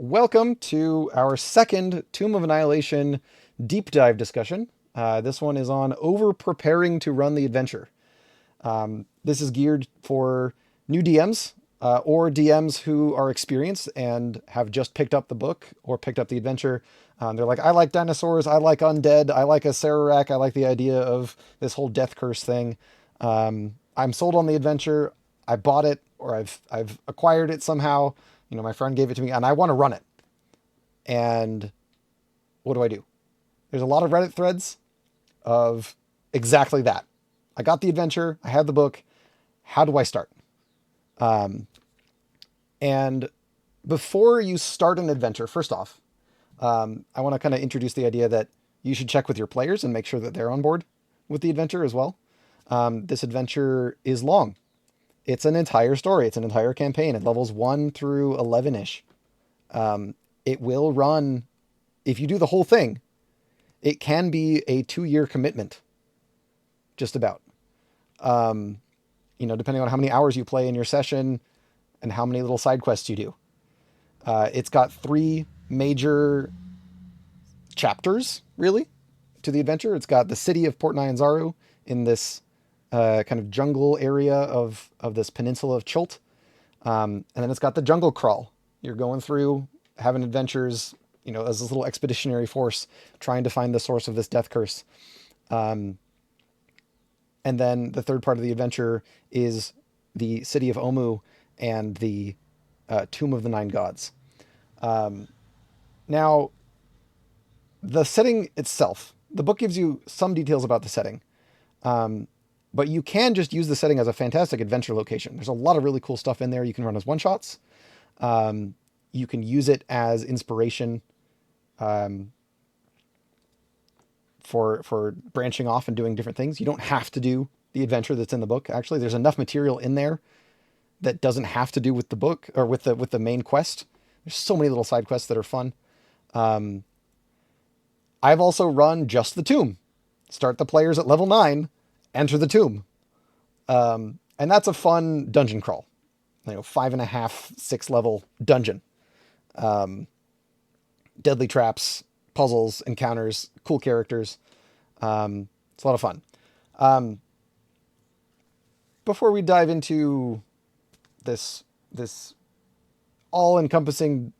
welcome to our second Tomb of Annihilation deep dive discussion. This one is on over-preparing to run the adventure. This is geared for new DMs or DMs who are experienced and have just picked up the book or picked up the adventure. They're like, I like dinosaurs, I like undead, I like a Sararak, I like the idea of this whole death curse thing. I'm sold on the adventure. I bought it or I've acquired it somehow. My friend gave it to me and I want to run it. And what do I do? There's a lot of Reddit threads of exactly that. I got the adventure, I had the book. How do I start? Um, and before you start an adventure, first off, I want to kind of introduce the idea that you should check with your players and make sure that they're on board with the adventure as well. This adventure is long. It's an entire story. It's an entire campaign at levels 1 through 11-ish. It will run, if you do the whole thing, it can be a 2-year commitment, just about. Depending on how many hours you play in your session and how many little side quests you do. It's got 3 major chapters, really, to the adventure. It's got the city of Port Nyanzaru in this kind of jungle area of this peninsula of Chult. And then it's got the jungle crawl. You're going through, having adventures, as this little expeditionary force, trying to find the source of this death curse. And then the third part of the adventure is the city of Omu and the Tomb of the Nine Gods. Now, the setting itself, the book gives you some details about the setting, but you can just use the setting as a fantastic adventure location. There's a lot of really cool stuff in there. You can run as one-shots. You can use it as inspiration for branching off and doing different things. You don't have to do the adventure that's in the book. Actually, there's enough material in there that doesn't have to do with the book or with the main quest. There's so many little side quests that are fun. I've also run just the tomb. Start the players at level 9, enter the tomb. And that's a fun dungeon crawl. 5.5, 6 level dungeon. Deadly traps, puzzles, encounters, cool characters. It's a lot of fun. Before we dive into this all-encompassing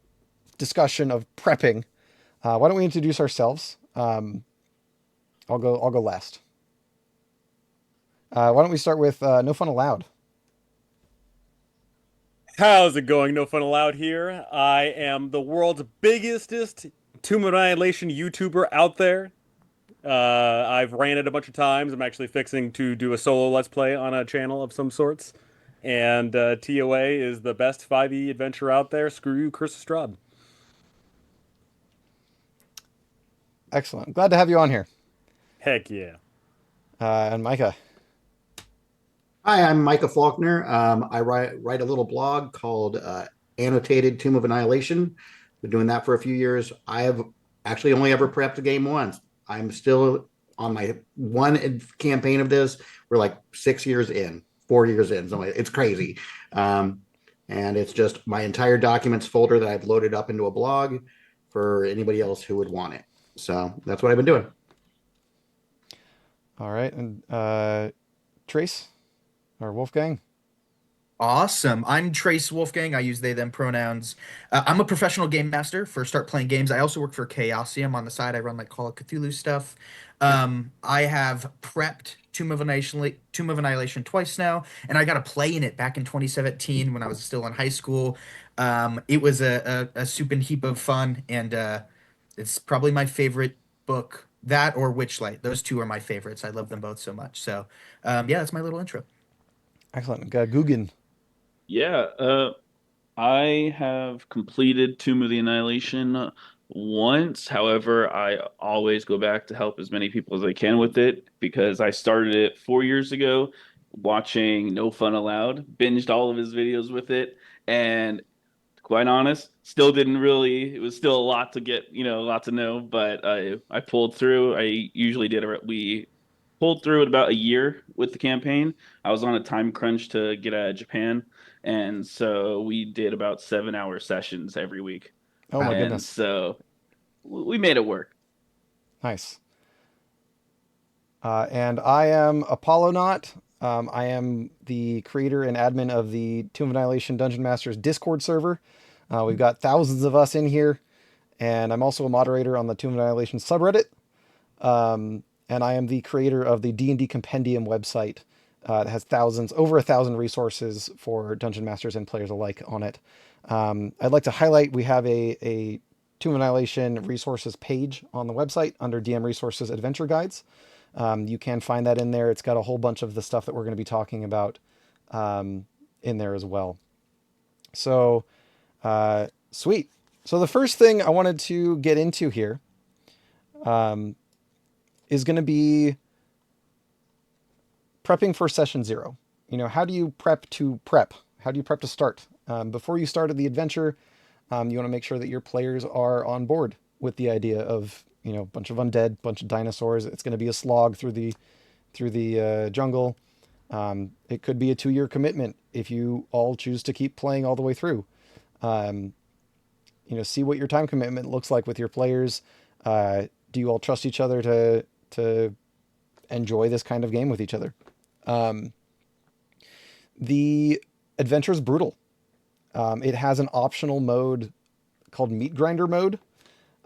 discussion of prepping, why don't we introduce ourselves? I'll go last. Why don't we start with No Fun Allowed? How's it going? No Fun Allowed here. I am the world's biggest Tomb of Annihilation YouTuber out there. I've ran it a bunch of times. I'm actually fixing to do a solo Let's Play on a channel of some sorts. And TOA is the best 5e adventure out there. Screw you, Curse of Strahd. Excellent. Glad to have you on here. Heck yeah. And Micah. Hi, I'm Micah Faulkner. I write a little blog called Annotated Tomb of Annihilation. Been doing that for a few years. I have actually only ever prepped a game once. I'm still on my one campaign of this. We're like 6 years in, 4 years in. So it's crazy. And it's just my entire documents folder that I've loaded up into a blog for anybody else who would want it. So that's what I've been doing. All right. And Trace or Wolfgang. Awesome. I'm Trace Wolfgang. I use they, them pronouns. I'm a professional game master for Start Playing Games. I also work for Chaosium on the side. I run like Call of Cthulhu stuff. I have prepped Tomb of Annihilation twice now, and I got to play in it back in 2017 when I was still in high school. It was a soup and heap of fun, and it's probably my favorite book. That or Witchlight. Those two are my favorites. I love them both so much. So, yeah, that's my little intro. Excellent. Guggen. Yeah, I have completed Tomb of the Annihilation once. However, I always go back to help as many people as I can with it because I started it 4 years ago, watching No Fun Allowed, binged all of his videos with it, and quite honest, still didn't really. It was still a lot to get, a lot to know, but I pulled through. I usually did. We pulled through it about a year with the campaign. I was on a time crunch to get out of Japan, and so we did about 7-hour sessions every week. Oh my Wow. and goodness. so we made it work. Nice. And I am Apollonaut. I am the creator and admin of the Tomb of Annihilation Dungeon Masters Discord server. We've got thousands of us in here, and I'm also a moderator on the Tomb of Annihilation subreddit. And I am the creator of the D&D Compendium website that has over 1,000 resources for dungeon masters and players alike on it. I'd like to highlight we have a Tomb of Annihilation resources page on the website under DM Resources Adventure Guides. You can find that in there. It's got a whole bunch of the stuff that we're going to be talking about in there as well. So, sweet. So the first thing I wanted to get into here is going to be prepping for session 0. How do you prep to prep? How do you prep to start? Before you started the adventure, you want to make sure that your players are on board with the idea of, a bunch of undead, bunch of dinosaurs. It's going to be a slog through the jungle. It could be a 2-year commitment if you all choose to keep playing all the way through. See what your time commitment looks like with your players. Do you all trust each other to enjoy this kind of game with each other? The adventure is brutal. It has an optional mode called Meat Grinder mode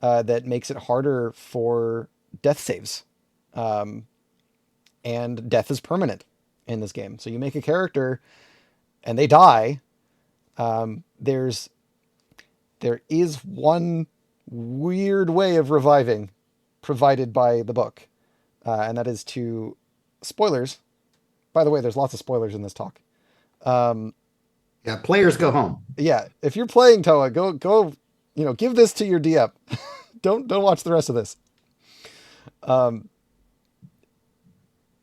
that makes it harder for death saves. And death is permanent in this game. So you make a character and they die. There is one weird way of reviving provided by the book, and that is to spoilers. By the way, there's lots of spoilers in this talk. Yeah, players go home. Yeah, if you're playing Toa, go, give this to your DM. Don't watch the rest of this.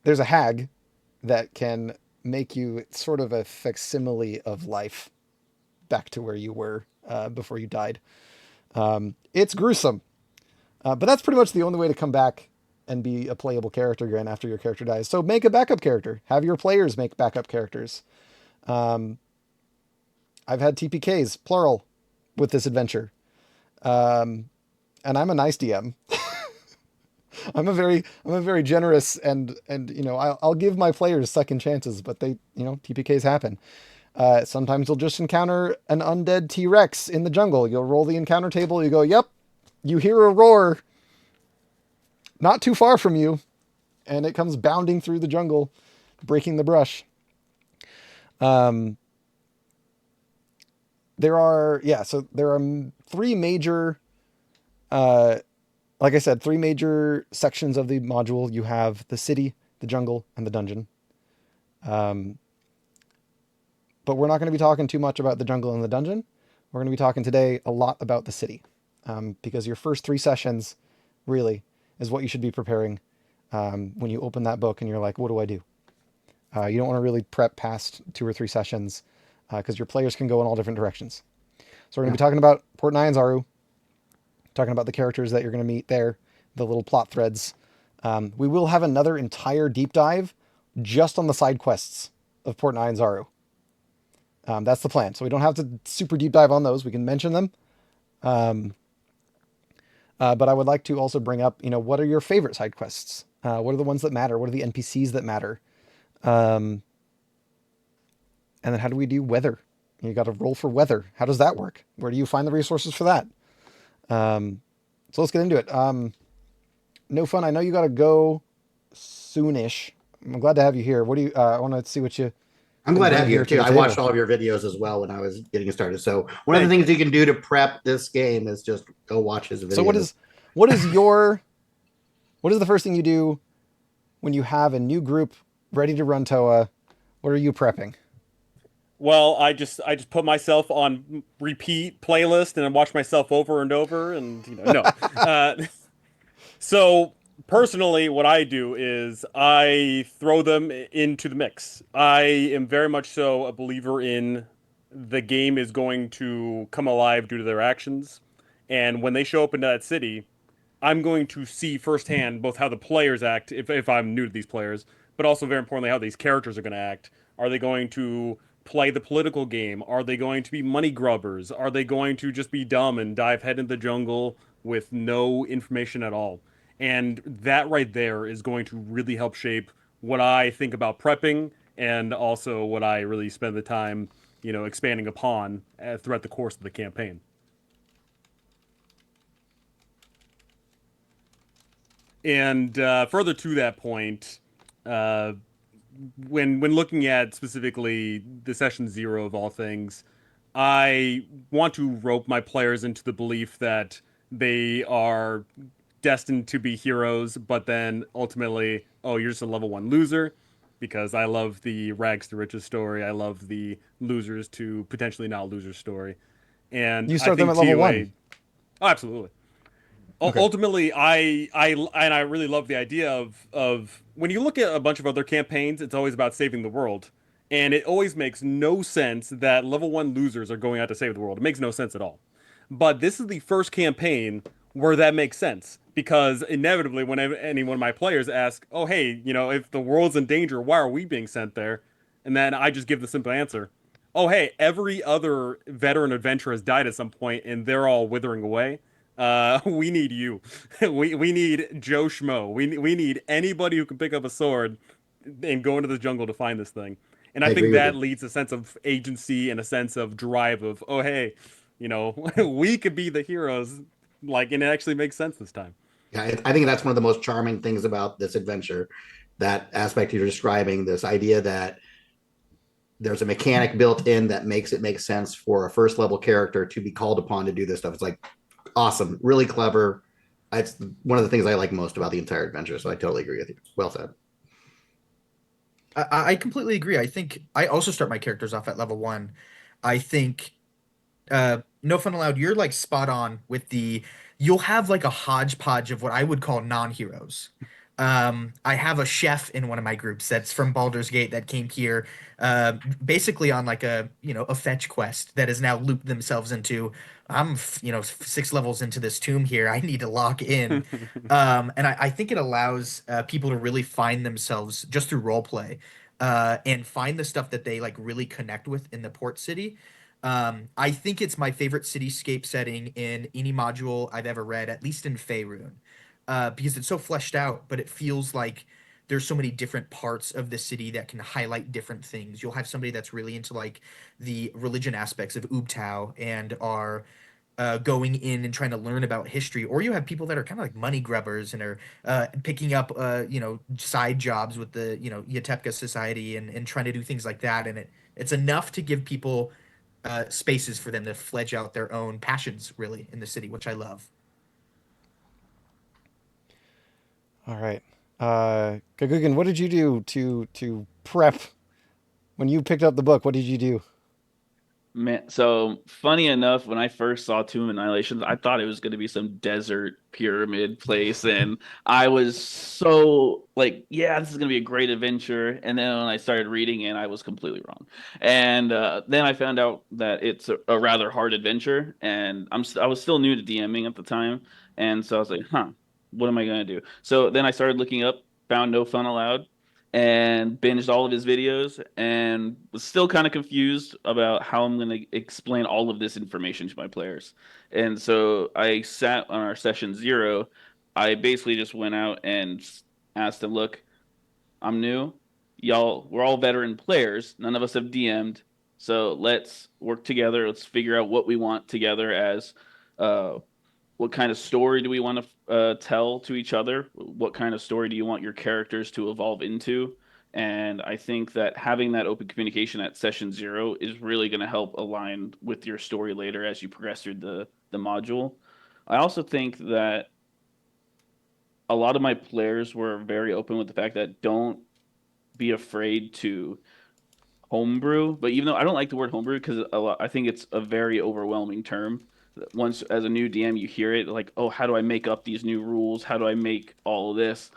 There's a hag that can make you sort of a facsimile of life back to where you were before you died. It's gruesome, but that's pretty much the only way to come back and be a playable character again after your character dies. So make a backup character. Have your players make backup characters. I've had TPKs, plural, with this adventure. And I'm a nice DM. I'm a very generous and I'll give my players second chances, but they TPKs happen. Sometimes you'll just encounter an undead T-Rex in the jungle. You'll roll the encounter table. You go, yep. You hear a roar not too far from you, and it comes bounding through the jungle, breaking the brush. There are 3 major, like I said, 3 major sections of the module. You have the city, the jungle, and the dungeon. But we're not going to be talking too much about the jungle and the dungeon. We're going to be talking today a lot about the city, because your first 3 sessions really is what you should be preparing when you open that book and you're like, what do I do? You don't want to really prep past 2 or 3 sessions because your players can go in all different directions. So we're going to be talking about Port Nyanzaru, talking about the characters that you're going to meet there, the little plot threads. We will have another entire deep dive just on the side quests of Port Nyanzaru. That's the plan. So we don't have to super deep dive on those. We can mention them. But I would like to also bring up, what are your favorite side quests? What are the ones that matter? What are the NPCs that matter? And then how do we do weather? You got to roll for weather. How does that work? Where do you find the resources for that? So let's get into it. No Fun, I know you got to go soonish. I'm glad to have you here. What do you? I want to see what you. I'm glad to have you here to too. the I watched table. all of your videos as well when I was getting started. So one of the Thank things you can do to prep this game is just go watch his videos. So what is the first thing you do when you have a new group ready to run Toa? What are you prepping? Well, I just put myself on repeat playlist and I watch myself over and over and no. So personally, what I do is I throw them into the mix. I am very much so a believer in the game is going to come alive due to their actions. And when they show up into that city, I'm going to see firsthand both how the players act, if I'm new to these players, but also very importantly how these characters are going to act. Are they going to play the political game? Are they going to be money grubbers? Are they going to just be dumb and dive head into the jungle with no information at all? And that right there is going to really help shape what I think about prepping and also what I really spend the time, expanding upon throughout the course of the campaign. And further to that point, uh, when looking at specifically the session zero of all things, I want to rope my players into the belief that they are destined to be heroes, but then ultimately, oh, you're just a level one loser. Because I love the rags to riches story. I love the losers to potentially not losers story. And You I start them think at level TOA, one. oh, absolutely. Okay. Ultimately, I really love the idea of when you look at a bunch of other campaigns, it's always about saving the world, and it always makes no sense that level one losers are going out to save the world. It makes no sense at all. But this is the first campaign where that makes sense because inevitably, whenever any one of my players ask, "Oh, hey, if the world's in danger, why are we being sent there?" and then I just give the simple answer, "Oh, hey, every other veteran adventurer has died at some point, and they're all withering away." We need you. We need Joe Schmo. We need anybody who can pick up a sword and go into the jungle to find this thing. And I I think agree with that you. leads a sense of agency and a sense of drive of, oh hey, we could be the heroes. And it actually makes sense this time. Yeah, I think that's one of the most charming things about this adventure. That aspect you're describing, this idea that there's a mechanic built in that makes it make sense for a first level character to be called upon to do this stuff. It's like awesome, really clever. It's one of the things I like most about the entire adventure. So I totally agree with you. Well said. I completely agree. I think I also start my characters off at level one. I think no fun allowed. You're like spot on with the. You'll have like a hodgepodge of what I would call non-heroes. I have a chef in one of my groups that's from Baldur's Gate that came here, basically on like a fetch quest that has now looped themselves into. I'm 6 levels into this tomb here. I need to lock in, and I think it allows people to really find themselves just through role play, and find the stuff that they like really connect with in the port city. I think it's my favorite cityscape setting in any module I've ever read, at least in Faerun, because it's so fleshed out, but it feels like there's so many different parts of the city that can highlight different things. You'll have somebody that's really into like the religion aspects of Ubtao and are going in and trying to learn about history, or you have people that are kind of like money grubbers and are picking up side jobs with the Yatepka Society and trying to do things like that, and it's enough to give people spaces for them to fledge out their own passions really in the city, which I love. All right. Gagugan, what did you do to prep when you picked up the book? What did you do? Man, so funny enough, when I first saw Tomb of Annihilations, I thought it was going to be some desert pyramid place, and I was so like, yeah, this is going to be a great adventure. And then when I started reading it, I was completely wrong. And then I found out that it's a rather hard adventure, and I was still new to DMing at the time, and so I was like, huh, what am I going to do? So then I started looking up, found No Fun Allowed and binged all of his videos and was still kind of confused about how I'm going to explain all of this information to my players. And so I sat on our session zero. I basically just went out and asked them, look, I'm new. Y'all, we're all veteran players. None of us have DM'd. So let's work together. Let's figure out what we want together as uh, what kind of story do we want to tell to each other? What kind of story do you want your characters to evolve into? And I think that having that open communication at session zero is really going to help align with your story later as you progress through the module. I also think that a lot of my players were very open with the fact that don't be afraid to homebrew. But even though I don't like the word homebrew because I think it's a very overwhelming term. Once as a new DM, you hear it like, oh, how do I make up these new rules? How do I make all of this?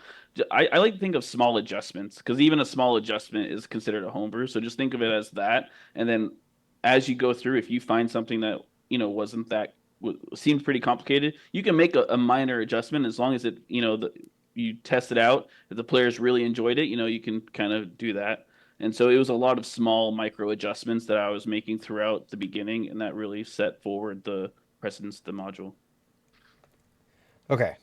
I like to think of small adjustments because even a small adjustment is considered a homebrew. So just think of it as that, and then as you go through, if you find something that wasn't that seemed pretty complicated, you can make a minor adjustment as long as you test it out. If the players really enjoyed it, you can kind of do that And so it was a lot of small micro adjustments that I was making throughout the beginning, and that really set forward the precedence of the module. Okay,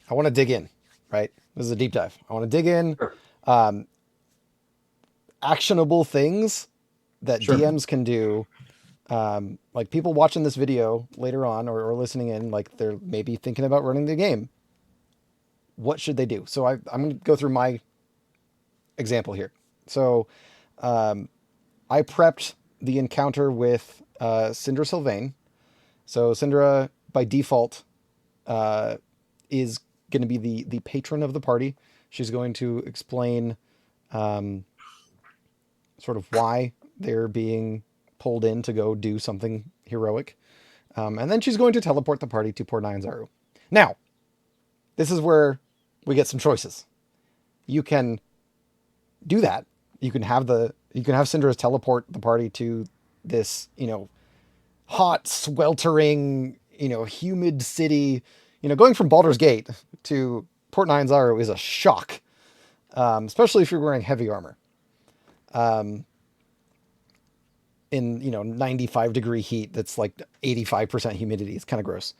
I want to dig in. Right, this is a deep dive. I want to dig in. Sure. Actionable things that Sure. DMs can do. Like people watching this video later on or listening in, like they're maybe thinking about running the game. What should they do? So I'm going to go through my example here. So I prepped the encounter with Syndra Sylvain. So Syndra, by default, is going to be the patron of the party. She's going to explain sort of why they're being pulled in to go do something heroic. And then she's going to teleport the party to Port Nyanzaru. Now, this is where we get some choices. You can do that. You can have Syndra's teleport the party to this, hot, sweltering, humid city. Going from Baldur's Gate to Port Nyanzaru is a shock, especially if you're wearing heavy armor. In 95-degree heat that's like 85% humidity. It's kind of gross.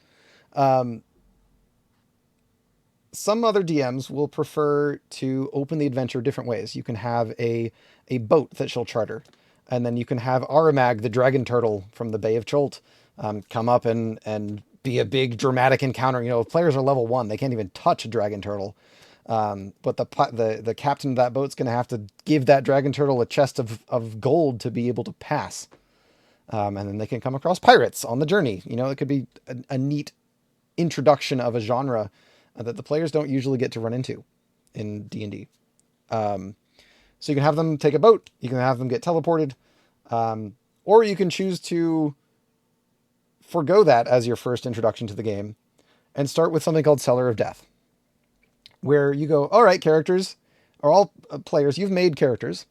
Some other DMs will prefer to open the adventure different ways. You can have a boat that she'll charter, and then you can have Aramag, the dragon turtle from the Bay of Cholt, come up and be a big dramatic encounter. If players are level 1, they can't even touch a dragon turtle. But the captain of that boat's going to have to give that dragon turtle a chest of gold to be able to pass. And then they can come across pirates on the journey. It could be a neat introduction of a genre that the players don't usually get to run into in D&D. So you can have them take a boat, you can have them get teleported, or you can choose to forgo that as your first introduction to the game and start with something called Cellar of Death, where you go, all right, characters, or all players, you've made characters.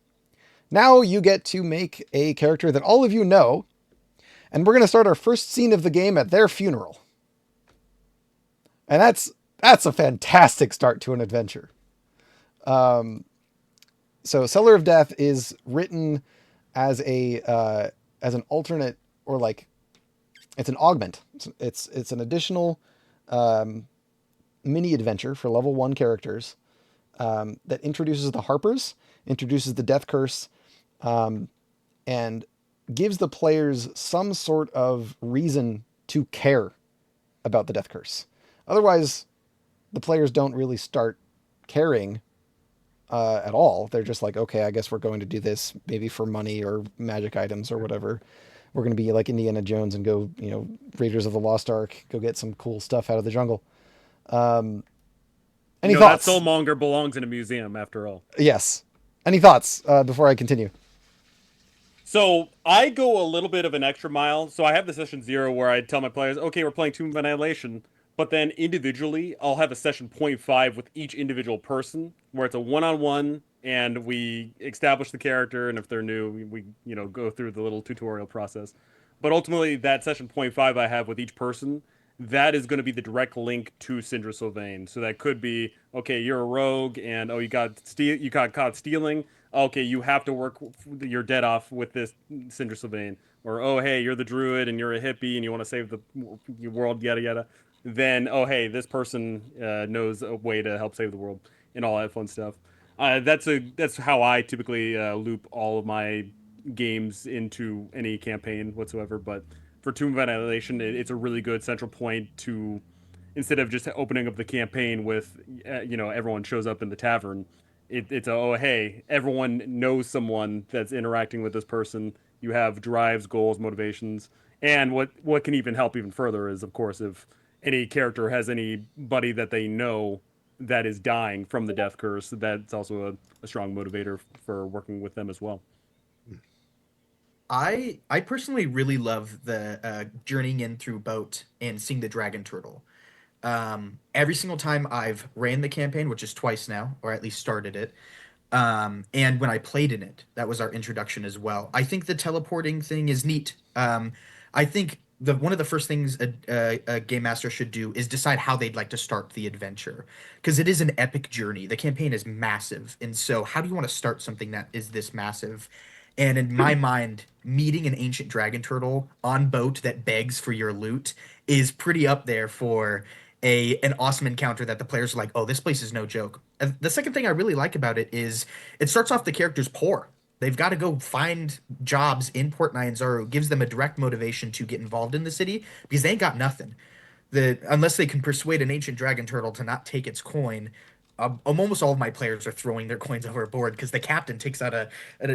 Now you get to make a character that all of you know, and we're going to start our first scene of the game at their funeral. And that's a fantastic start to an adventure. So Cellar of Death is written as an alternate, or like it's an augment. It's an additional mini adventure for level 1 characters that introduces the Harpers, introduces the Death Curse, and gives the players some sort of reason to care about the Death Curse. Otherwise, the players don't really start caring at all. They're just like, okay, I guess we're going to do this maybe for money or magic items or whatever. We're going to be like Indiana Jones and go, Raiders of the Lost Ark, go get some cool stuff out of the jungle. Any That thoughts? soulmonger belongs in a museum after all. Yes. Any thoughts before I continue? So I go a little bit of an extra mile. So I have the session 0 where I tell my players, okay, we're playing Tomb of Annihilation, but then individually, I'll have a session 0.5 with each individual person where it's a one-on-one and we establish the character, and if they're new, we go through the little tutorial process. But ultimately, that session 0.5 I have with each person, that is going to be the direct link to Syndra Sylvain. So that could be, okay, you're a rogue, and you got caught stealing. Okay, you have to work your debt off with this Syndra Sylvain. Or, oh, hey, you're the druid and you're a hippie and you want to save the world, yada yada. Then, oh, hey, this person knows a way to help save the world and all that fun stuff. That's how I typically loop all of my games into any campaign whatsoever. But for Tomb of Annihilation, it's a really good central point to, instead of just opening up the campaign with everyone shows up in the tavern. It's oh, hey, everyone knows someone that's interacting with this person. You have drives, goals, motivations, and what can even help even further is, of course, if any character has anybody that they know that is dying from the death curse, that's also a strong motivator for working with them as well. I personally really love the journeying in through boat and seeing the dragon turtle. Every single time I've ran the campaign, which is twice now, or at least started it, and when I played in it, that was our introduction as well. I think the teleporting thing is neat. I think the one of the first things a game master should do is decide how they'd like to start the adventure, because it is an epic journey. The campaign is massive, and so how do you want to start something that is this massive? And in my mind, meeting an ancient dragon turtle on boat that begs for your loot is pretty up there for a an awesome encounter that the players are like, oh, this place is no joke. And the second thing I really like about it is it starts off the characters poor. They've got to go find jobs in Port Nyanzaru, gives them a direct motivation to get involved in the city because they ain't got nothing. Unless they can persuade an ancient dragon turtle to not take its coin, almost all of my players are throwing their coins overboard because the captain takes out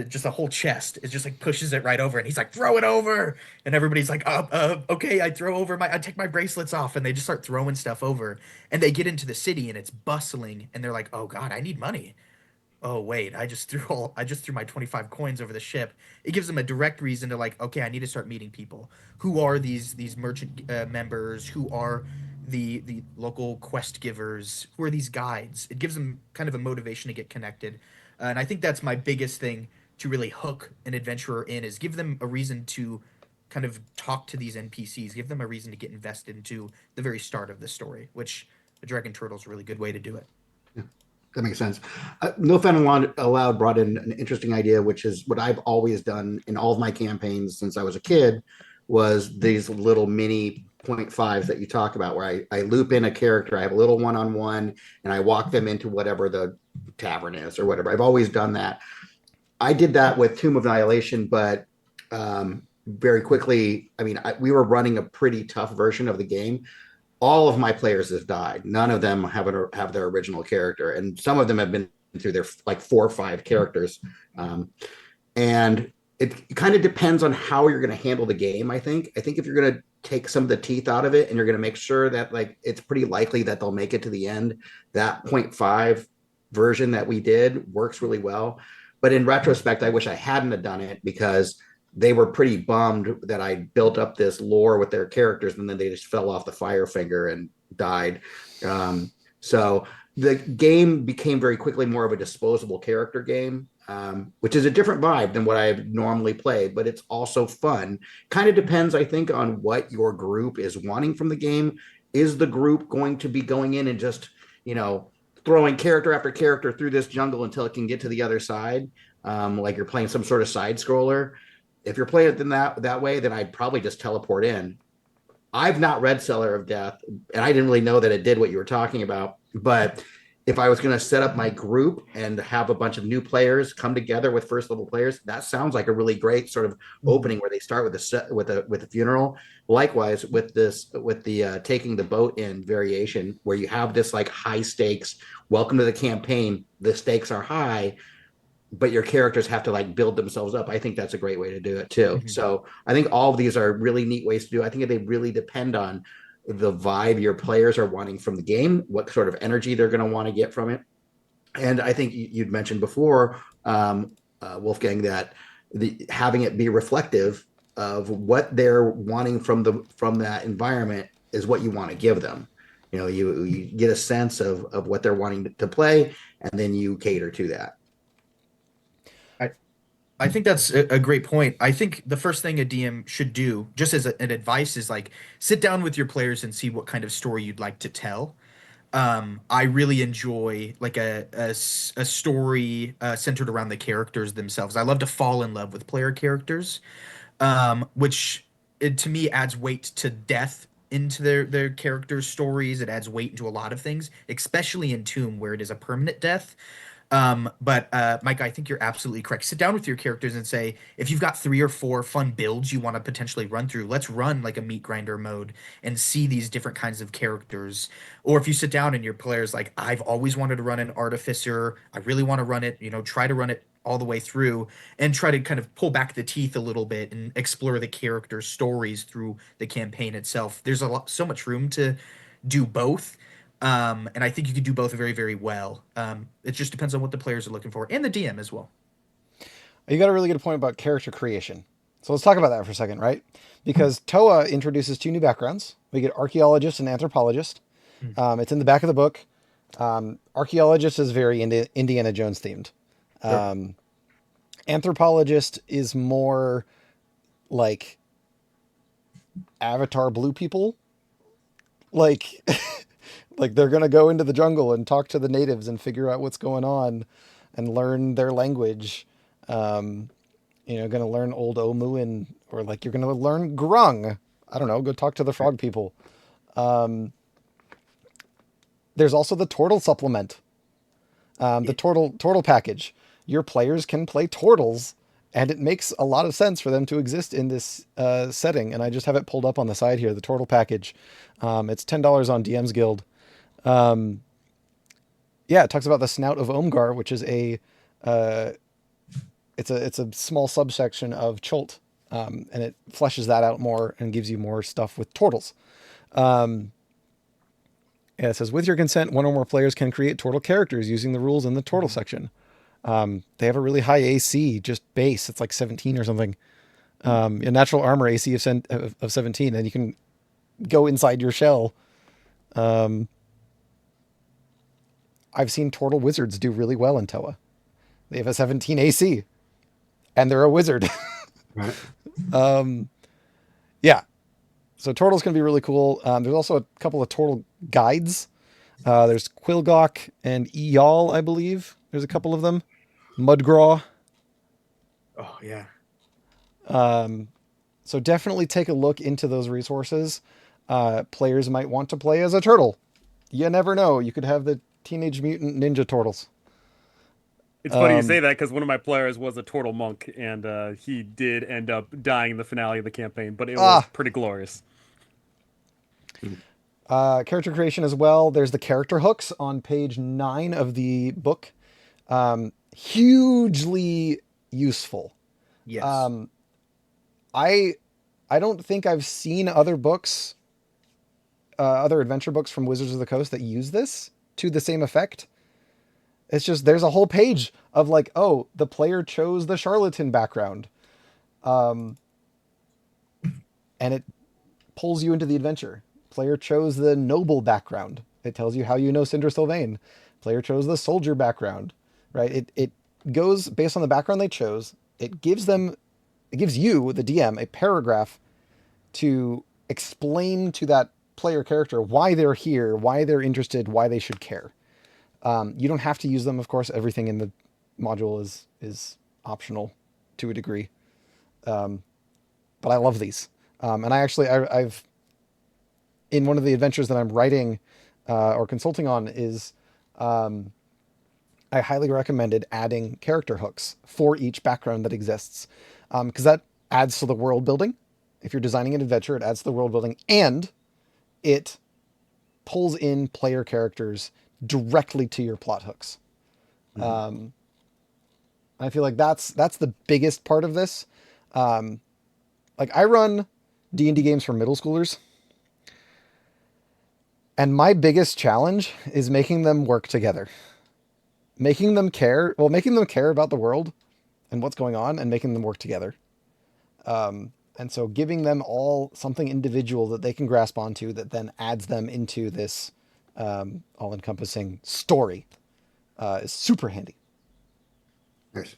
just a whole chest. It just like pushes it right over, and he's like, "Throw it over!" And everybody's like, okay." I take my bracelets off, and they just start throwing stuff over. And they get into the city, and it's bustling, and they're like, "Oh God, I need money." Oh wait, I just threw my 25 coins over the ship. It gives them a direct reason to like, okay, I need to start meeting people. Who are these merchant members? Who are the local quest givers? Who are these guides? It gives them kind of a motivation to get connected. And I think that's my biggest thing to really hook an adventurer in is give them a reason to kind of talk to these NPCs, give them a reason to get invested into the very start of the story, which the Dragon Turtle is a really good way to do it. That makes sense. No Fun Allowed brought in an interesting idea, which is what I've always done in all of my campaigns since I was a kid, was these little mini point fives that you talk about, where I loop in a character, I have a little one-on-one, and I walk them into whatever the tavern is or whatever. I've always done that. I did that with Tomb of Annihilation, but very quickly, I mean, we were running a pretty tough version of the game. All of my players have died. None of them have their original character, and some of them have been through their like 4 or 5 characters. And it kind of depends on how you're going to handle the game. I think if you're going to take some of the teeth out of it and you're going to make sure that like it's pretty likely that they'll make it to the end, that point 0.5 version that we did works really well. But in retrospect, I wish I hadn't have done it because they were pretty bummed that I built up this lore with their characters and then they just fell off the fire finger and died. So the game became very quickly more of a disposable character game, which is a different vibe than what I've normally played, but it's also fun. Kind of depends, I think, on what your group is wanting from the game. Is the group going to be going in and just, throwing character after character through this jungle until it can get to the other side? Like you're playing some sort of side scroller. If you're playing it in that way, then I'd probably just teleport in. I've not read Cellar of Death, and I didn't really know that it did what you were talking about. But if I was going to set up my group and have a bunch of new players come together with first level players, that sounds like a really great sort of opening where they start with a funeral. Likewise, with the taking the boat in variation, where you have this like high stakes. Welcome to the campaign. The stakes are high, but your characters have to like build themselves up. I think that's a great way to do it too. Mm-hmm. So I think all of these are really neat ways to do it. I think they really depend on the vibe your players are wanting from the game, what sort of energy they're going to want to get from it. And I think you'd mentioned before, Wolfgang, that having it be reflective of what they're wanting from that environment is what you want to give them. You get a sense of what they're wanting to play, and then you cater to that. I, I think that's a great point. I think the first thing a DM should do, just as an advice, is like sit down with your players and see what kind of story you'd like to tell. I really enjoy like a story centered around the characters themselves. I love to fall in love with player characters, which to me adds weight to death into their characters' stories. It adds weight into a lot of things, especially in Tomb, where it is a permanent death. But Mike, I think you're absolutely correct. Sit down with your characters and say, if you've got 3 or 4 fun builds you want to potentially run through, let's run like a meat grinder mode and see these different kinds of characters. Or if you sit down and your player's like, I've always wanted to run an artificer, I really want to run it, try to run it all the way through and try to kind of pull back the teeth a little bit and explore the character stories through the campaign itself. There's so much room to do both. And I think you can do both very, very well. It just depends on what the players are looking for and the DM as well. You got a really good point about character creation. So let's talk about that for a second, right? Because Toa introduces 2 new backgrounds. We get archaeologist and anthropologist. It's in the back of the book. Archaeologist is very Indiana Jones themed. Sure. Anthropologist is more like Avatar blue people. Like, like they're gonna go into the jungle and talk to the natives and figure out what's going on, and learn their language. Um, gonna learn Old Omuan, or like you're gonna learn Grung. I don't know. Go talk to the frog people. There's also the turtle supplement, the turtle package. Your players can play turtles, and it makes a lot of sense for them to exist in this setting. And I just have it pulled up on the side here. The turtle package. It's $10 on DM's Guild. Yeah, it talks about the snout of Omgar, which is it's a small subsection of Chult, and it fleshes that out more and gives you more stuff with turtles. Yeah, it says, with your consent, one or more players can create turtle characters using the rules in the turtle section. They have a really high AC, just base. It's like 17 or something. A natural armor AC of 17, and you can go inside your shell. I've seen turtle wizards do really well in Toa. They have a 17 AC, and they're a wizard. Right. Yeah. So turtles can be really cool. There's also a couple of turtle guides. There's Quilgok and Eyal, I believe. There's a couple of them. Mudgraw. Oh yeah. So definitely take a look into those resources. Players might want to play as a turtle. You never know. You could have the Teenage Mutant Ninja Turtles. It's funny you say that because one of my players was a turtle monk, and he did end up dying in the finale of the campaign, but it was pretty glorious. Character creation as well. There's the character hooks on page 9 of the book. Hugely useful. Yes. I don't think I've seen other books, other adventure books from Wizards of the Coast that use this to the same effect. It's just, there's a whole page of like, oh, the player chose the charlatan background. And it pulls you into the adventure. Player chose the noble background. It tells you how you know Cinder Sylvain. Player chose the soldier background, right? It goes based on the background they chose. It gives you, the DM, a paragraph to explain to that player character why they're here, why they're interested, why they should care. You don't have to use them, of course. Everything in the module is optional to a degree. But I love these. And I've in one of the adventures that I'm writing or consulting on is I highly recommended adding character hooks for each background that exists, because that adds to the world building. If you're designing an adventure, it adds to the world building, and it pulls in player characters directly to your plot hooks. I feel like that's the biggest part of this. Like I run D&D games for middle schoolers, and my biggest challenge is making them work together. Making them care about the world and what's going on, and making them work together. And so giving them all something individual that they can grasp onto that then adds them into this all-encompassing story is super handy. Nice.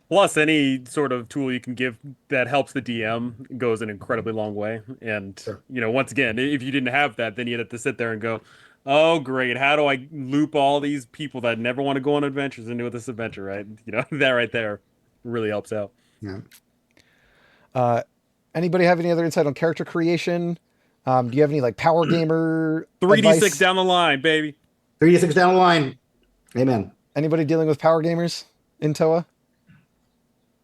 Plus, any sort of tool you can give that helps the DM goes an incredibly long way. And, Sure. once again, if you didn't have that, then you'd have to sit there and go, oh, great, how do I loop all these people that never want to go on adventures into this adventure, right? That right there really helps out. Yeah. Anybody have any other insight on character creation? Do you have any like power gamer 3d6 advice? down the line, baby. 3d6 down the line. Amen. Anybody dealing with power gamers in Toa?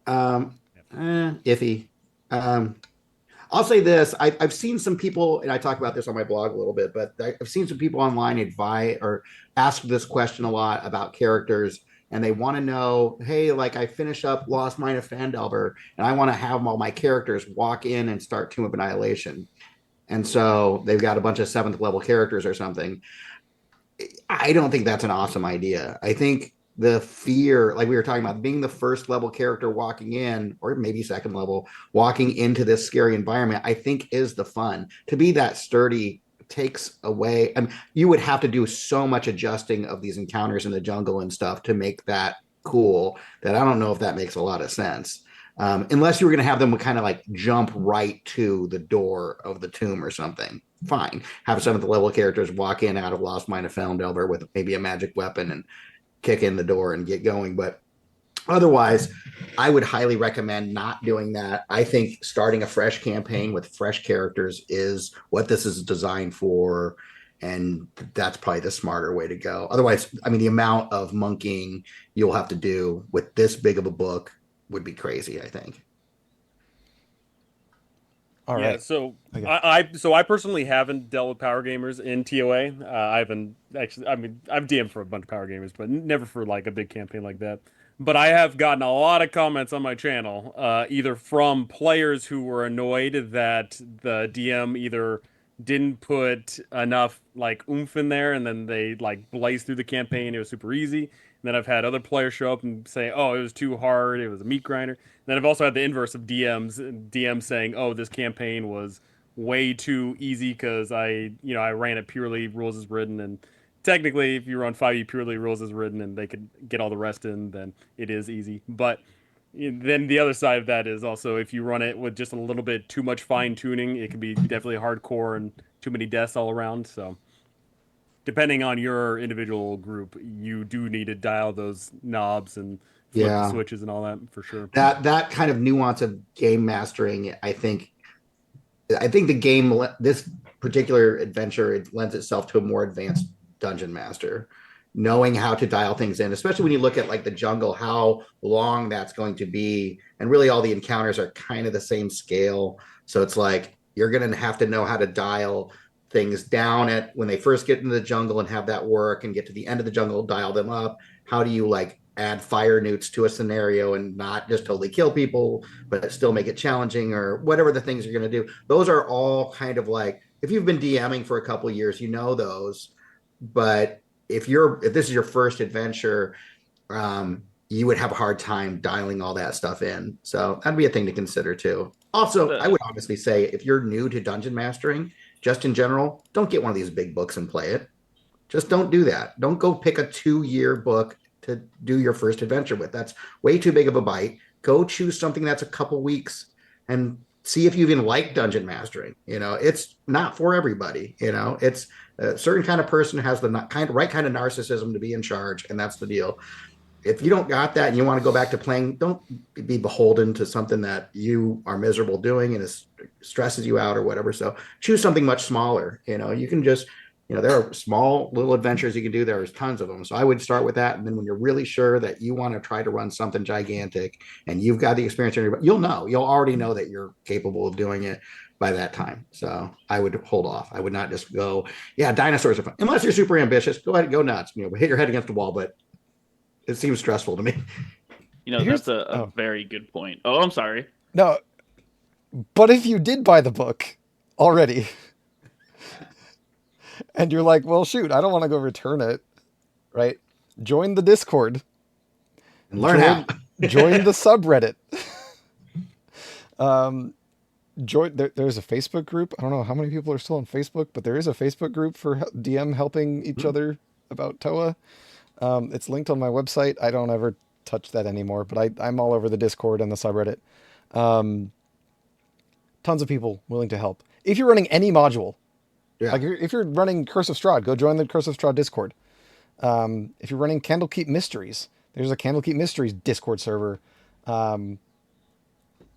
Iffy. I'll say this. I've seen some people, and I talk about this on my blog a little bit, but I've seen some people online advise or ask this question a lot about characters, and they want to know, hey, like I finish up Lost Mine of Phandelver, and I want to have all my characters walk in and start Tomb of Annihilation. And so they've got a bunch of 7th level characters or something. I don't think that's an awesome idea. I think the fear, like we were talking about, being the 1st level character walking in, or maybe 2nd level, walking into this scary environment, I think is the fun. To be that sturdy takes away. I mean, you would have to do so much adjusting of these encounters in the jungle and stuff to make that cool that I don't know if that makes a lot of sense. Unless you were going to have them kind of like jump right to the door of the tomb or something. Fine. Have 7th level characters walk in out of Lost Mine of Found Elder with maybe a magic weapon and kick in the door and get going. But otherwise, I would highly recommend not doing that. I think starting a fresh campaign with fresh characters is what this is designed for. And that's probably the smarter way to go. Otherwise, I mean, the amount of monkeying you'll have to do with this big of a book would be crazy, I think. All Yeah, right. so Okay. I personally haven't dealt with power gamers in TOA. I haven't actually. I mean, I've DM'd for a bunch of power gamers, but never for like a big campaign like that. But I have gotten a lot of comments on my channel, either from players who were annoyed that the DM either didn't put enough like oomph in there, and then they like blazed through the campaign. It was super easy. And then I've had other players show up and say, "Oh, it was too hard. It was a meat grinder." Then I've also had the inverse of DMs saying, "Oh, this campaign was way too easy because I ran it purely rules as written, and technically, if you run 5e purely rules as written, and they could get all the rest in, then it is easy." But then the other side of that is also if you run it with just a little bit too much fine tuning, it can be definitely hardcore and too many deaths all around. So depending on your individual group, you do need to dial those knobs and flip the Yeah. switches and all that for sure. That kind of nuance of game mastering, I think the game, this particular adventure, it lends itself to a more advanced dungeon master, knowing how to dial things in, especially when you look at like the jungle, how long that's going to be. And really all the encounters are kind of the same scale. So it's like you're going to have to know how to dial things down at when they first get into the jungle and have that work and get to the end of the jungle, dial them up. How do you like add fire newts to a scenario and not just totally kill people, but still make it challenging or whatever the things you're going to do. Those are all kind of like, if you've been DMing for a couple of years, you know those. But if this is your first adventure, you would have a hard time dialing all that stuff in. So that'd be a thing to consider too. Also, I The would honestly say if you're new to dungeon mastering, just in general, don't get one of these big books and play it. Just don't do that. Don't go pick a 2-year book to do your first adventure with. That's way too big of a bite. Go choose something that's a couple weeks and see if you even like dungeon mastering. It's not for everybody. It's a certain kind of person who has the right kind of narcissism to be in charge, and that's the deal. If you don't got that and you want to go back to playing, don't be beholden to something that you are miserable doing and it stresses you out or whatever. So choose something much smaller. You can just, there are small little adventures you can do. There's tons of them. So I would start with that. And then when you're really sure that you want to try to run something gigantic and you've got the experience, you'll already know that you're capable of doing it by that time. So I would hold off. I would not just go, yeah, dinosaurs are fun. Unless you're super ambitious, go ahead and go nuts, hit your head against the wall, but it seems stressful to me. that's Here's a oh very good point. Oh, I'm sorry. no, but if you did buy the book already and you're like, well, shoot, I don't want to go return it, right? Join the Discord. And learn how. Join the subreddit. Um, there's a Facebook group. I don't know how many people are still on Facebook, but there is a Facebook group for DM helping each other about Toa. It's linked on my website. I don't ever touch that anymore, but I'm all over the Discord and the subreddit. Um, Tons of people willing to help. If you're running any module, Yeah. like if you're running Curse of Strahd, go join the Curse of Strahd Discord. If you're running Candlekeep Mysteries, there's a Candlekeep Mysteries Discord server. Um,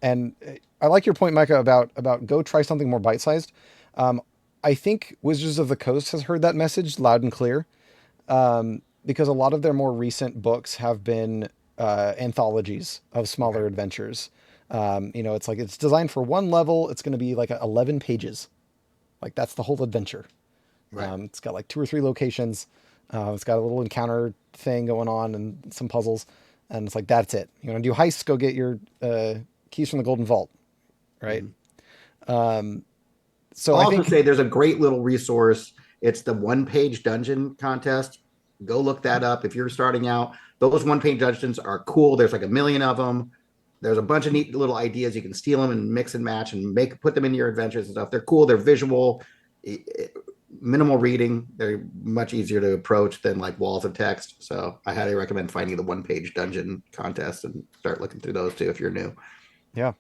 and I like your point, Micah, about go try something more bite sized. I think Wizards of the Coast has heard that message loud and clear, because a lot of their more recent books have been anthologies of smaller adventures. It's designed for one level. It's going to be like 11 pages. Like that's the whole adventure. Right. It's got like 2 or 3 locations. It's got a little encounter thing going on and some puzzles. And it's like, that's it. You want to do heists, go get your keys from the Golden Vault. Right. So I'll I also think, say there's a great little resource. It's the 1-page dungeon contest. Go look that up if you're starting out. Those 1-page dungeons are cool. There's like a million of them. There's a bunch of neat little ideas. You can steal them and mix and match and put them in your adventures and stuff. They're cool. They're visual, minimal reading. They're much easier to approach than like walls of text. So I highly recommend finding the 1-page dungeon contest and start looking through those too if you're new. Yeah.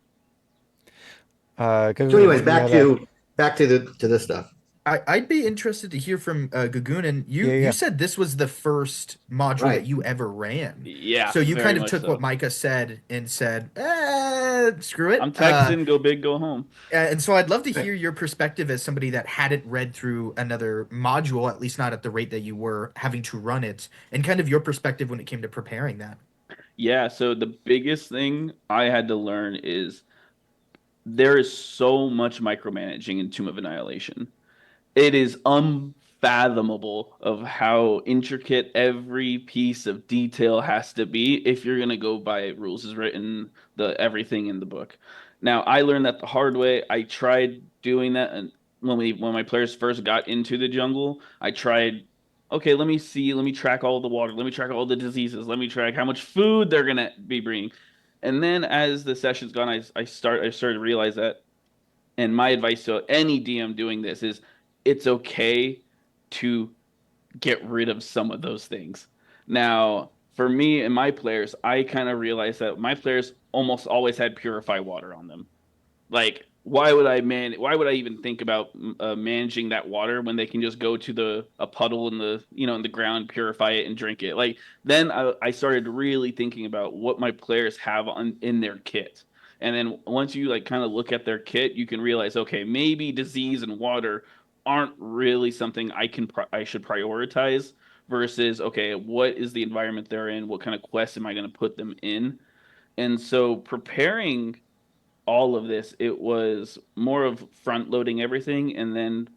So, anyways, Yeah, back to the this stuff. I'd be interested to hear from Gagoon. yeah, You yeah. said this was the first module that Right. you ever ran. Yeah, So you very kind of much took what so. Micah said and said, screw I'm it. Texan, go big, go home. And so I'd love to Right. hear your perspective as somebody that hadn't read through another module, at least not at the rate that you were having to run it, and kind of your perspective when it came to preparing that. Yeah, so the biggest thing I had to learn is there is so much micromanaging in Tomb of Annihilation. It is unfathomable of how intricate every piece of detail has to be if you're gonna go by rules as written, the everything in the book. Now, I learned that the hard way. I tried doing that, and when my players first got into the jungle, I tried. Okay, let me see. Let me track all the water. Let me track all the diseases. Let me track how much food they're gonna be bringing. And then as the session's gone, I started to realize that, and my advice to any DM doing this is it's okay to get rid of some of those things. Now, for me and my players, I kind of realized that my players almost always had purify water on them. Like, why would I even think about managing that water when they can just go to the a puddle in the in the ground, purify it and drink it? Like, then I started really thinking about what my players have in their kit. And then once you like kind of look at their kit, you can realize, okay, maybe disease and water aren't really something I should prioritize versus, okay, what is the environment they're in? What kind of quest am I going to put them in? And so preparing all of this, it was more of front loading everything and then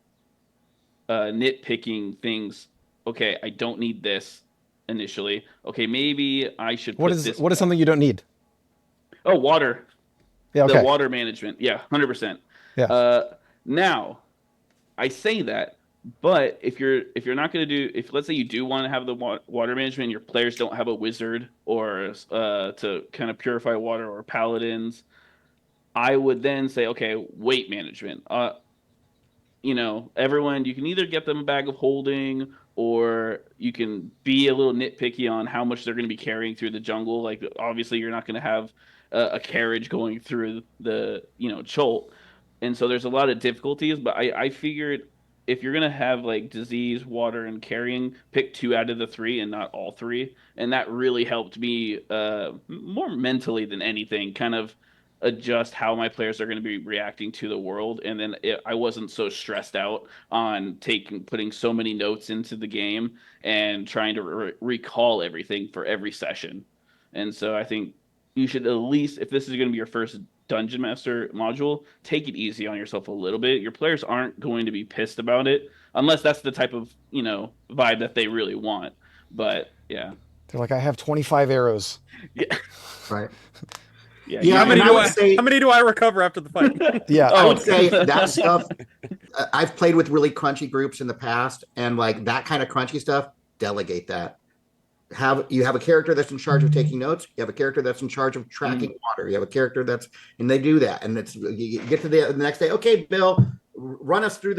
nitpicking things. Okay, I don't need this initially. Okay, maybe I should put this What is back. something you don't need? Oh, water. Yeah, The okay. water management. Yeah, 100%. Yeah. Uh, Now, I say that, but if you're not going to do, if let's say you do want to have the water management and your players don't have a wizard or to kind of purify water or paladins, I would then say, okay, weight management. Everyone, you can either get them a bag of holding or you can be a little nitpicky on how much they're going to be carrying through the jungle. Like, obviously, you're not going to have a carriage going through the, cholt. And so there's a lot of difficulties, but I figured if you're going to have like disease, water, and carrying, pick two out of the three and not all three. And that really helped me more mentally than anything, kind of adjust how my players are going to be reacting to the world, and then I wasn't so stressed out on putting so many notes into the game and trying to recall everything for every session. And so I think you should at least, if this is going to be your first dungeon master module, take it easy on yourself a little bit. Your players aren't going to be pissed about it unless that's the type of vibe that they really want. But yeah. They're like, I have 25 arrows. Yeah. Right. Yeah, Yeah, How and many I do would I? say How many do I recover after the fight? Yeah. I Oh. would say that stuff. I've played with really crunchy groups in the past, and like that kind of crunchy stuff, delegate that. You have a character that's in charge of taking notes. You have a character that's in charge of tracking Mm. water. You have a character and they do that, and it's you get to the next day. Okay, Bill, run us through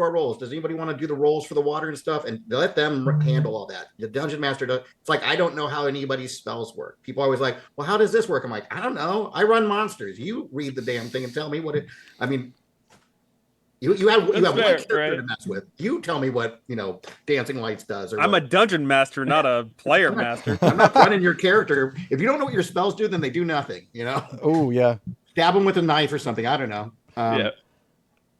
our roles. Does anybody want to do the roles for the water and stuff? And let them handle all that. The dungeon master does. It's like I don't know how anybody's spells work. People are always like, well, how does this work? I'm like, I don't know. I run monsters. You read the damn thing and tell me what it. I mean, you have That's one fair, character right? to mess with. You tell me what Dancing Lights does or I'm a what. dungeon master, not a player I'm not, master. I'm not running your character. If you don't know what your spells do, then they do nothing. Oh, yeah. Stab them with a knife or something. I don't know. Yeah.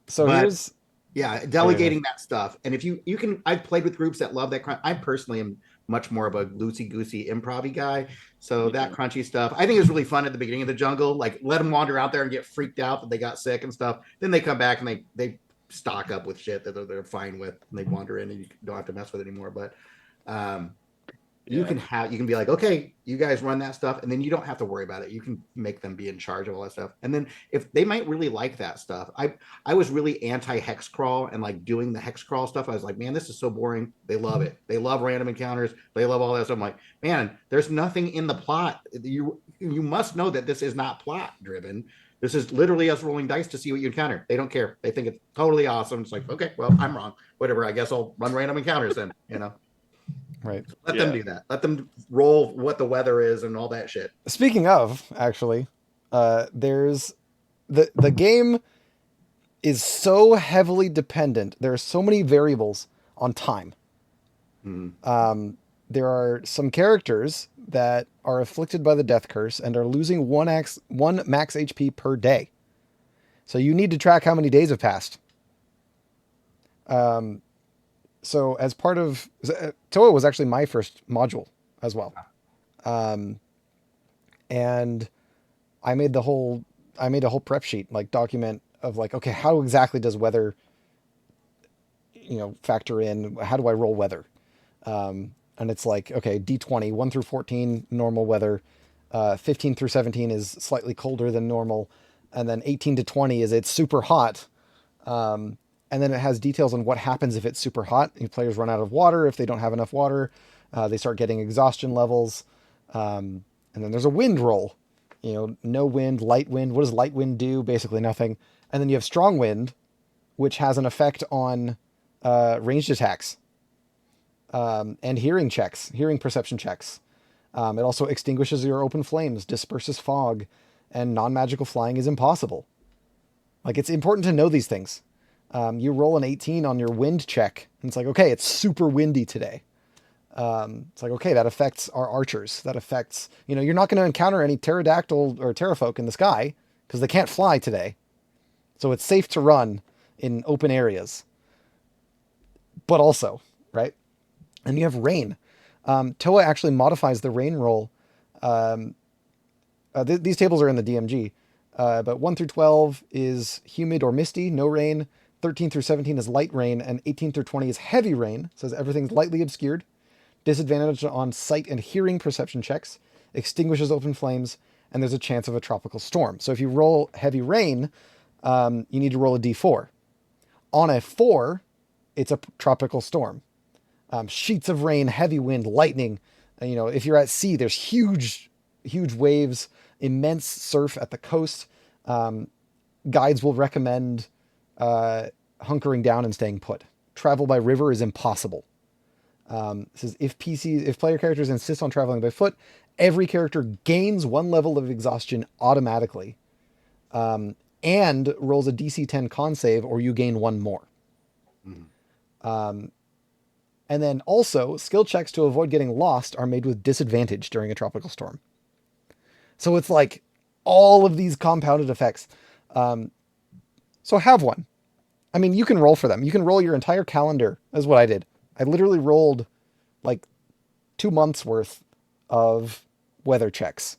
So But here's. yeah, Oh, yeah, delegating that stuff. And if you can, I've played with groups that love that. I personally am much more of a loosey goosey improv guy. So Me that too. crunchy stuff, I think is really fun at the beginning of the jungle. Like let them wander out there and get freaked out that they got sick and stuff. Then they come back and they stock up with shit that they're fine with, and they wander in and you don't have to mess with it anymore. But you Yeah. can be like, okay, you guys run that stuff, and then you don't have to worry about it. You can make them be in charge of all that stuff. And then if they might really like that stuff, I was really anti hex crawl and like doing the hex crawl stuff. I was like, man, this is so boring. They love it. They love random encounters. They love all that stuff. I'm like, man, there's nothing in the plot. You must know that this is not plot driven. This is literally us rolling dice to see what you encounter. They don't care. They think it's totally awesome. It's like, okay, well, I'm wrong. Whatever. I guess I'll run random encounters then. Right. Let them do that. Let them roll what the weather is and all that shit. Speaking of, actually, There's the game is so heavily dependent. There are so many variables on time. Mhm. There are some characters that are afflicted by the death curse and are losing one max HP per day. So you need to track how many days have passed. So as part of Toa was actually my first module as well, and I made a whole prep sheet, like document of like, okay, how exactly does weather, factor in? How do I roll weather? And it's like, okay, D20, 1 through 14, normal weather. 15 through 17 is slightly colder than normal. And then 18 to 20 is it's super hot. And then it has details on what happens if it's super hot. Players run out of water. If they don't have enough water, they start getting exhaustion levels. And then there's a wind roll. No wind, light wind. What does light wind do? Basically nothing. And then you have strong wind, which has an effect on ranged attacks and hearing perception checks. It also extinguishes your open flames, disperses fog, and non-magical flying is impossible. Like, it's important to know these things. You roll an 18 on your wind check, and it's like, okay, it's super windy today. It's like, okay, that affects our archers. That affects, you're not going to encounter any pterodactyl or terrafolk in the sky because they can't fly today. So it's safe to run in open areas. But also, right? And you have rain. Toa actually modifies the rain roll. These tables are in the DMG. But 1 through 12 is humid or misty, no rain. 13 through 17 is light rain, and 18 through 20 is heavy rain. It says everything's lightly obscured. Disadvantage on sight and hearing perception checks. Extinguishes open flames, and there's a chance of a tropical storm. So if you roll heavy rain, you need to roll a d4. On a 4, it's a tropical storm. Sheets of rain, heavy wind, lightning. If you're at sea, there's huge, huge waves, immense surf at the coast. Guides will recommend hunkering down and staying put. Travel by river is impossible. It says if player characters insist on traveling by foot, every character gains 1 level of exhaustion automatically, and rolls a DC 10 con save, or you gain 1 more. And then also, skill checks to avoid getting lost are made with disadvantage during a tropical storm. So it's like all of these compounded effects. So have one. I mean, you can roll for them. You can roll your entire calendar. That's what I did. I literally rolled like 2 months worth of weather checks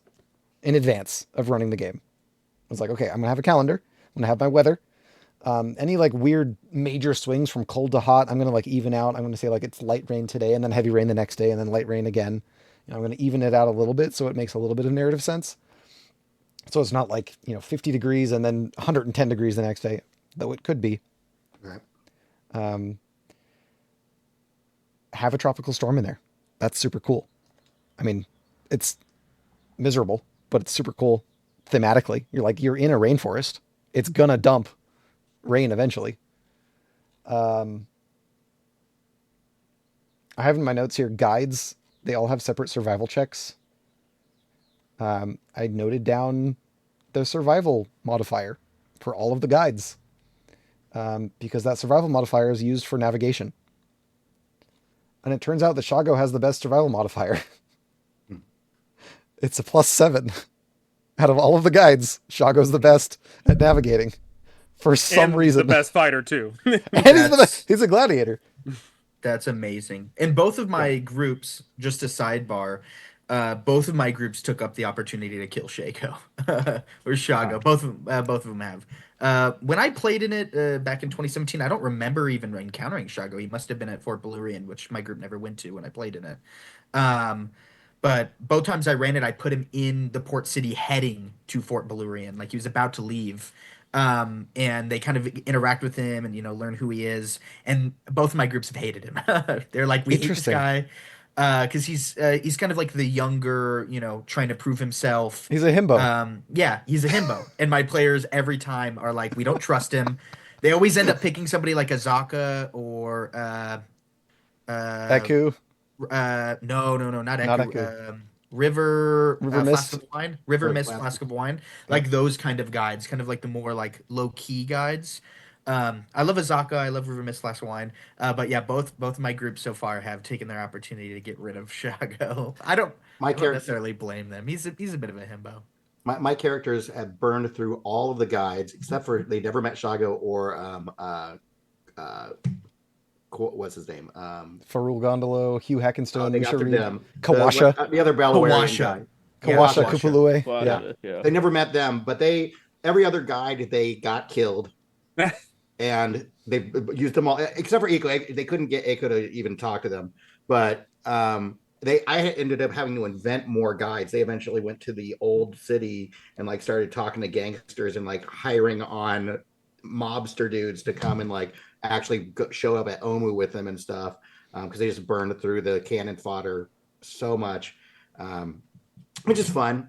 in advance of running the game. I was like, okay, I'm going to have a calendar. I'm going to have my weather. Any like weird major swings from cold to hot, I'm going to like even out. I'm going to say like it's light rain today and then heavy rain the next day and then light rain again. I'm going to even it out a little bit so it makes a little bit of narrative sense. So it's not like, 50 degrees and then 110 degrees the next day, though it could be. Right. Have a tropical storm in there. That's super cool. I mean, it's miserable, but it's super cool thematically. You're in a rainforest. It's gonna dump rain eventually. I have in my notes here guides. They all have separate survival checks. I noted down the survival modifier for all of the guides, because that survival modifier is used for navigation. And it turns out that Shago has the best survival modifier. It's a +7. Out of all of the guides, Shago's the best at navigating for some And reason. the best fighter too. And he's a gladiator. That's amazing. In both of my groups, just a sidebar, both of my groups took up the opportunity to kill Shaco or Shago. Both of them have. When I played in it back in 2017, I don't remember even encountering Shago. He must have been at Fort Balurian, which my group never went to when I played in it. Um, but both times I ran it, I put him in the port city heading to Fort Balurian, like he was about to leave. And they kind of interact with him and learn who he is. And both of my groups have hated him. They're like, we hate this Interesting. guy because he's kind of like the younger, trying to prove himself. He's a himbo. Yeah, he's a himbo, and my players every time are like, we don't trust him. They always end up picking somebody like Azaka or uh, Eku, no, not not Eku. Eku. River River Flask Mist. of Wine, River Or Mist class. Flask of Wine, Yeah. like those kind of guides, kind of like the more like low key guides. I love Azaka, I love River Mist Flask of Wine, but yeah, both of my groups so far have taken their opportunity to get rid of Shago. My I don't character, necessarily blame them. He's a bit of a himbo. my characters have burned through all of the guides except for they never met Shago or uh, what's his name? Farul Gondolo, Hugh Oh, Heckenstone, they got Misha through Reed, them. Kawasha, The other Belawarian Kawasha. guy. Yeah, Kawasha Kawasha. Kupulue. Yeah. Washa, yeah. They never met them, but they every other guide they got killed, and they used them all except for Eiko. They couldn't get Eiko to even talk to them, but I ended up having to invent more guides. They eventually went to the old city and like started talking to gangsters and like hiring on mobster dudes to come and like actually show up at Omu with them and stuff because they just burned through the cannon fodder so much, um, which is fun.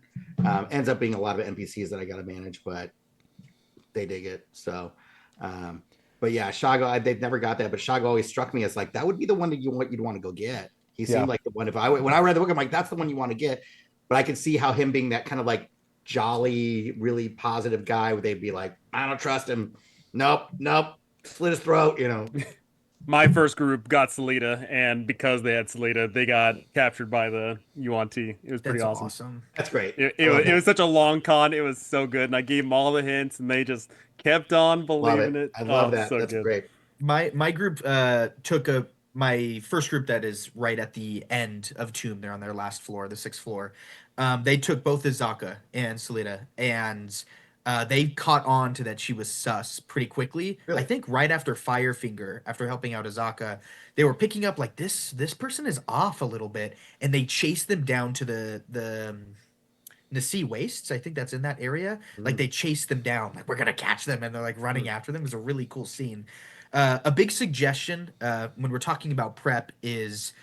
Ends up being a lot of NPCs that I got to manage, but they dig it. So, um, but yeah, Shago, they've never got that, but Shago always struck me as like that would be the one that you'd want to go get. He Yeah. seemed like the one. If I when I read the book, I'm like, that's the one you want to get. But I could see how him being that kind of like jolly, really positive guy, where they'd be like, I don't trust him. Nope, nope, slit his throat. You know, My first group got Salida, and because they had Salida, they got captured by the Yuan Ti. It was pretty That's awesome. awesome. that's great. It, I it, love was, it that. was such a long con. It was so good, and I gave them all the hints, and they just kept on Love believing it. it. I love Oh, that. so That's good. great. My group took a my first group that is right at the end of Tomb. They're on their last floor, the sixth floor. They took both Azaka and Salida, and they caught on to that she was sus pretty quickly. I Really. think right after Firefinger, after helping out Azaka, they were picking up like this person is off a little bit, and they chased them down to the sea wastes. I think that's in that area. Like Mm, they chase them down, like we're gonna catch them, and they're like running mm, after them. It was a really cool scene. A big suggestion when we're talking about prep is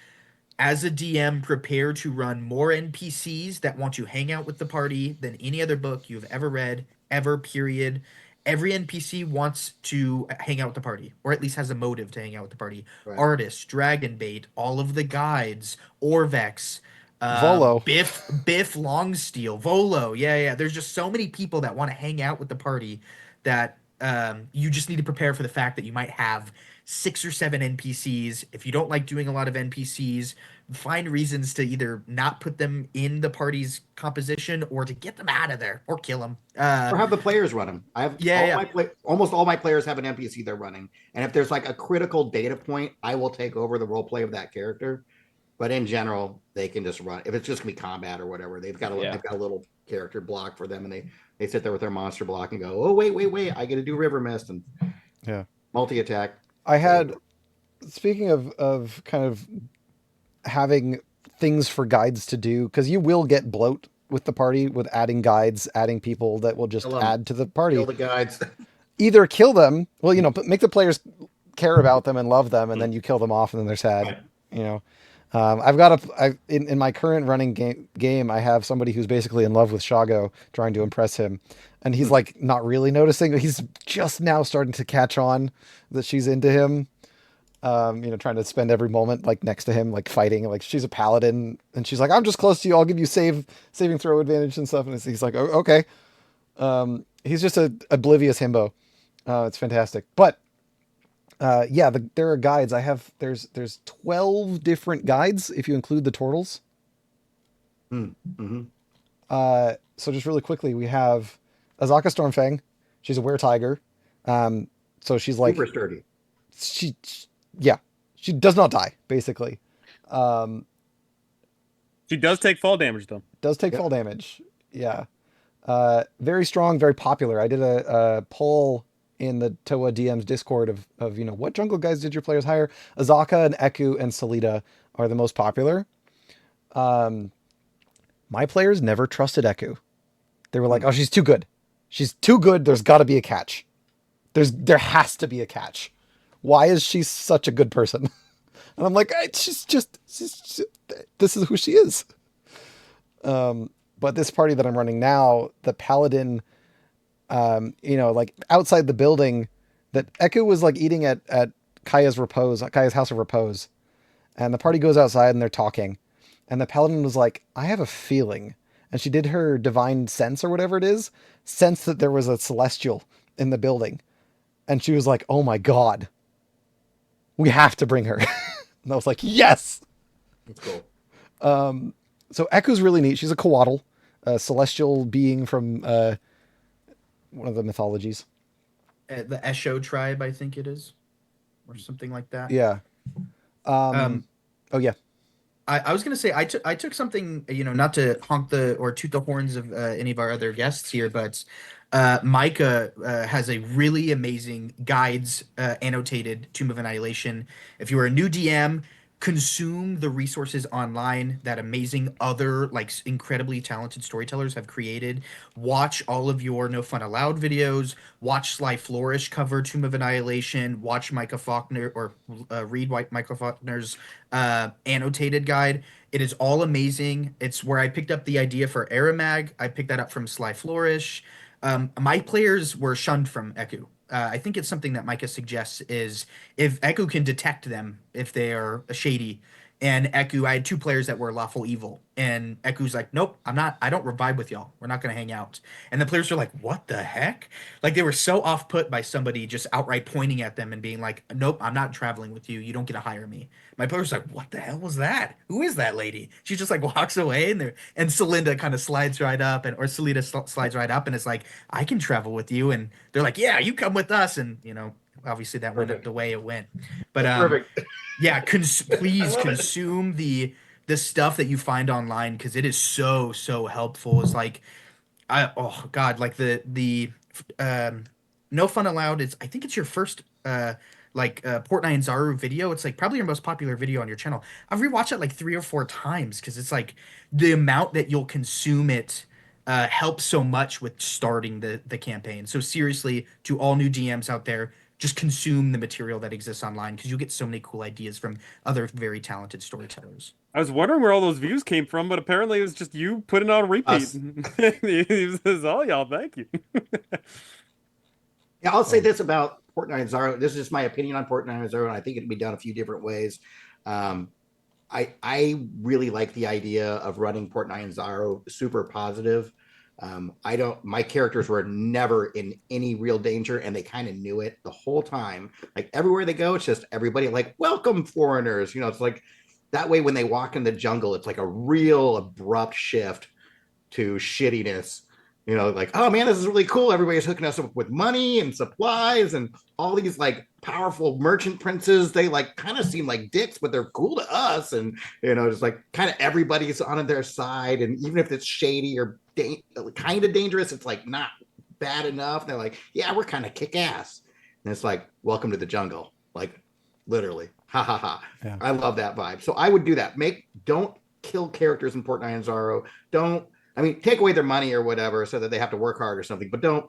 as a DM, prepare to run more NPCs that want to hang out with the party than any other book you've ever read, ever, period. Every NPC wants to hang out with the party, or at least has a motive to hang out with the party. right. Artist, Dragonbait, all of the guides, Orvex, Volo. Biff Longsteel, Volo. Yeah, yeah. There's just so many people that want to hang out with the party that you just need to prepare for the fact that you might have 6 or 7 NPCs. If you don't like doing a lot of NPCs, find reasons to either not put them in the party's composition or to get them out of there or kill them. Or have the players run them. I have Yeah, yeah. almost all my players have an NPC they're running, and if there's like a critical data point, I will take over the role play of that character. But in general, they can just run. If it's just gonna be combat or whatever, Yeah. they've got a little character block for them, and they sit there with their monster block and go, oh wait, I got to do River Mist and Yeah. multi attack. I had, speaking of kind of having things for guides to do, because you will get bloat with the party with adding guides, adding people that will just Kill 'em. add to the Kill party. the guides. Either kill them, well, make the players care about them and love them, and then you kill them off, and then they're sad. Right. You know, I've got in my current running game, I have somebody who's basically in love with Shago, trying to impress him, and he's like not really noticing. He's just now starting to catch on that she's into him. Trying to spend every moment like next to him, like fighting. Like she's a paladin, and she's like, "I'm just close to you. I'll give you saving throw advantage and stuff." And he's like, "Oh, okay." He's just a oblivious himbo. It's fantastic. But yeah, there are guides. There's 12 different guides if you include the turtles. Mm-hmm. So just really quickly, we have Azaka Stormfang. She's a were-tiger. So she's like Super sturdy. yeah, she does not die basically. Um, She does take fall damage though. does take Yep. fall damage. Yeah. Very strong, very popular. I did a poll in the Toa DM's Discord of what jungle guys did your players hire? Azaka and Eku and Salida are the most popular. My players never trusted Eku. They were like, "Oh, she's too good. She's too good. There's got to be a catch. There has to be a catch. Why is she such a good person?" And I'm like, she's just this is who she is. But this party that I'm running now, the paladin, like outside the building, that Echo was like eating at Kaya's house of repose, and the party goes outside and they're talking, And the paladin was like, I have a feeling. And she did her divine sense or whatever it is, sense that there was a celestial in the building. And she was like, oh my God, we have to bring her. And I was like, yes. That's cool. So Echo's really neat. She's a coatl, a celestial being from one of the mythologies. The Esho tribe, I think it is, or something like that. Yeah. Um, Oh, yeah. I was gonna say I took something, not to honk the or toot the horns of any of our other guests here, but Micah has a really amazing guides annotated Tomb of Annihilation. If you are a new DM, consume the resources online that amazing other like incredibly talented storytellers have created. Watch all of your No Fun Allowed videos. Watch Sly Flourish cover Tomb of Annihilation. Watch Micah Faulkner or read Micah Faulkner's annotated guide. It is all amazing. It's where I picked up the idea for Aramag. I picked that up from Sly Flourish. My players were shunned from Eku. I think it's something that Micah suggests is if Eku can detect them if they are shady. And Eku, I had two players that were lawful evil, and Eku's like, "Nope, I'm not. I don't revive with y'all. We're not gonna hang out." And the players are like, "What the heck?" Like they were so off put by somebody just outright pointing at them and being like, "Nope, I'm not traveling with you. You don't get to hire me." My player's like, "What the hell was that? Who is that lady?" She just like walks away, and Celinda kind of slides right up, and or Selita slides right up, and it's like, "I can travel with you," and they're like, "Yeah, you come with us," and obviously that went Perfect. the way it went, but That's perfect. yeah, I please love it. consume the stuff that you find online because it is so helpful. It's like oh God, like the um No Fun Allowed is I think it's your first Portnine Zaru video. It's like probably your most popular video on your channel. I've rewatched it like 3 or 4 times because it's like the amount that you'll consume it helps so much with starting the campaign. So seriously, to all new DMs out there, just consume the material that exists online because you'll get so many cool ideas from other very talented storytellers. I was wondering where all those views came from, but apparently it was just you putting it on repeat. Us. It was all y'all. Thank you. Yeah, I'll say Oh, this about Portnoy Zaro. This is just my opinion on Portnoy Zaro, and I think it can be done a few different ways. Um, I really like the idea of running Portnoy and Zaro super positive. I don't. My characters were never in any real danger, and they kind of knew it the whole time. Like everywhere they go, it's just everybody like welcome foreigners. It's like that way when they walk in the jungle, it's like a real abrupt shift to shittiness. Like, oh man, this is really cool. Everybody's hooking us up with money and supplies and all these like powerful merchant princes. They like kind of seem like dicks, but they're cool to us. And just like kind of everybody's on their side. And even if it's shady or kind of dangerous, it's like not bad enough. And they're like, yeah, we're kind of kick ass. And it's like, welcome to the jungle. Like literally. Ha ha ha. yeah. I love that vibe. So I would do that. Don't kill characters in Port Nyanzaro. Don't take away their money or whatever so that they have to work hard or something, but don't,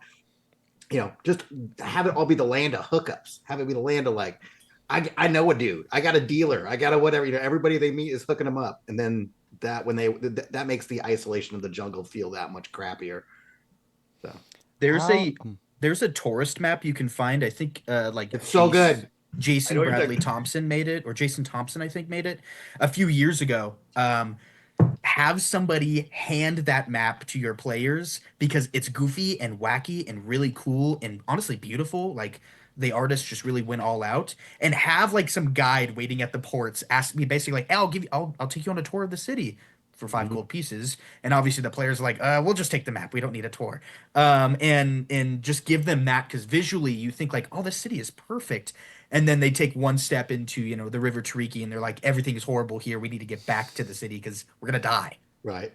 just have it all be the land of hookups. Have it be the land of like, I know a dude, I got a dealer, I got a whatever, everybody they meet is hooking them up. And then that makes the isolation of the jungle feel that much crappier. So There's How? a there's a tourist map you can find. I think it's so good. I know Jason what you're Bradley talking. Thompson made it, or Jason Thompson, I think, made it a few years ago. Have somebody hand that map to your players because it's goofy and wacky and really cool and honestly beautiful. Like the artist just really went all out and have like some guide waiting at the ports ask me basically like, hey, I'll take you on a tour of the city for five Mhm. gold pieces. And obviously the players are like, we'll just take the map. We don't need a tour. And just give them that because visually you think like, oh, this city is perfect. And then they take one step into, the River Tariki and they're like, everything is horrible here. We need to get back to the city because we're gonna die. Right.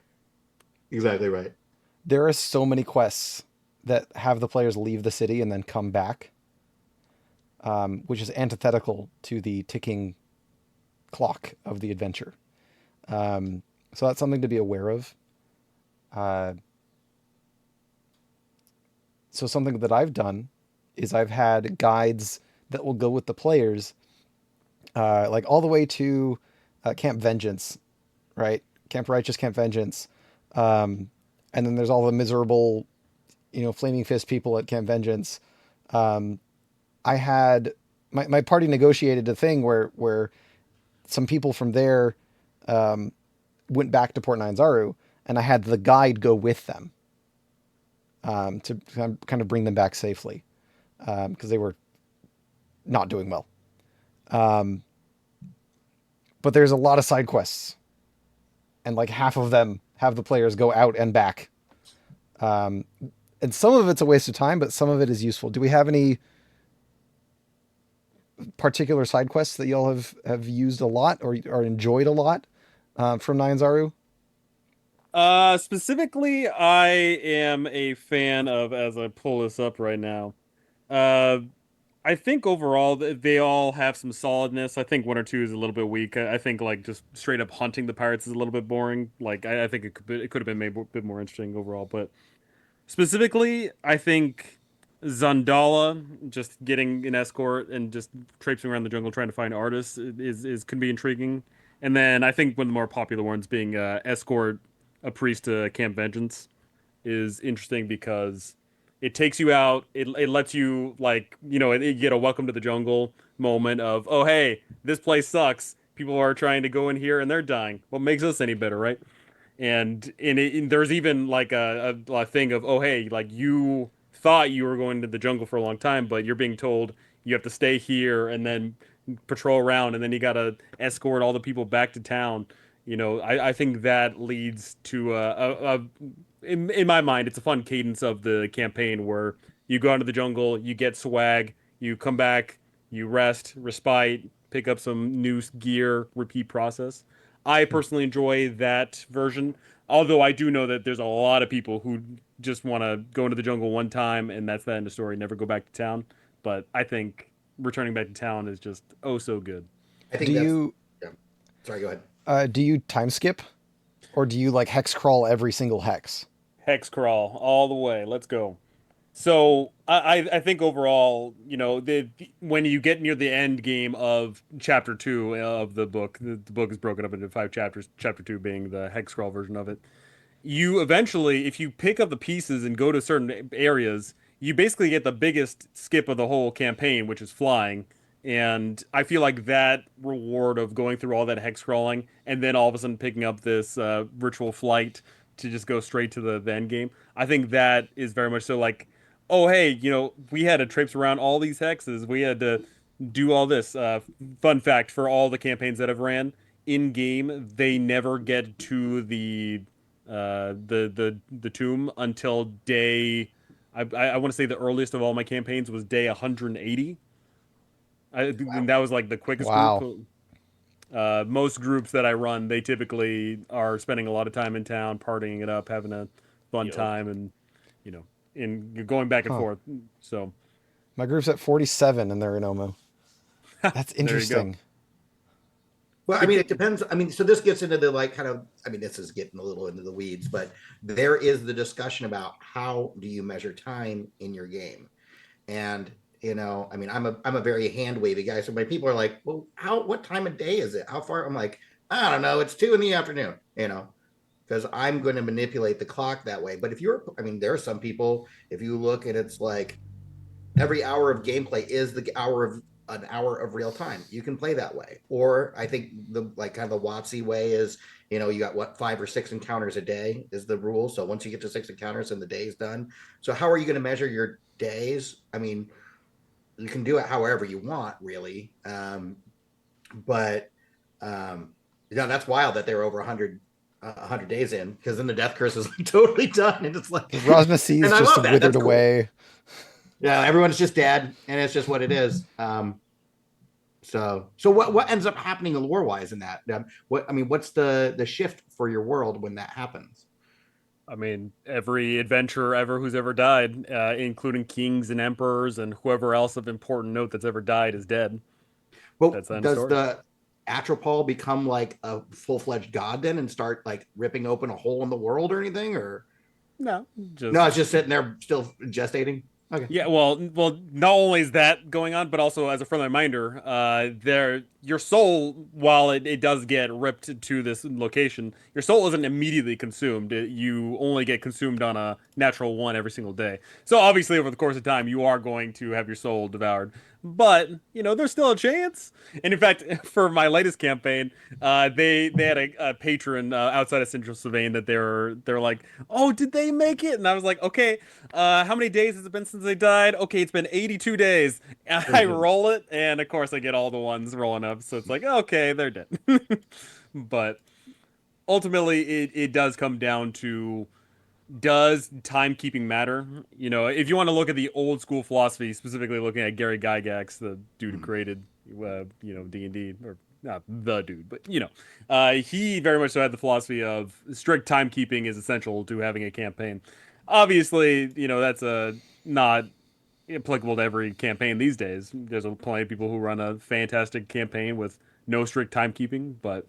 Exactly right. There are so many quests that have the players leave the city and then come back, which is antithetical to the ticking clock of the adventure. So that's something to be aware of. Uh, so something that I've done is I've had guides that will go with the players, like all the way to Camp Vengeance, right? Camp Righteous, Camp Vengeance, and then there's all the miserable, flaming fist people at Camp Vengeance. I had my party negotiated a thing where some people from there went back to Port Nyanzaru, and I had the guide go with them to kind of bring them back safely because they were not doing well. Um, but there's a lot of side quests, and like half of them have the players go out and back. Um, and some of it's a waste of time, but some of it is useful. Do we have any particular side quests that y'all have used a lot or enjoyed a lot from Nyanzaru? Specifically, I am a fan of, as I pull this up right now. Uh, I think overall they all have some solidness. I think one or two is a little bit weak. I think like just straight up hunting the pirates is a little bit boring. Like I think it could have been made a bit more interesting overall. But specifically, I think Zandala, just getting an escort and just traipsing around the jungle trying to find artists is can be intriguing. And then I think one of the more popular ones being escort a priest to Camp Vengeance is interesting because it takes you out. It lets you like you get a welcome to the jungle moment of, oh hey, this place sucks. People are trying to go in here and they're dying. What makes us any better, right? And there's even like a thing of, oh hey, like you thought you were going to the jungle for a long time, but you're being told you have to stay here and then patrol around, and then you gotta escort all the people back to town. I think that leads to in my mind, it's a fun cadence of the campaign where you go into the jungle, you get swag, you come back, you rest, respite, pick up some new gear, repeat process. I personally enjoy that version, although I do know that there's a lot of people who just want to go into the jungle one time and that's the end of the story, never go back to town. But I think returning back to town is just oh so good. I Do think that's you yeah. Sorry, go ahead. do you time skip, or do you like hex crawl every single hex? Hex crawl all the way. Let's go. So I think overall, when you get near the end game of chapter two of the book, the book is broken up into 5 chapters. Chapter two being the hex crawl version of it. You eventually, if you pick up the pieces and go to certain areas, you basically get the biggest skip of the whole campaign, which is flying. And I feel like that reward of going through all that hex crawling and then all of a sudden picking up this virtual flight to just go straight to the end game, I think that is very much so like, oh, hey, we had to traipse around all these hexes. We had to do all this. Fun fact for all the campaigns that I've ran in game, they never get to the tomb until day. I want to say the earliest of all my campaigns was day 180. And that was like the quickest group. Wow. Most groups that I run, they typically are spending a lot of time in town, partying it up, having a fun Yep. time, and you know, in going back and Huh. forth. So My group's at 47 and they're in Omo. That's there you go. interesting. Well, I mean, it depends. I mean, so this gets into the like kind of, I mean, this is getting a little into the weeds, but there is the discussion about how do you measure time in your game? And, I mean, I'm a very hand wavy guy. So my people are like, well, what time of day is it? How far? I'm like, I don't know. It's 2 in the afternoon, because I'm going to manipulate the clock that way. But I mean, there are some people, if you look and it's like every hour of gameplay is an hour of real time. You can play that way. Or I think the like kind of the WotC way is, you got what 5 or 6 encounters a day is the rule. So once you get to 6 encounters and the day's done. So how are you going to measure your days? I mean, you can do it however you want, really. But that's wild that they're over 100 days in, because then the death curse is like totally done, and it's like Rosmacy is and I just love that. withered That's cool. away. Yeah, everyone's just dead, and it's just what it is. So what ends up happening lore wise in that? What's the shift for your world when that happens? I mean, every adventurer ever who's ever died, including kings and emperors and whoever else of important note that's ever died, is dead. Well, That's the end of does story. the Atropol become like a full-fledged god then and start like ripping open a hole in the world or anything? Or No, no, just it's just sitting there still gestating. Okay. yeah. Well. Not only is that going on, but also as a friendly reminder, your soul, while it does get ripped to this location, your soul isn't immediately consumed. You only get consumed on a natural one every single day. So obviously, over the course of time, you are going to have your soul devoured. but there's still a chance. And in fact, for my latest campaign, they had a patron outside of Central Sylvain that they're like, oh, did they make it? And I was like, okay, how many days has it been since they died? Okay, it's been 82 days. I roll it, and of course I get all the ones rolling up, so it's like, okay, they're dead. But ultimately, it does come down to, does timekeeping matter? If you want to look at the old school philosophy, specifically looking at Gary Gygax, the dude who created, D&D, or not the dude, but he very much so had the philosophy of strict timekeeping is essential to having a campaign. Obviously, that's not applicable to every campaign these days. There's plenty of people who run a fantastic campaign with no strict timekeeping, but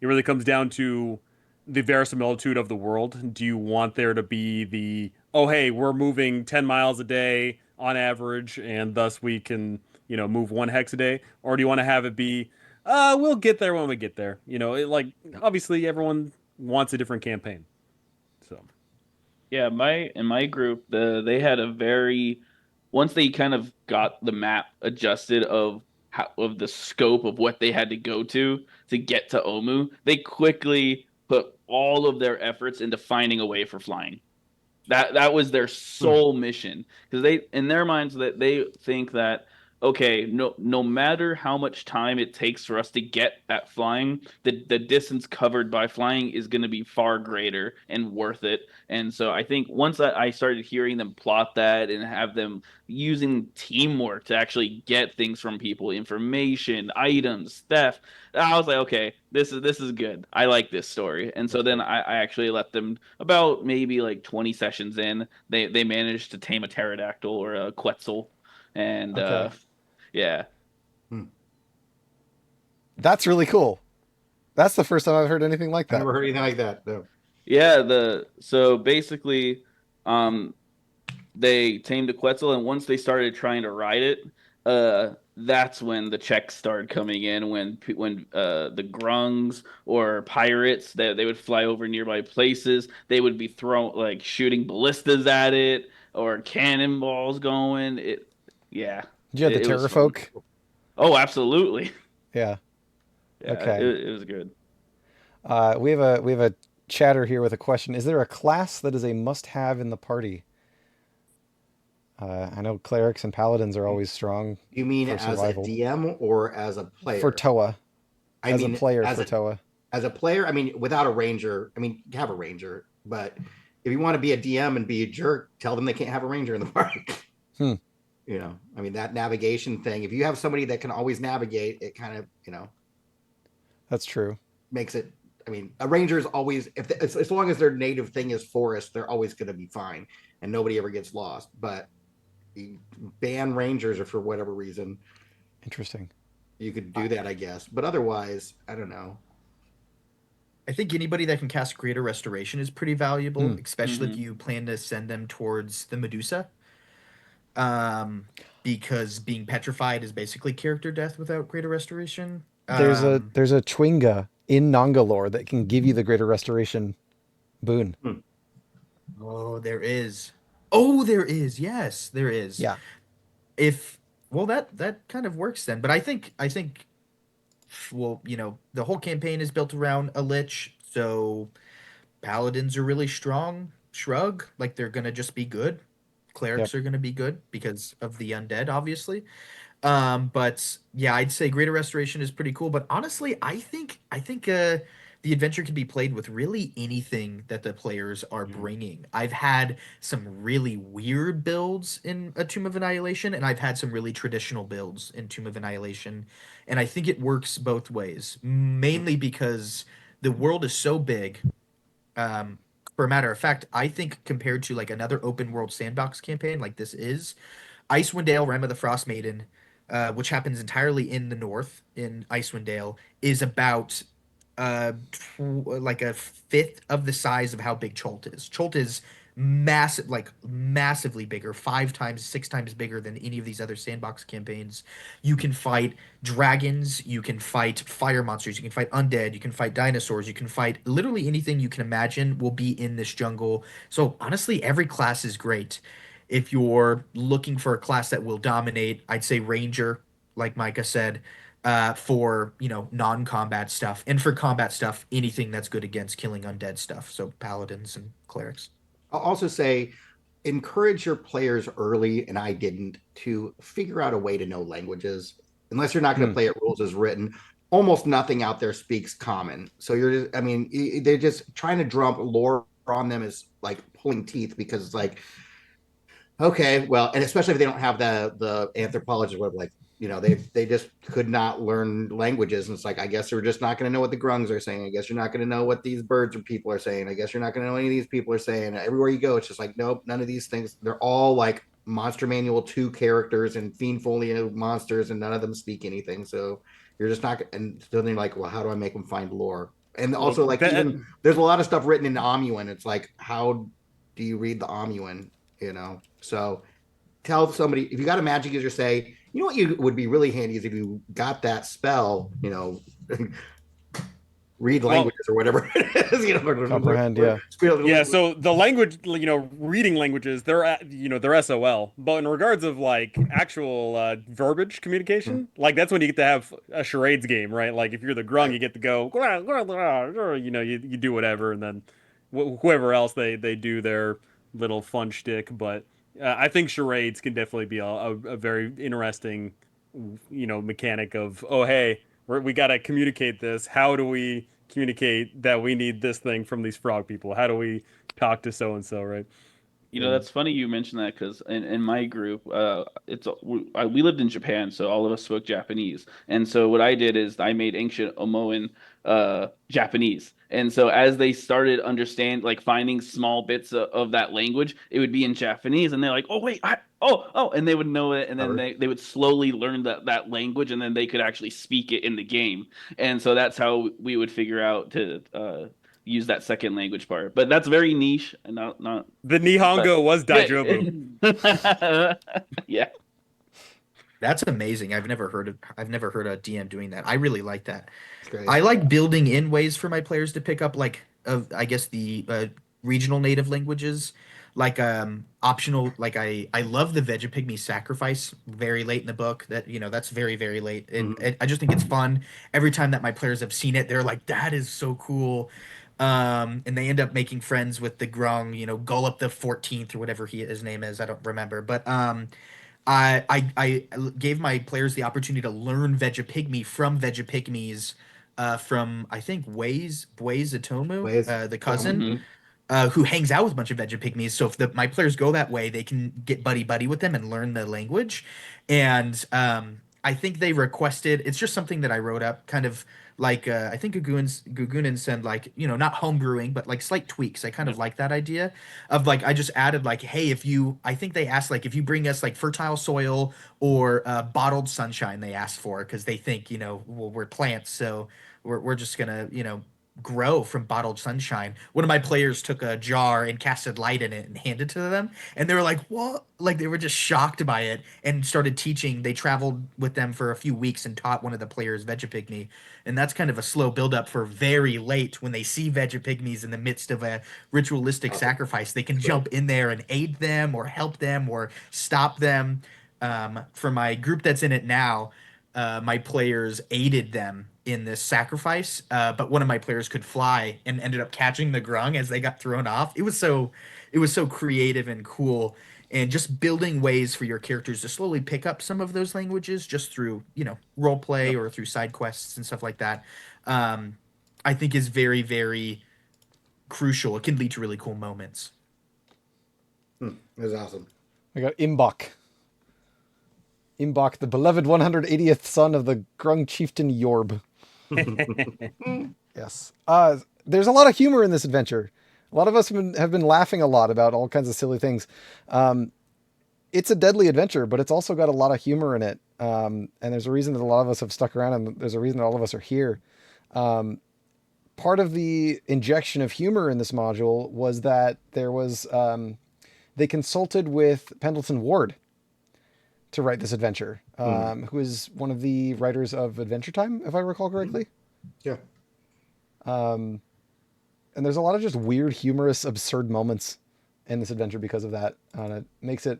it really comes down to the verisimilitude of the world. Do you want there to be the, oh, hey, we're moving 10 miles a day on average, and thus we can, move 1 hex a day? Or do you want to have it be, we'll get there when we get there? Obviously everyone wants a different campaign. So, Yeah, my in my group, they had a very once they kind of got the map adjusted of the scope of what they had to go to get to Omu, they quickly put all of their efforts into finding a way for flying. That was their sole mission because they in their minds that they think that okay, no matter how much time it takes for us to get that flying, the distance covered by flying is going to be far greater and worth it. And so I think once I started hearing them plot that and have them using teamwork to actually get things from people, information, items, theft, I was like, okay, this is good. I like this story. And so then I actually let them about maybe like 20 sessions in, they managed to tame a pterodactyl or a quetzal. And Okay. yeah. That's really cool. That's the first time I've heard anything like I that. never heard anything like that. No. Yeah, the so basically um they tamed the quetzal and once they started trying to ride it, that's when the checks started coming in when the grungs or pirates that they would fly over nearby places, they would be throwing like shooting ballistas at it or cannonballs going. Yeah, Did you have the it was fun. Terrafolk? Oh, absolutely. Yeah. Yeah, Okay. it was good. We have a chatter here with a question. Is there a class that is a must-have in the party? I know clerics and paladins are always strong You mean for as a survival. DM or as a For player? Toa, I as a mean, player for Toa. as a player, I mean, without a ranger, I mean, you have a ranger, but if you want to be a DM and be a jerk, tell them they can't have a ranger in the party. Hmm. I mean, that navigation thing, if you have somebody that can always navigate, it kind of, That's true. makes it. I mean, a ranger is always, if as long as their native thing is forest, they're always going to be fine and nobody ever gets lost. But you ban rangers or for whatever reason, Interesting. you could do that, I guess. But otherwise, I don't know. I think anybody that can cast Greater Restoration is pretty valuable, Hmm. especially if Hmm. you plan to send them towards the Medusa. Um, because being petrified is basically character death without Greater Restoration. There's a Chwinga in Nongalore that can give you the Greater Restoration boon. Hmm. Oh, there is. Oh, there is. Yes, there is. Yeah. If well, that kind of works then. But I think well, the whole campaign is built around a lich, so paladins are really strong. Shrug, like they're gonna just be good. Yep. Clerics are gonna be good because of the undead, obviously. But yeah, I'd say Greater Restoration is pretty cool. But honestly, I think the adventure can be played with really anything that the players are bringing. I've had some really weird builds in a Tomb of Annihilation, and I've had some really traditional builds in Tomb of Annihilation, and I think it works both ways. Mainly because the world is so big. Um, for a matter of fact, I think compared to like another open world sandbox campaign like this is, Icewind Dale, Realm of the Frost Maiden, which happens entirely in the north in Icewind Dale, is about like a fifth of the size of how big Cholt is. Cholt is massive, like massively bigger, 5 times, 6 times bigger than any of these other sandbox campaigns. You can fight dragons, you can fight fire monsters, you can fight undead, you can fight dinosaurs, you can fight literally anything you can imagine will be in this jungle. So honestly, every class is great. If you're looking for a class that will dominate, I'd say Ranger, like Micah said, for, non-combat stuff. And for combat stuff, anything that's good against killing undead stuff. So paladins and clerics. I'll also say encourage your players early, and I didn't, to figure out a way to know languages. Unless you're not going to Hmm. play it rules as written, almost nothing out there speaks common. So I mean, they're just trying to drum lore on them is like pulling teeth because it's like, okay, well, and especially if they don't have the anthropologist web, like they just could not learn languages, and it's like I guess they're just not going to know what the grungs are saying. I guess you're not going to know what these birds or people are saying. I guess you're not going to know any of these people are saying. Everywhere you go, it's just like nope, none of these things. They're all like Monster Manual 2 characters and Fiend Folio monsters, and none of them speak anything. So you're just not. And so then you're like, well, how do I make them find lore? And Well, also, like that even there's a lot of stuff written in Omuan. It's like, how do you read the Omuan? So tell somebody if you got a magic user, say, you know what you would be really handy is if you got that spell, read well, languages or whatever it is, Comprehend, yeah. yeah, so the language, reading languages, they're SOL. But in regards of like actual verbiage communication, like that's when you get to have a charades game, right? Like if you're the grung, Right. you get to go, you do whatever, and then whoever else they do their little fun shtick. But I think charades can definitely be a very interesting, mechanic of, oh hey, we got to communicate this. How do we communicate that we need this thing from these frog people? How do we talk to so and so, right? That's funny you mentioned that because in my group, we lived in Japan, so all of us spoke Japanese. And so what I did is I made ancient Omoan Japanese. And so as they started like finding small bits of that language, it would be in Japanese, and they're like, "Oh wait, oh," and they would know it, and then they would slowly learn that language, and then they could actually speak it in the game. And so that's how we would figure out to use that second language part. But that's very niche and not The but Nihongo was yeah. Daijobu. Yeah. That's amazing. I've never heard a DM doing that. I really like that. It's great. I like building in ways for my players to pick up like I guess the regional native languages, like optional. Like I love the Vegapygmy sacrifice very late in the book. That's very very late. Mhm. I just think it's fun. Every time that my players have seen it, they're like, "That is so cool." And they end up making friends with the Grung, Gullup the 14th or whatever his name is. I don't remember, but I gave my players the opportunity to learn Vegapygmy from Vegapygmies, from I think Ways Atomu, Ways. the Yeah. cousin, hmm Mhm. who hangs out with a bunch of Vegapygmies. So if my players go that way, they can get buddy buddy with them and learn the language. And I think they requested. It's just something that I wrote up, kind of like I think Gugunin said, like, not homebrewing, but like slight tweaks. I kind of Yep. like that idea of like I just added like, hey, if you, I think they asked like if you bring us like fertile soil or bottled sunshine, they asked for because they think well, we're plants, so we're just gonna grow from bottled sunshine. One of my players took a jar and casted light in it and handed it to them, and they were like, "What?" Like they were just shocked by it and started teaching. They traveled with them for a few weeks and taught one of the players Vegapygmy, and that's kind of a slow buildup for very late when they see Vegapygmies in the midst of a ritualistic Awesome. sacrifice. They can Great. jump in there and aid them or help them or stop them. For my group that's in it now, my players aided them in this sacrifice, but one of my players could fly and ended up catching the grung as they got thrown off. It was so creative and cool, and just building ways for your characters to slowly pick up some of those languages just through role play Yep. or through side quests and stuff like that. Um, I think is very very crucial. It can lead to really cool moments. It was awesome. I got Imbok. Imbok, the beloved 180th son of the Grung chieftain Yorb. Yes. There's a lot of humor in this adventure. A lot of us have been laughing a lot about all kinds of silly things. It's a deadly adventure, but it's also got a lot of humor in it. And there's a reason that a lot of us have stuck around, and there's a reason that all of us are here. Part of the injection of humor in this module was that they consulted with Pendleton Ward to write this adventure, who is one of the writers of Adventure Time, if I recall correctly. Yeah. And there's a lot of just weird, humorous, absurd moments in this adventure because of that. It makes it,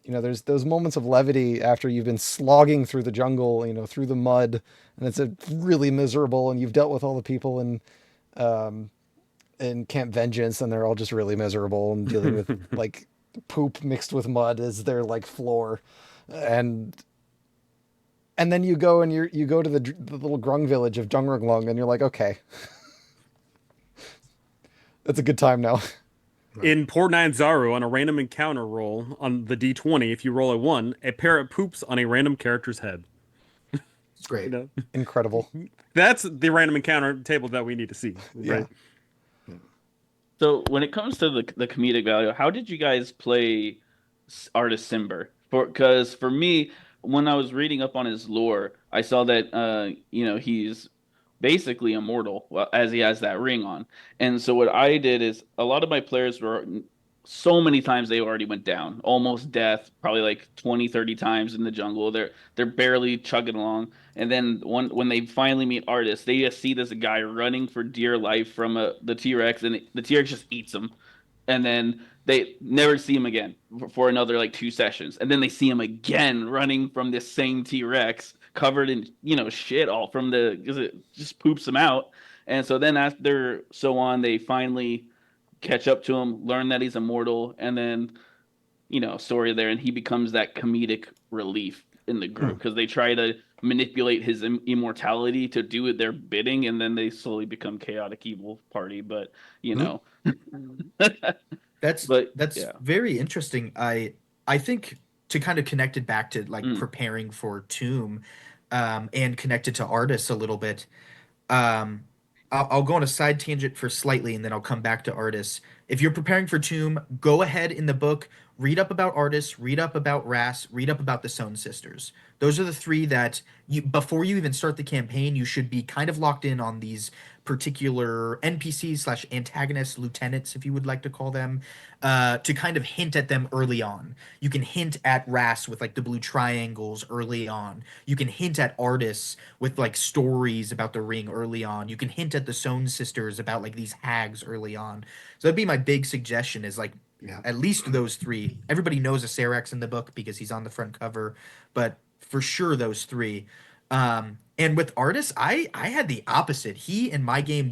there's those moments of levity after you've been slogging through the jungle, through the mud, and it's a really miserable, and you've dealt with all the people in Camp Vengeance, and they're all just really miserable and dealing with like poop mixed with mud as their like floor, and then you go and you go to the little grung village of Dungrunglung, and you're like, okay, that's a good time now. In Port Nine Zaru, on a random encounter roll on the D20, if you roll a 1, a parrot poops on a random character's head. It's great. You know, Incredible. that's the random encounter table that we need to see, Yeah. right? So when it comes to the comedic value, how did you guys play Artist Simber? Because for me, when I was reading up on his lore, I saw that he's basically immortal, well, as he has that ring on. And so what I did is a lot of my players were so many times they already went down, almost death, probably like 20, 30 times in the jungle. They're barely chugging along. And then when they finally meet artists, they just see this guy running for dear life from the T-Rex, and the T-Rex just eats him. And then they never see him again for another like 2 sessions. And then they see him again running from this same T-Rex covered in, shit all from because it just poops him out. And so then after so on, they finally catch up to him, learn that he's immortal, and then story there, and he becomes that comedic relief in the group because they try to manipulate his immortality to do their bidding, and then they slowly become chaotic evil party. But you know, That's but that's yeah, very interesting. I think to kind of connect it back to like mm, preparing for Tomb, and connected to artists a little bit. Um, I'll go on a side tangent for slightly, and then I'll come back to artists. If you're preparing for Tomb, go ahead in the book, read up about artists, read up about Ras, read up about the Sown sisters. Those are the three that you, before you even start the campaign, you should be kind of locked in on these particular NPCs slash antagonists, lieutenants, if you would like to call them, to kind of hint at them early on. You can hint at Ras with like the blue triangles early on. You can hint at artists with like stories about the ring early on. You can hint at the Sown sisters about like these hags early on. So that'd be my big suggestion is like Yeah. at least those three. Everybody knows a Serax in the book because he's on the front cover, but for sure those three. And with artists, I had the opposite. He in my game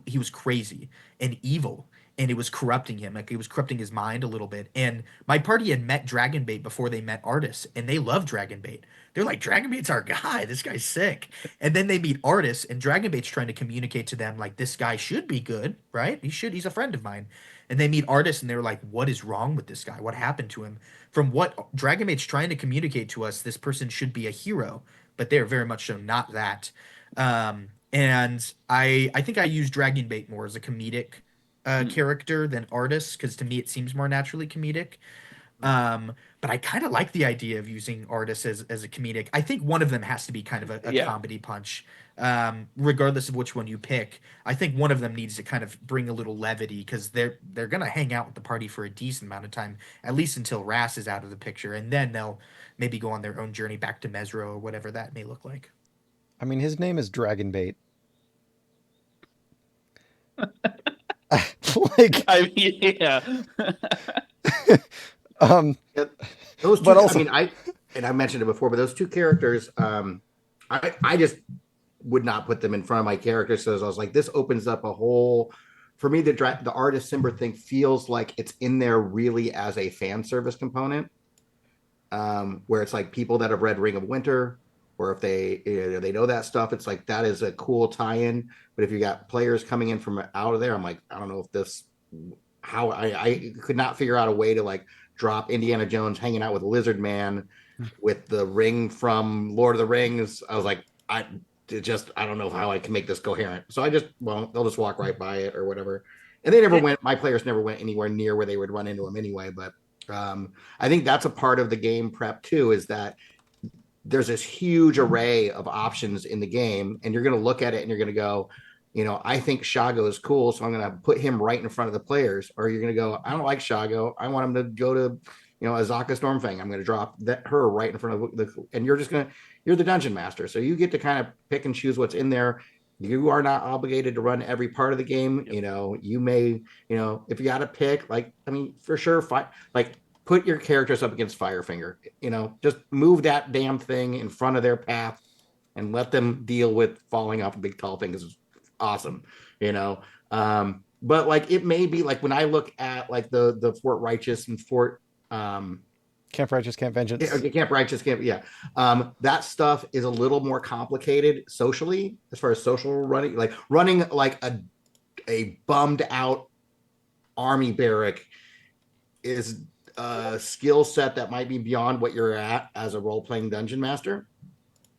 he was crazy and evil, and it was corrupting him. Like it was corrupting his mind a little bit. And my party had met Dragonbait before they met artists, and they love Dragonbait. They're like, Dragonbait's our guy. This guy's sick. And then they meet artists, and Dragonbait's trying to communicate to them like this guy should be good, right? He's a friend of mine. And they meet artists, and they're like, what is wrong with this guy? What happened to him? From what Dragonbait's trying to communicate to us, this person should be a hero, but they're very much so not that. And I think I use Dragonbait more as a comedic mm, character than artist because to me it seems more naturally comedic. But I kind of like the idea of using artists as a comedic. I think one of them has to be kind of a yeah. comedy punch, regardless of which one you pick. I think one of them needs to kind of bring a little levity because they're gonna hang out with the party for a decent amount of time, at least until Ras is out of the picture, and then they'll maybe go on their own journey back to Mesro or whatever that may look like. I mean, his name is Dragonbait. Like, I mean, yeah. um, Yeah, those two, but I also, mean, I mentioned it before, but those two characters, I just would not put them in front of my characters. So I was like, this opens up a whole, for me, the artist Simber thing feels like it's in there really as a fan service component, where it's like people that have read Ring of Winter, or if they know that stuff, it's like that is a cool tie-in. But if you got players coming in from out of there, I'm like, I don't know if this how I could not figure out a way to like drop Indiana Jones hanging out with Lizard Man with the ring from Lord of the Rings. I was like, I don't know how I can make this coherent. So I just they'll just walk right by it or whatever. And they never went. My players never went anywhere near where they would run into them anyway. But I think that's a part of the game prep too. Is that there's this huge array of options in the game, and you're going to look at it and you're going to go, I think Shago is cool, so I'm going to put him right in front of the players. Or you're going to go, I don't like Shago. I want him to go to, Azaka Stormfang. I'm going to drop her right in front of and you're the dungeon master. So you get to kind of pick and choose what's in there. You are not obligated to run every part of the game. Yep. You know, you may, you know, if you got to pick, like, I mean, for sure, like, put your characters up against Firefinger. You know, just move that damn thing in front of their path and let them deal with falling off a big tall thing is awesome. You know, but like it may be like when I look at like the Fort Righteous and Fort Camp Righteous, Camp Vengeance. Camp Righteous, Camp, yeah. That stuff is a little more complicated socially, as far as social running like a bummed out army barrack is a skill set that might be beyond what you're at as a role playing dungeon master.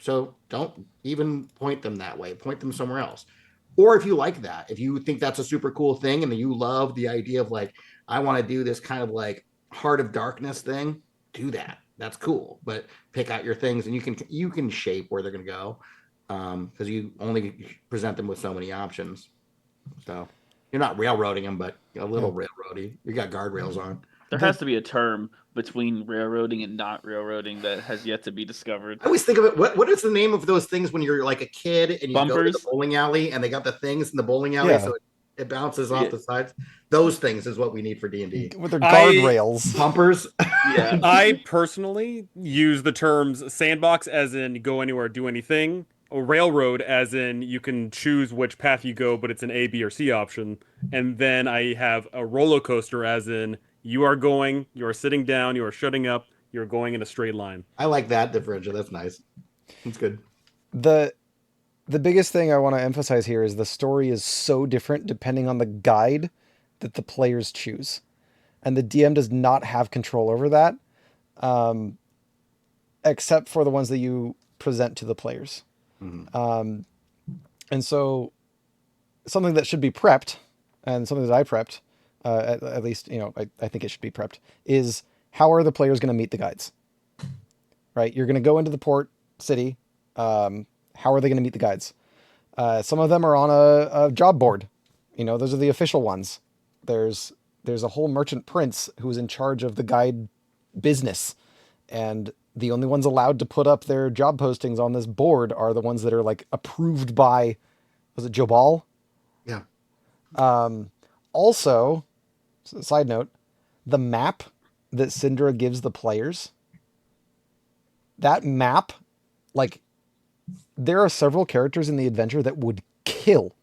So don't even point them that way. Point them somewhere else. Or if you like that, if you think that's a super cool thing and you love the idea of like, I want to do this kind of like Heart of Darkness thing, do that. That's cool. But pick out your things and you can shape where they're going to go because you only present them with so many options. So you're not railroading them, but a little railroady. You got guardrails on. There has to be a term between railroading and not railroading that has yet to be discovered. I always think of it. What is the name of those things when you're like a kid and you go to the Bumpers? bowling alley and they got the things in the bowling alley, Yeah. so it bounces off Yeah. the sides. Those things is what we need for D&D. With their I- guardrails. Bumpers. Yeah. I personally use the terms sandbox as in go anywhere, do anything, or railroad as in you can choose which path you go, but it's an A, B, or C option. And then I have a roller coaster as in you are sitting down, you are shutting up, you're going in a straight line. I like that differential. That's nice. That's good. The biggest thing I want to emphasize here is the story is so different depending on the guide that the players choose. And the DM does not have control over that, except for the ones that you present to the players. Mhm. And so something that should be prepped, and something that I prepped, at least, you know, I think it should be prepped, is how are the players going to meet the guides? Right? You're going to go into the port city. How are they going to meet the guides? Some of them are on a job board. You know, those are the official ones. There's a whole merchant prince who's in charge of the guide business. And the only ones allowed to put up their job postings on this board are the ones that are like approved by, was it Jobal? Yeah. Also, side note, the map that Syndra gives the players, that map, like, there are several characters in the adventure that would kill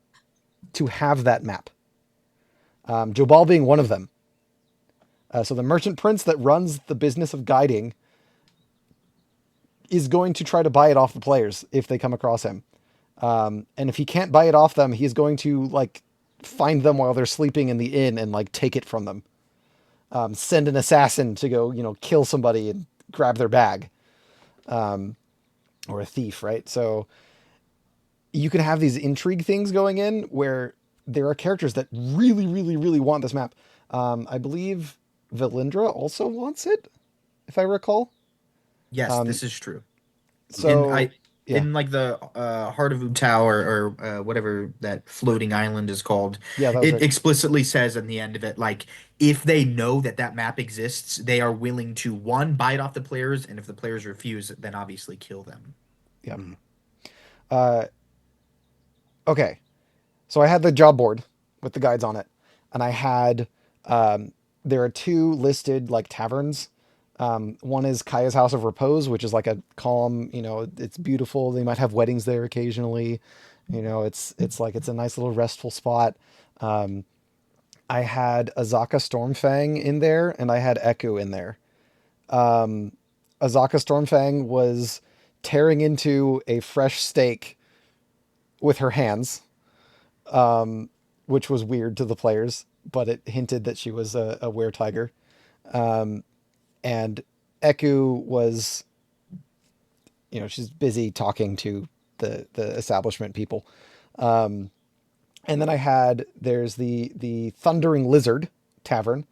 to have that map. Jobal being one of them. So the merchant prince that runs the business of guiding is going to try to buy it off the players if they come across him. And if he can't buy it off them, he's going to like find them while they're sleeping in the inn and like take it from them. Send an assassin to go, you know, kill somebody and grab their bag. Or a thief, right? So you can have these intrigue things going in where there are characters that really, really, really want this map. I believe Valindra also wants it, if I recall. Yes, this is true. So yeah. In like the Heart of Utau or whatever that floating island is called, Yeah, that was it right. explicitly says in the end of it, like if they know that that map exists, they are willing to one buy it off the players, and if the players refuse, then obviously kill them. Yeah. Okay. So I had the job board with the guides on it, and I had there are two listed like taverns. One is Kaya's House of Repose, which is like a calm, you know, it's beautiful. They might have weddings there occasionally. You know, it's like it's a nice little restful spot. I had Azaka Stormfang in there, and I had Echo in there. Azaka Stormfang was tearing into a fresh steak with her hands, which was weird to the players, but it hinted that she was a were-tiger. And Eku was, you know, she's busy talking to the establishment people. And then there's the Thundering Lizard Tavern.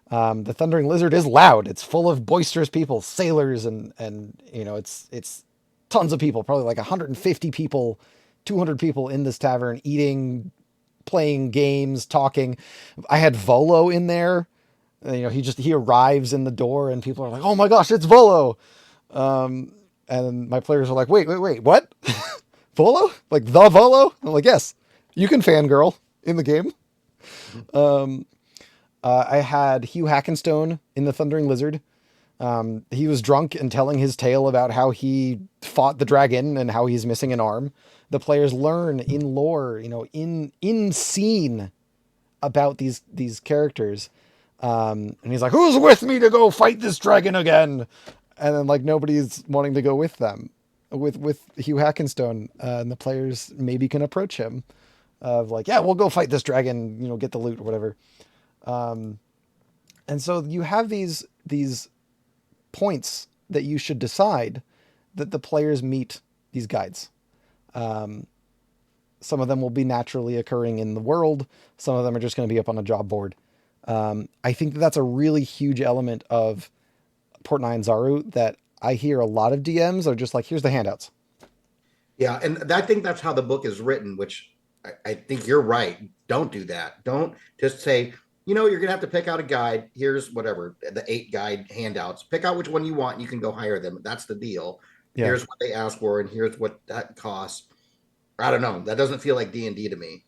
The Thundering Lizard is loud. It's full of boisterous people, sailors, and you know, it's tons of people, probably like 150 people, 200 people in this tavern eating, playing games, talking. I had Volo in there. You know, he arrives in the door and people are like, "Oh my gosh, it's Volo." And my players are like, wait, what? Volo? Like the Volo? I'm like, yes, you can fangirl in the game. I had Hugh Hackenstone in the Thundering Lizard. He was drunk and telling his tale about how he fought the dragon and how he's missing an arm. The players learn in lore, in scene about these characters. And he's like, "Who's with me to go fight this dragon again?" And then like nobody's wanting to go with them, with Hugh Hackenstone, and the players maybe can approach him, of like, "Yeah, we'll go fight this dragon, get the loot or whatever." And so you have these points that you should decide that the players meet these guides. Some of them will be naturally occurring in the world. Some of them are just going to be up on a job board. I think that's a really huge element of Portnine Zaru that I hear a lot of DMs are just like, here's the handouts. Yeah, and I think that's how the book is written, which I think you're right. Don't do that. Don't just say, you're gonna have to pick out a guide. Here's whatever the 8 guide handouts. Pick out which one you want, and you can go hire them. That's the deal. Yeah. Here's what they ask for, and here's what that costs. I don't know. That doesn't feel like D&D to me.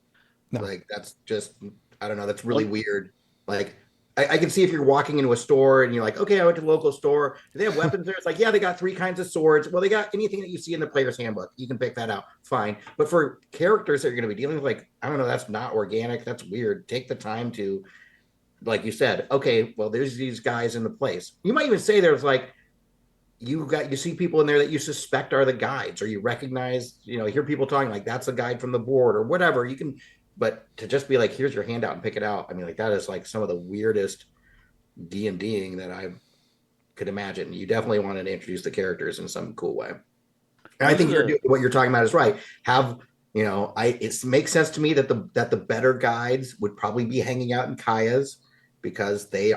No. Like that's just, I don't know. That's really weird. Like I can see if you're walking into a store and you're like, okay, I went to the local store. Do they have weapons there? It's like, yeah, they got 3 kinds of swords. Well, they got anything that you see in the player's handbook. You can pick that out. Fine. But for characters that you're going to be dealing with, like, I don't know, that's not organic. That's weird. Take the time to, like you said, okay, well, there's these guys in the place. You might even say there's like, you see people in there that you suspect are the guides, or you recognize, hear people talking like that's a guide from the board or whatever. You can, but to just be like, here's your handout and pick it out. I mean, like that is like some of the weirdest D&Ding that I could imagine. You definitely want to introduce the characters in some cool way. And I think what you're talking about is right. Have it makes sense to me that the better guides would probably be hanging out in Kaya's because they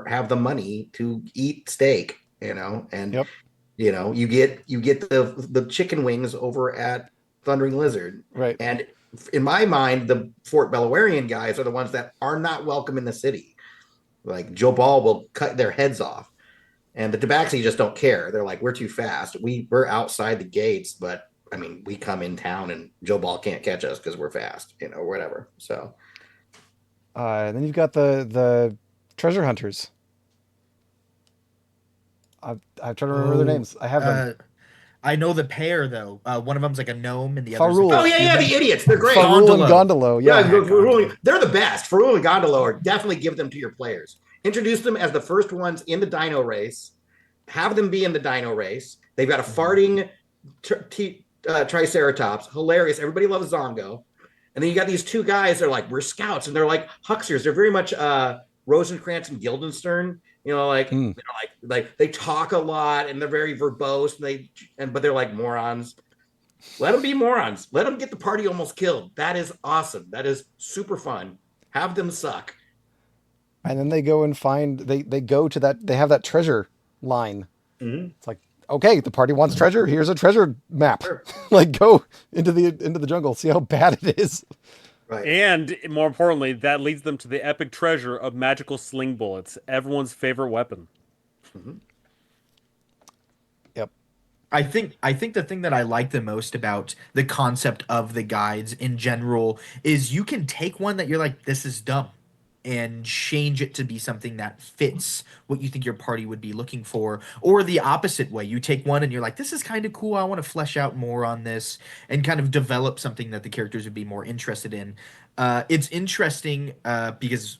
have the money to eat steak, and Yep. you get the chicken wings over at Thundering Lizard. Right. And in my mind, the Fort Belawarian guys are the ones that are not welcome in the city. Like Joe Ball will cut their heads off. And the Tabaxi just don't care. They're like, we're too fast. We're outside the gates, but I mean, we come in town and Joe Ball can't catch us because we're fast, whatever. So Then you've got the treasure hunters. I'm trying to remember their names. I have them. I know the pair though. One of them's like a gnome, and the other's Farul. like oh a yeah, human. the idiots. They're great. Farul and Gondolo. Gondolo. Yeah. They're the best. Farul and Gondolo are definitely give them to your players. Introduce them as the first ones in the dino race. Have them be in the dino race. They've got a farting Triceratops. Hilarious. Everybody loves Zongo. And then you got these 2 guys. They're like, we're scouts, and they're like hucksters. They're very much Rosencrantz and Guildenstern. Like they talk a lot and they're very verbose. But they're like morons. Let them be morons. Let them get the party almost killed. That is awesome. That is super fun. Have them suck. And then they go and find they go to that, they have that treasure line. Mm-hmm. It's like, okay, the party wants treasure. Here's a treasure map. Sure. Like go into the jungle, see how bad it is. Right. And more importantly, that leads them to the epic treasure of magical sling bullets, everyone's favorite weapon. Mm-hmm. Yep. I think the thing that I like the most about the concept of the guides in general is you can take one that you're like, this is dumb, and change it to be something that fits what you think your party would be looking for, or the opposite way. You take one and you're like, this is kind of cool. I want to flesh out more on this and kind of develop something that the characters would be more interested in. It's interesting because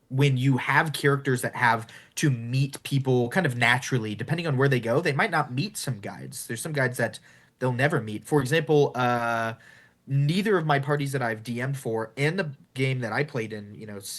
when you have characters that have to meet people kind of naturally, depending on where they go, they might not meet some guides. There's some guides that they'll never meet. For example, neither of my parties that I've DM'd for and the game that I played in,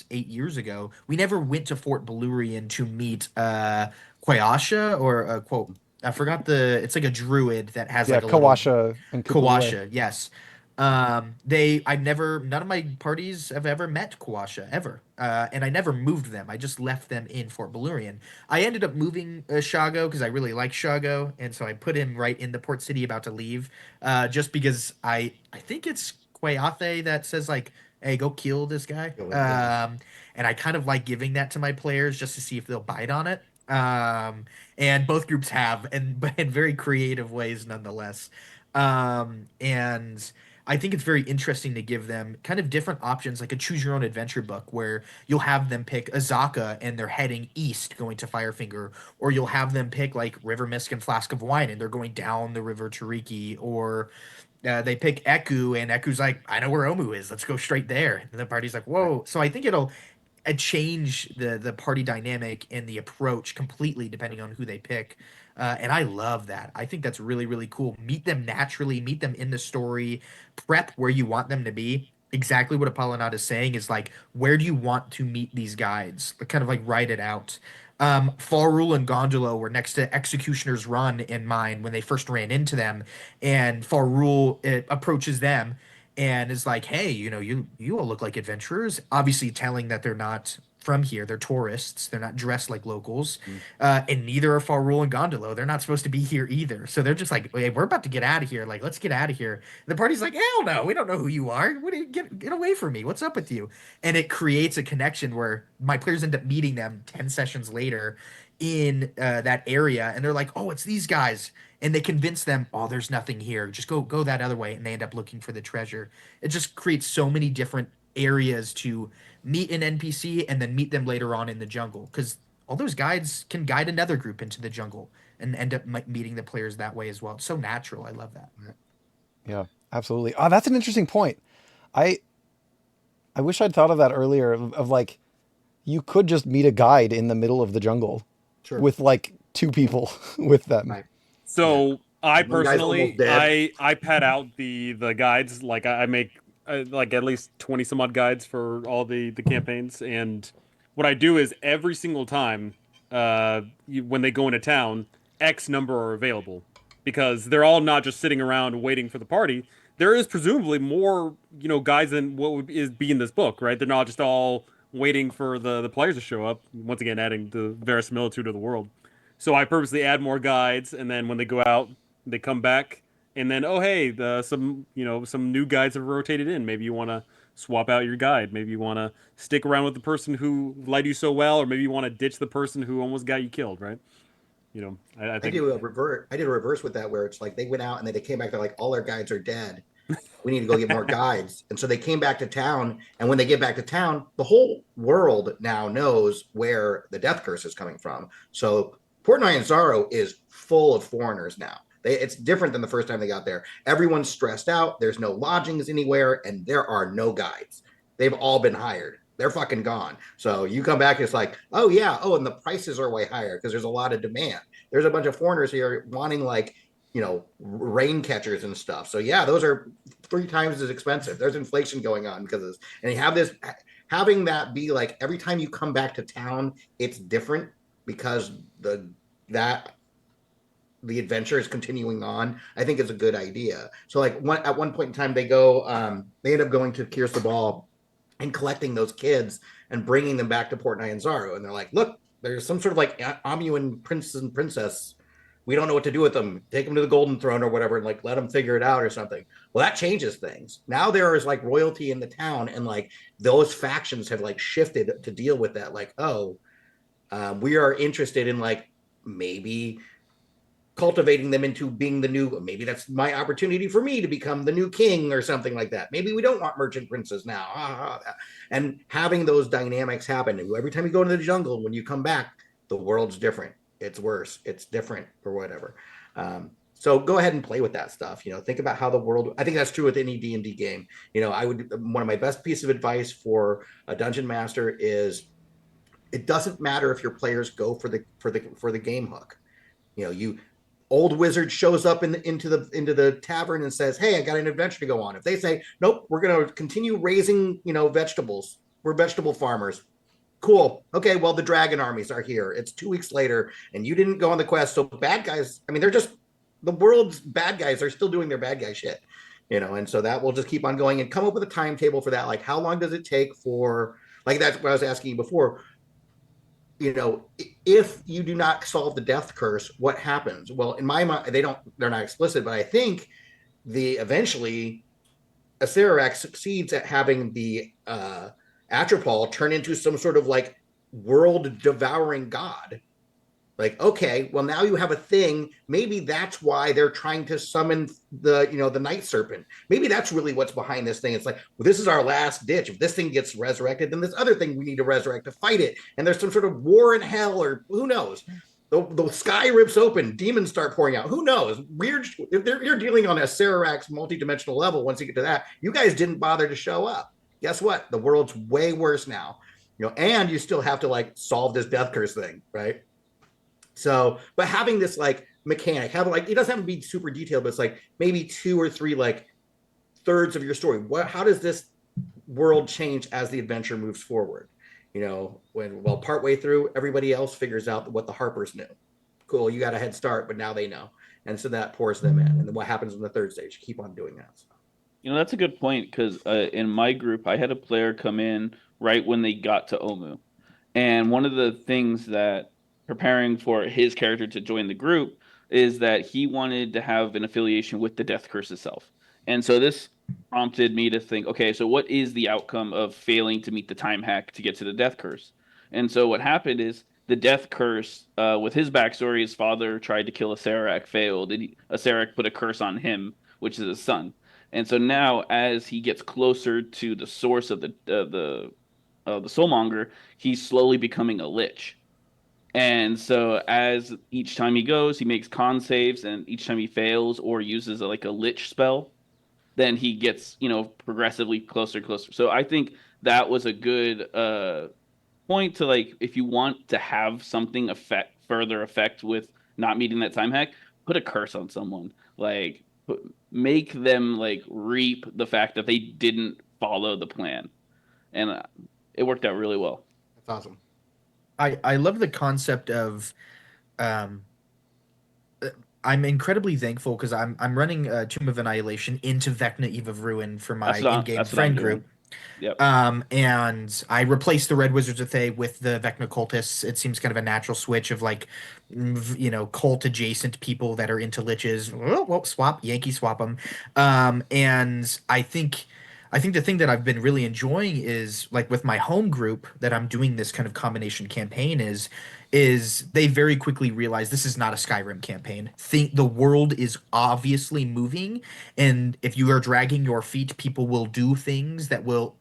8 years ago, we never went to Fort Belurian to meet Quayasha or quote. I forgot it's like a druid that has Yeah, like a little Kawasha and Kupalua. Kawasha, yes. None of my parties have ever met Kawasha ever. And I never moved them. I just left them in Fort Belurian. I ended up moving Shago because I really like Shago. And so I put him right in the port city about to leave. Just because I think it's Quayathe that says like, hey, go kill this guy. And I kind of like giving that to my players just to see if they'll bite on it. And both groups have, but in very creative ways nonetheless. And I think it's very interesting to give them kind of different options, like a choose your own adventure book where you'll have them pick Azaka and they're heading east going to Firefinger, or you'll have them pick like River Mist and Flask of Wine and they're going down the River Tariki, or they pick Eku and Eku's like, I know where Omu is. Let's go straight there. And the party's like, whoa. So I think it'll change the party dynamic and the approach completely depending on who they pick. And I love that. I think that's really, really cool. Meet them naturally, meet them in the story, prep where you want them to be. Exactly what Apollonat is saying is like, where do you want to meet these guides? Kind of like write it out. Farul and Gondolo were next to Executioner's Run in mine when they first ran into them, and Farul approaches them and is like, "Hey, you all look like adventurers." Obviously, telling that they're not from here; they're tourists. They're not dressed like locals, Mm. and neither are Farul and Gondolo. They're not supposed to be here either. So they're just like, "Hey, we're about to get out of here. Like, let's get out of here." The party's like, "Hell no, we don't know who you are. What do you get away from me? What's up with you?" And it creates a connection where my players end up meeting them 10 sessions later in that area, and they're like, "Oh, it's these guys." And they convince them, oh, there's nothing here. Just go that other way, and they end up looking for the treasure. It just creates so many different areas to meet an NPC and then meet them later on in the jungle. Because all those guides can guide another group into the jungle and end up meeting the players that way as well. It's so natural. I love that. Yeah, absolutely. Oh, that's an interesting point. I I wish I'd thought of that earlier of like you could just meet a guide in the middle of the jungle Sure. with like two people with them. Right. Yeah. So I One guy's almost personally, dead. I pad out the guides. Like I make like at least 20 some odd guides for all the campaigns, and what I do is every single time, when they go into town, X number are available because they're all not just sitting around waiting for the party. There is presumably more, guides than what would is be in this book, right? They're not just all waiting for the players to show up. Once again, adding the verisimilitude of the world. So I purposely add more guides, and then when they go out, they come back, and then oh hey, some new guides have rotated in. Maybe you want to swap out your guide. Maybe you want to stick around with the person who led you so well, or maybe you want to ditch the person who almost got you killed. Right? I I think do a revert. I did a reverse with that where it's like they went out and then they came back. They're like, all our guides are dead. We need to go get more guides. And so they came back to town. And when they get back to town, the whole world now knows where the death curse is coming from. So Port Nyanzaro is full of foreigners now. It's different than the first time they got there. Everyone's stressed out. There's no lodgings anywhere, and there are no guides. They've all been hired. They're fucking gone. So you come back, it's like, oh yeah, oh, and the prices are way higher because there's a lot of demand. There's a bunch of foreigners here wanting like rain catchers and stuff. So yeah, those are 3 times as expensive. There's inflation going on because of this. And you have this having that be like every time you come back to town, it's different because that the adventure is continuing on. I think is a good idea. So like at one point in time, they end up going to Kirs the Ball and collecting those kids and bringing them back to Port Nyanzaru. And they're like, look, there's some sort of like Amuan prince and princess. We don't know what to do with them. Take them to the Golden Throne or whatever, and like let them figure it out or something. Well, that changes things. Now there is like royalty in the town, and like those factions have like shifted to deal with that. Like, oh, we are interested in like maybe cultivating them into being the new, maybe that's my opportunity for me to become the new king or something like that. Maybe we don't want merchant princes now. And having those dynamics happen. Every time you go into the jungle, when you come back, the world's different. It's worse. It's different or whatever. So go ahead and play with that stuff. Think about how the world. I think that's true with any D&D game. One of my best piece of advice for a dungeon master is it doesn't matter if your players go for the game hook. You old wizard shows up into the tavern and says, hey, I got an adventure to go on. If they say, nope, we're going to continue raising vegetables, we're vegetable farmers. Cool. Okay, well, the dragon armies are here. It's 2 weeks later and you didn't go on the quest. So bad guys, they're just the world's bad guys are still doing their bad guy shit. And so that will just keep on going and come up with a timetable for that. Like, how long does it take for, like, that's what I was asking you before. If you do not solve the death curse, what happens? Well, in my mind, they're not explicit, but I think eventually Acererak succeeds at having the Atropol turn into some sort of like world devouring god. Like, okay, well now you have a thing. Maybe that's why they're trying to summon the night serpent. Maybe that's really what's behind this thing. It's like, well, this is our last ditch. If this thing gets resurrected, then this other thing we need to resurrect to fight it. And there's some sort of war in hell, or who knows. The sky rips open, demons start pouring out. Who knows? Weird. If you're dealing on a Sarax multi-dimensional level, once you get to that, you guys didn't bother to show up. Guess what? The world's way worse now. And you still have to like solve this death curse thing, right? So, but having this like mechanic, have like it doesn't have to be super detailed, but it's like maybe two or three like thirds of your story. How does this world change as the adventure moves forward? Partway through, everybody else figures out what the Harpers knew. Cool, you got a head start, but now they know, and so that pours them in. And then what happens in the third stage? Keep on doing that. So. That's a good point because in my group, I had a player come in right when they got to Omu. And one of the things that preparing for his character to join the group is that he wanted to have an affiliation with the Death Curse itself. And so this prompted me to think, okay, so what is the outcome of failing to meet the time hack to get to the Death Curse? And so what happened is the Death Curse, with his backstory, his father tried to kill a Serac, failed, and a Serac put a curse on him, which is his son. And so now, as he gets closer to the source of the soulmonger, he's slowly becoming a lich. And so as each time he goes, he makes con saves, and each time he fails or uses like a lich spell, then he gets, progressively closer and closer. So I think that was a good point to like if you want to have something further effect with not meeting that time hack, put a curse on someone. Like make them like reap the fact that they didn't follow the plan. And it worked out really well. That's awesome. I love the concept of um I'm incredibly thankful because I'm running Tomb of Annihilation into Vecna Eve of Ruin for my in-game That's what I'm friend doing. group. Yep. And I replaced the Red Wizards of Thay with the Vecna cultists. It seems kind of a natural switch of like, cult adjacent people that are into liches. Swap, Yankee swap them. And I think the thing that I've been really enjoying is like with my home group that I'm doing this kind of combination campaign is they very quickly realize this is not a Skyrim campaign. Think the world is obviously moving, and if you are dragging your feet, people will do things that will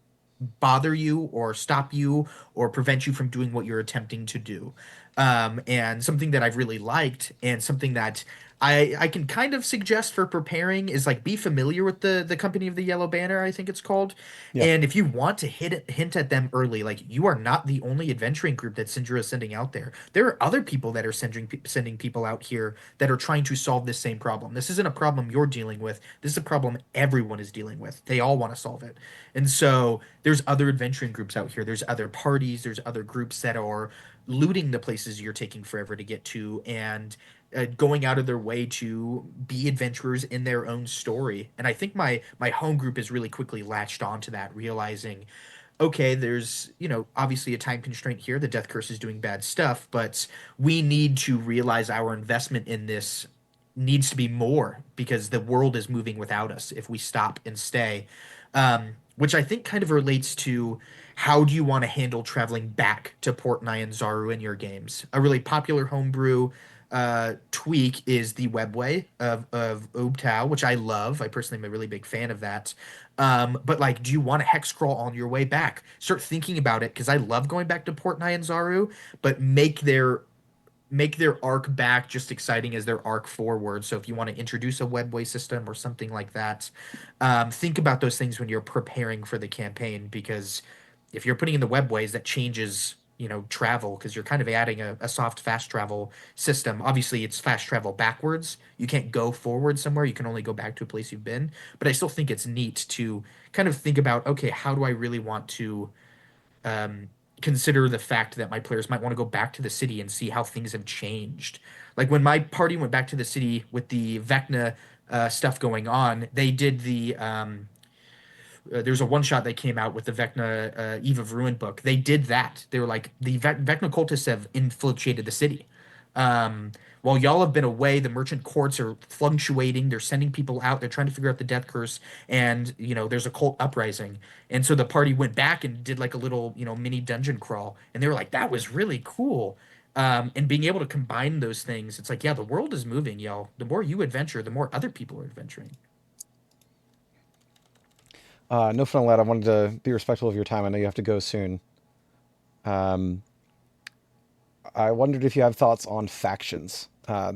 bother you or stop you or prevent you from doing what you're attempting to do. And something that I've really liked and something that I can kind of suggest for preparing is like be familiar with the Company of the Yellow Banner, I think it's called. Yeah. And if you want to hint at them early, like you are not the only adventuring group that Syndra is sending out there. There are other people that are sending people out here that are trying to solve this same problem. This isn't a problem you're dealing with. This is a problem everyone is dealing with. They all want to solve it. And so there's other adventuring groups out here. There's other parties. There's other groups that are looting the places you're taking forever to get to and going out of their way to be adventurers in their own story. And I think my home group is really quickly latched onto that, realizing, okay, there's, obviously a time constraint here. The Death Curse is doing bad stuff, but we need to realize our investment in this needs to be more because the world is moving without us if we stop and stay. Which I think kind of relates to how do you want to handle traveling back to Port Nyanzaru in your games? A really popular homebrew tweak is the webway of Ubtao, which I love. I personally am a really big fan of that. But like, do you want to hex crawl on your way back? Start thinking about it because I love going back to Port Nyanzaru, but make their arc back just exciting as their arc forward. So if you want to introduce a webway system or something like that, think about those things when you're preparing for the campaign because if you're putting in the webways, that changes travel because you're kind of adding a soft fast travel system. Obviously, it's fast travel backwards. You can't go forward somewhere. You can only go back to a place you've been. But I still think it's neat to kind of think about, okay, how do I really want to um, consider the fact that my players might want to go back to the city and see how things have changed. Like when my party went back to the city with the Vecna stuff going on, they did there's a one shot that came out with the Vecna Eve of Ruin book. They did that. They were like the Vecna cultists have infiltrated the city. Um, while y'all have been away, the merchant courts are fluctuating. They're sending people out. They're trying to figure out the death curse, and there's a cult uprising. And so the party went back and did like a little mini dungeon crawl, and they were like, "That was really cool." And being able to combine those things, it's like, yeah, the world is moving, y'all. The more you adventure, the more other people are adventuring. No fun allowed. I wanted to be respectful of your time. I know you have to go soon. Um, I wondered if you have thoughts on factions.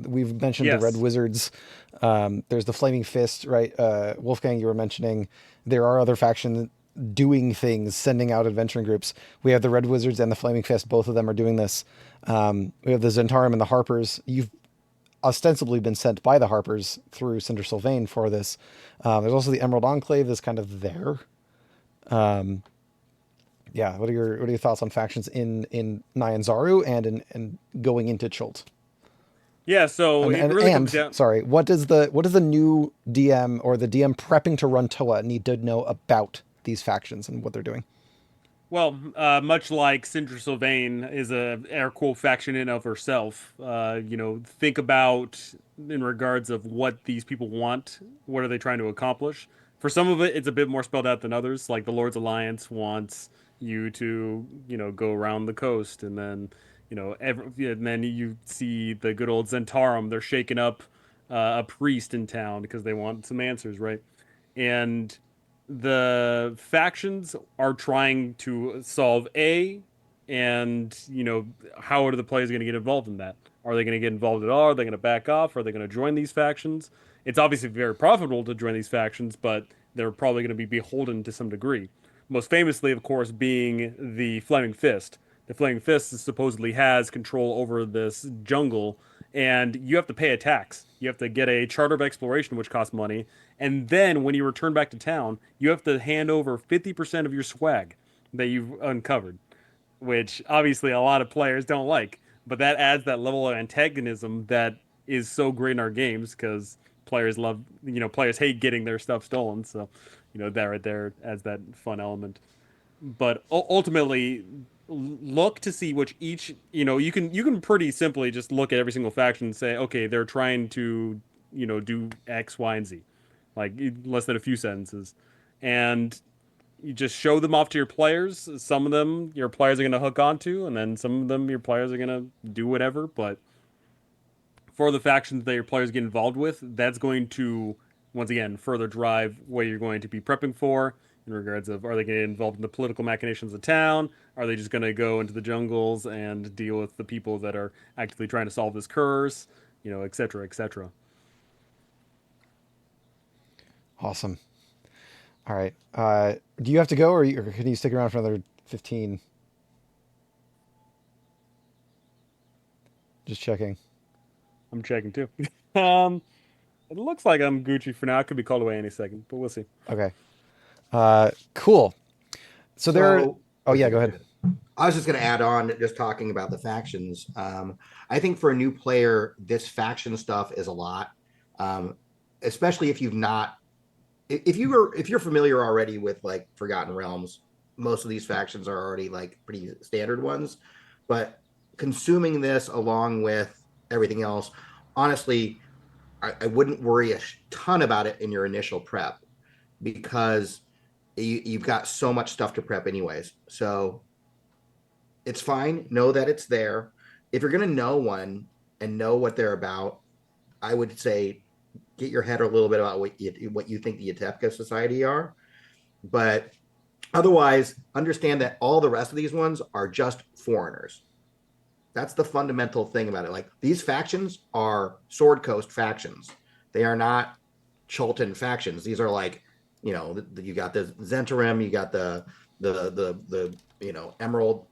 We've mentioned the Red Yes. Wizards. There's the Flaming Fist, right? Wolfgang, you were mentioning there are other factions doing things, sending out adventuring groups. We have the Red Wizards and the Flaming Fist. Both of them are doing this. We have the Zentarum and the Harpers. You've ostensibly been sent by the Harpers through Cinder Sylvain for this. There's also the Emerald Enclave that's kind of there. Yeah, what are your thoughts on factions in Nyanzaru and in going into Chult? Yeah, so And it and really comes and down. sorry, what does the new DM or the DM prepping to run Toa need to know about these factions and what they're doing? Well, much like Sindra Sylvain is a air quote faction in of herself. Think about in regards of what these people want. What are they trying to accomplish? For some of it, it's a bit more spelled out than others. Like the Lord's Alliance wants you to, go around the coast, and then, and then you see the good old Zentarum. They're shaking up a priest in town because they want some answers, right? And the factions are trying to solve A, and how are the players going to get involved in that? Are they going to get involved at all? Are they going to back off? Are they going to join these factions? It's obviously very profitable to join these factions, but they're probably going to be beholden to some degree. Most famously, of course, being the Flaming Fist. The Flaming Fist supposedly has control over this jungle, and you have to pay a tax. You have to get a charter of exploration, which costs money, and then when you return back to town, you have to hand over 50% of your swag that you've uncovered, which obviously a lot of players don't like. But that adds that level of antagonism that is so great in our games because players hate getting their stuff stolen. So, that right there adds that fun element. But ultimately, look to see which each, you can pretty simply just look at every single faction and say, okay, they're trying to, do X, Y, and Z, like less than a few sentences, and you just show them off to your players. Some of them your players are going to hook onto, and then some of them your players are going to do whatever. But for the factions that your players get involved with, that's going to once again further drive what you're going to be prepping for in regards of, are they going to get involved in the political machinations of town? Are they just going to go into the jungles and deal with the people that are actively trying to solve this curse? Et cetera, et cetera. Awesome. All right. Do you have to go, or can you stick around for another 15? Just checking. I'm checking too. um, it looks like I'm Gucci for now. I could be called away any second, but we'll see. Okay. Cool. So there. So, Oh yeah, okay, go go ahead. ahead. I was just going to add on, just talking about the factions. I think for a new player, this faction stuff is a lot, um, especially if you've not, if you're familiar already with like Forgotten Realms. Most of these factions are already like pretty standard ones, but consuming this along with everything else, honestly, I wouldn't worry a ton about it in your initial prep because you've got so much stuff to prep anyways. So it's fine. Know that it's there. If you're going to know one and know what they're about, I would say get your head a little bit about what you think the Yatepka Society are. But otherwise, understand that all the rest of these ones are just foreigners. That's the fundamental thing about it. Like these factions are Sword Coast factions. They are not Cholton factions. These are like, you got the Zentarim, you got the Emerald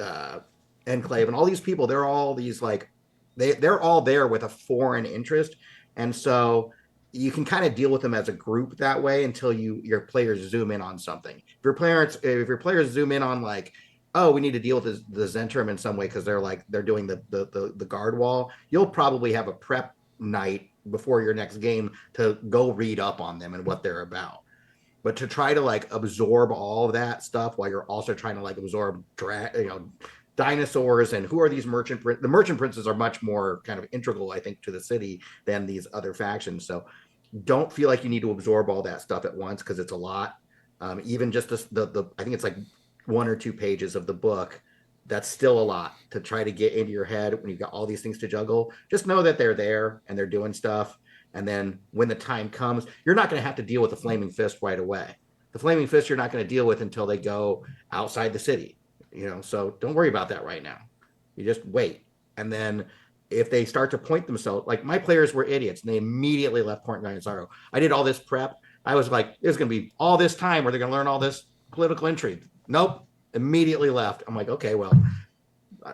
uh, Enclave, and all these people. They're all these like they're all there with a foreign interest, and so you can kind of deal with them as a group that way until your players zoom in on something. If your players zoom in on like, oh, we need to deal with the Zentrum in some way because they're doing the guard wall, you'll probably have a prep night before your next game to go read up on them and what they're about. But to try to like absorb all of that stuff while you're also trying to like absorb dinosaurs and who are these the merchant princes are much more kind of integral, I think, to the city than these other factions. So don't feel like you need to absorb all that stuff at once because it's a lot. Even just I think it's like 1 or 2 pages of the book that's still a lot to try to get into your head when you've got all these things to juggle. Just know that they're there and they're doing stuff. And then when the time comes, you're not going to have to deal with the flaming fist right away. The flaming fist you're not going to deal with until they go outside the city, so don't worry about that right now. You just wait. And then if they start to point themselves, like my players were idiots and they immediately left Point Sorrow. I did all this prep. I was like, there's going to be all this time where they're going to learn all this political intrigue. Nope. Immediately left. I'm like, okay, well,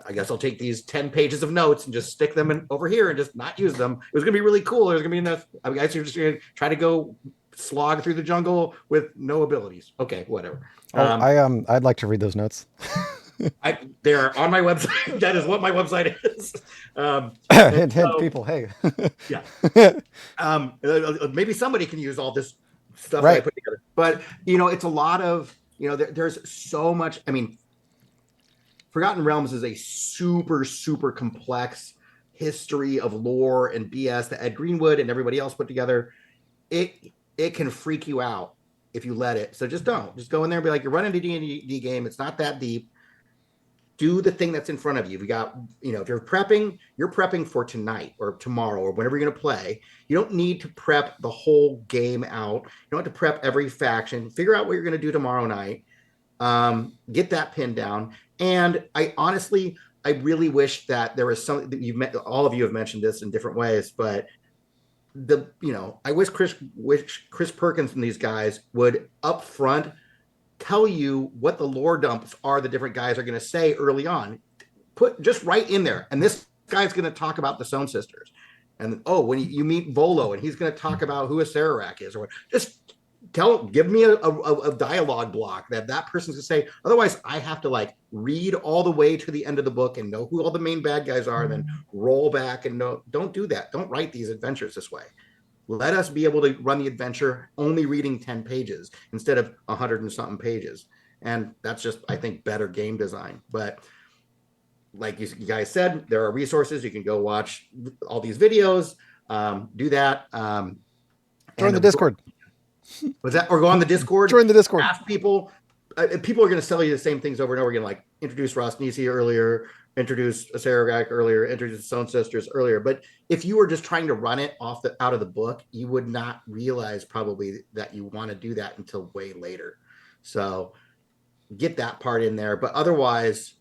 I guess I'll take these 10 pages of notes and just stick them in over here and just not use them. It was going to be really cool. There's going to be enough. I guess you're just going to try to go slog through the jungle with no abilities. Okay, whatever. I'd like to read those notes. They're on my website. That is what my website is. Hint, people, hey. Yeah. Maybe somebody can use all this stuff right. that I put together. But it's a lot of there's so much. I mean, Forgotten Realms is a super, super complex history of lore and BS that Ed Greenwood and everybody else put together. It can freak you out if you let it. So just don't. Just go in there and be like, you're running a D&D game. It's not that deep. Do the thing that's in front of you. We got, if you're prepping for tonight or tomorrow or whenever you're going to play. You don't need to prep the whole game out. You don't have to prep every faction. Figure out what you're going to do tomorrow night. Get that pinned down. And I really wish that there was something that all of you have mentioned this in different ways, but I wish Chris Perkins and these guys would up front tell you what the lore dumps are the different guys are going to say early on. Put just right in there. And this guy's going to talk about the Stone Sisters. And when you meet Volo and he's going to talk about who a Sararak is or what, just give me a dialogue block that person's going to say. Otherwise, I have to read all the way to the end of the book and know who all the main bad guys are, and then roll back and don't do that. Don't write these adventures this way. Let us be able to run the adventure only reading 10 pages instead of 100 and something pages. And that's just, I think, better game design. But like you guys said, there are resources. You can go watch all these videos, do that. Join the Discord. Was that, or go on the Discord? Join the Discord. Ask people. People are going to sell you the same things over and over again, like introduce Ross Nisi earlier, introduce Saragak earlier, introduce Stone Sisters earlier. But if you were just trying to run it out of the book, you would not realize probably that you want to do that until way later. So get that part in there. But otherwise,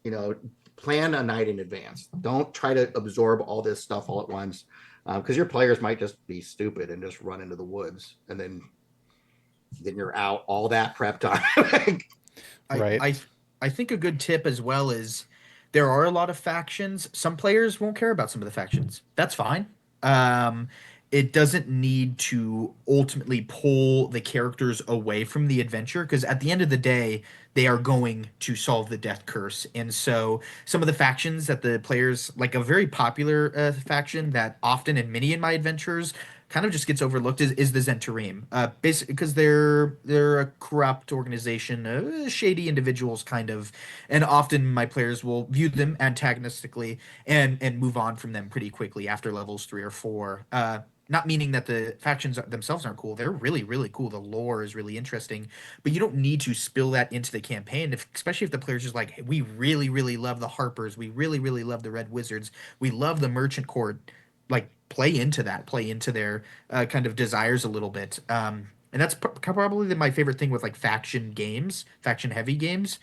plan a night in advance. Don't try to absorb all this stuff all at once, because your players might just be stupid and just run into the woods, and then you're out all that prep time. Right. I think a good tip as well is there are a lot of factions. Some players won't care about some of the factions. That's fine. It doesn't need to ultimately pull the characters away from the adventure, because at the end of the day, they are going to solve the death curse. And so some of the factions that the players, like a very popular faction that often in many of my adventures kind of just gets overlooked, is the Zentarim. Basically because they're a corrupt organization, shady individuals kind of, and often my players will view them antagonistically and move on from them pretty quickly after levels 3 or 4. Not meaning that the factions themselves aren't cool. They're really, really cool. The lore is really interesting, but you don't need to spill that into the campaign, especially if the players just like, hey, we really, really love the Harpers. We really, really love the Red Wizards. We love the Merchant Court. Play into that, play into their kind of desires a little bit. And that's probably my favorite thing with faction games, faction heavy games,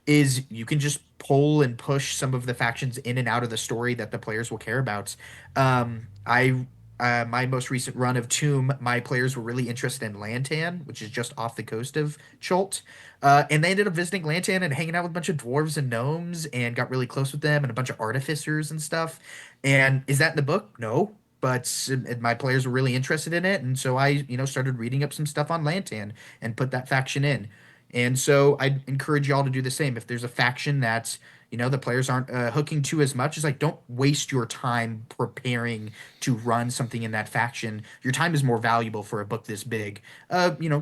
is you can just pull and push some of the factions in and out of the story that the players will care about. I My most recent run of Tomb, my players were really interested in Lantan, which is just off the coast of Chult. And they ended up visiting Lantan and hanging out with a bunch of dwarves and gnomes and got really close with them and a bunch of artificers and stuff. And is that in the book? No. But my players were really interested in it. And so I, started reading up some stuff on Lantan and put that faction in. And so I'd encourage y'all to do the same. If there's a faction that's, the players aren't hooking to as much, don't waste your time preparing to run something in that faction. Your time is more valuable for a book this big.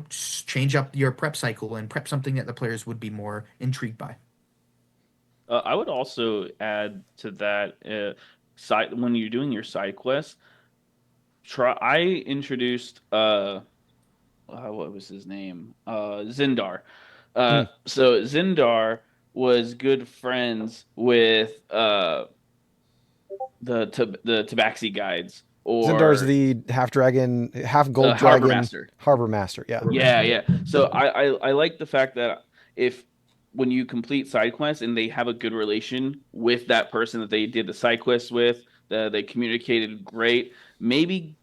Change up your prep cycle and prep something that the players would be more intrigued by. I would also add to that, side when you're doing your side quests, I introduced what was his name? Zindar. Mm. So Zindar was good friends with the Tabaxi guides Zindar's or the half dragon, half gold Harbor dragon Master. harbor master. Yeah. Yeah, yeah. So I like the fact that if when you complete side quests and they have a good relation with that person that they did the side quest with, they communicated great, maybe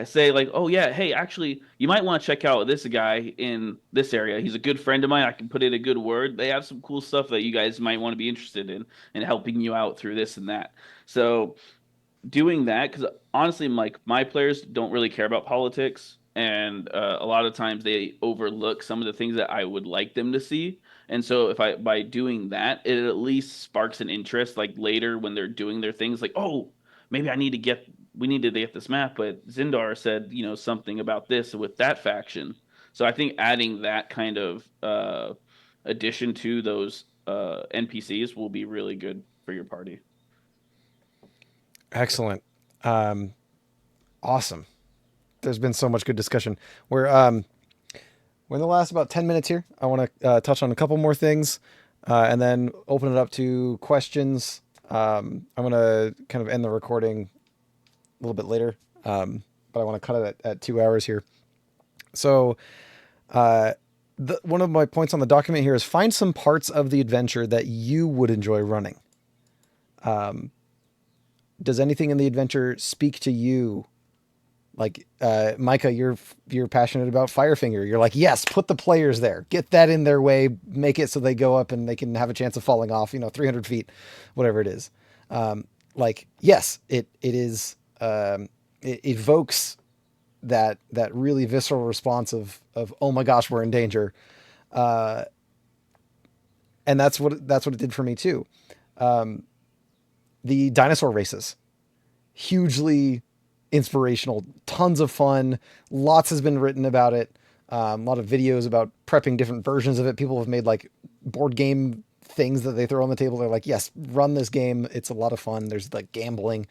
say like, oh yeah, hey, actually, you might want to check out this guy in this area. He's a good friend of mine. I can put in a good word. They have some cool stuff that you guys might want to be interested in and helping you out through this and that. So doing that because honestly, like my players don't really care about politics, and a lot of times they overlook some of the things that I would like them to see. And so, if I by doing that, it at least sparks an interest. Like later when they're doing their things, like oh, maybe I need to get we need to get this map, but Zindar said something about this with that faction. So I think adding that kind of addition to those NPCs will be really good for your party. Excellent. Um, awesome. There's been so much good discussion. We're in the last about 10 minutes here. I want to touch on a couple more things and then open it up to questions. I'm going to kind of end the recording a little bit later, but I want to cut it at 2 hours here. So, one of my points on the document here is find some parts of the adventure that you would enjoy running. Does anything in the adventure speak to you? Like Micah, you're passionate about Firefinger. You're like, yes, put the players there, get that in their way, make it so they go up and they can have a chance of falling off, 300 feet, whatever it is. Like, yes, it is. It evokes that really visceral response of oh my gosh, we're in danger, and that's what it did for me too. The dinosaur races, hugely inspirational, tons of fun. Lots has been written about it. A lot of videos about prepping different versions of it. People have made like board game things that they throw on the table. They're like, yes, run this game. It's a lot of fun. There's like gambling.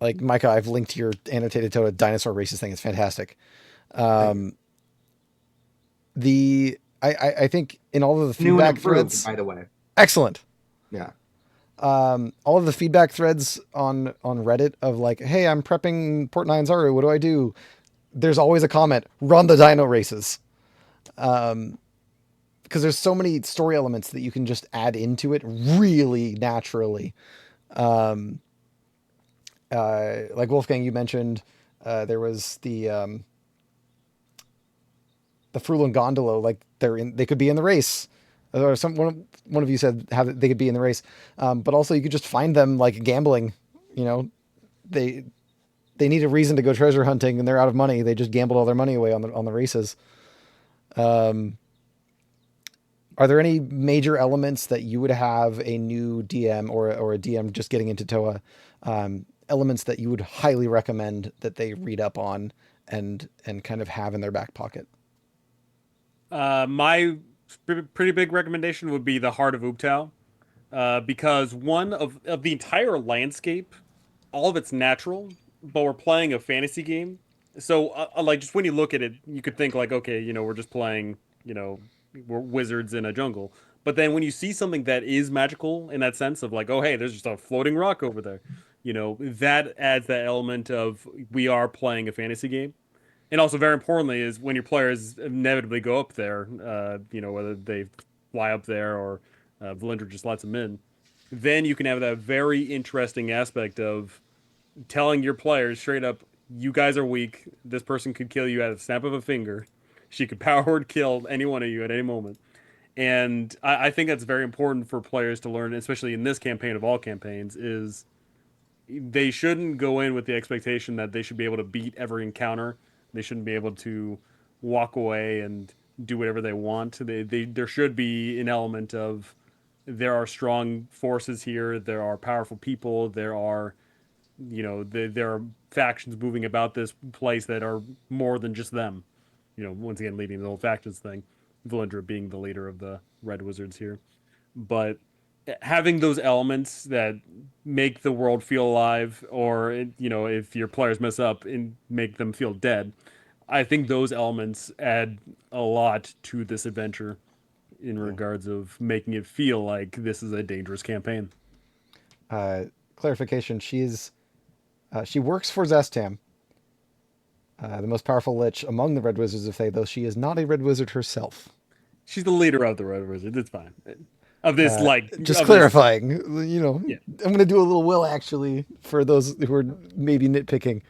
Like Micah, I've linked to your annotated Toda dinosaur races thing. It's fantastic. I think in all of the New and feedback improved, threads, by the way. excellent. Yeah. All of the feedback threads on Reddit of like, hey, I'm prepping Port 9 Zaru. What do I do? There's always a comment, run the dino races. Because there's so many story elements that you can just add into it really naturally. Like Wolfgang, you mentioned, there was the Frulun Gondolo, like they could be in the race. Or one of you said how they could be in the race, but also you could just find them like gambling. You know, they they need a reason to go treasure hunting and they're out of money. They just gambled all their money away on the races. Are there any major elements that you would have a new DM or a DM just getting into Toa, elements that you would highly recommend that they read up on and kind of have in their back pocket? My pretty big recommendation would be the Heart of Ubtao, because one of the entire landscape, all of it's natural, but we're playing a fantasy game. So, like, just when you look at it, you could think like, okay, we're just playing, we're wizards in a jungle. But then when you see something that is magical in that sense of like, oh, hey, there's just a floating rock over there, that adds that element of we are playing a fantasy game. And also, very importantly, is when your players inevitably go up there, whether they fly up there or Valindra just lets them in, then you can have that very interesting aspect of telling your players straight up, you guys are weak. This person could kill you at the snap of a finger. She could power word kill any one of you at any moment. And I think that's very important for players to learn, especially in this campaign of all campaigns, is they shouldn't go in with the expectation that they should be able to beat every encounter. They shouldn't be able to walk away and do whatever they want. There should be an element of there are strong forces here. There are powerful people. There are factions moving about this place that are more than just them. Once again, leading the whole factions thing. Valindra being the leader of the Red Wizards here, but having those elements that make the world feel alive, or if your players mess up and make them feel dead, I think those elements add a lot to this adventure. in regards of making it feel like this is a dangerous campaign. Clarification: she works for Zestam, the most powerful lich among the Red Wizards of Thay, though she is not a Red Wizard herself. She's the leader of the Red Wizards. It's fine. Of this, Just of this, clarifying, yeah. I'm going to do a little will actually for those who are maybe nitpicking.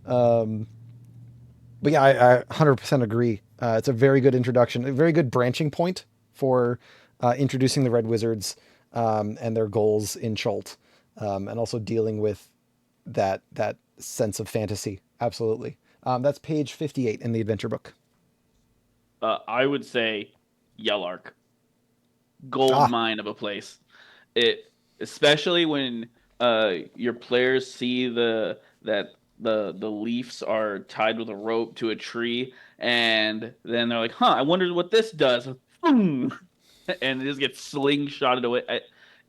But yeah, I 100% agree. It's a very good introduction, a very good branching point for introducing the Red Wizards and their goals in Chult, and also dealing with that sense of fantasy. Absolutely. That's page 58 in the adventure book. I would say Yellark, gold Ah, mine of a place. It especially when your players see the leaves are tied with a rope to a tree, and then they're like, "Huh, I wonder what this does." Boom! And it just gets slingshotted away.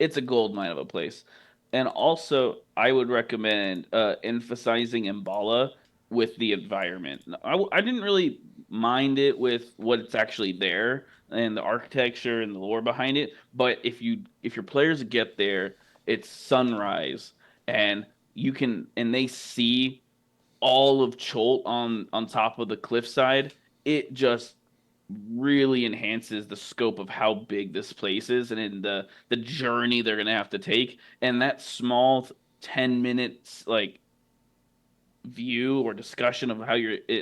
It's a gold mine of a place. And also, I would recommend emphasizing Imbala with the environment. I didn't really mind it with what's actually there and the architecture and the lore behind it, but if your players get there, it's sunrise and they see all of Cholt on top of the cliffside. It just really enhances the scope of how big this place is and in the journey they're gonna have to take. And that small 10 minutes like view or discussion of how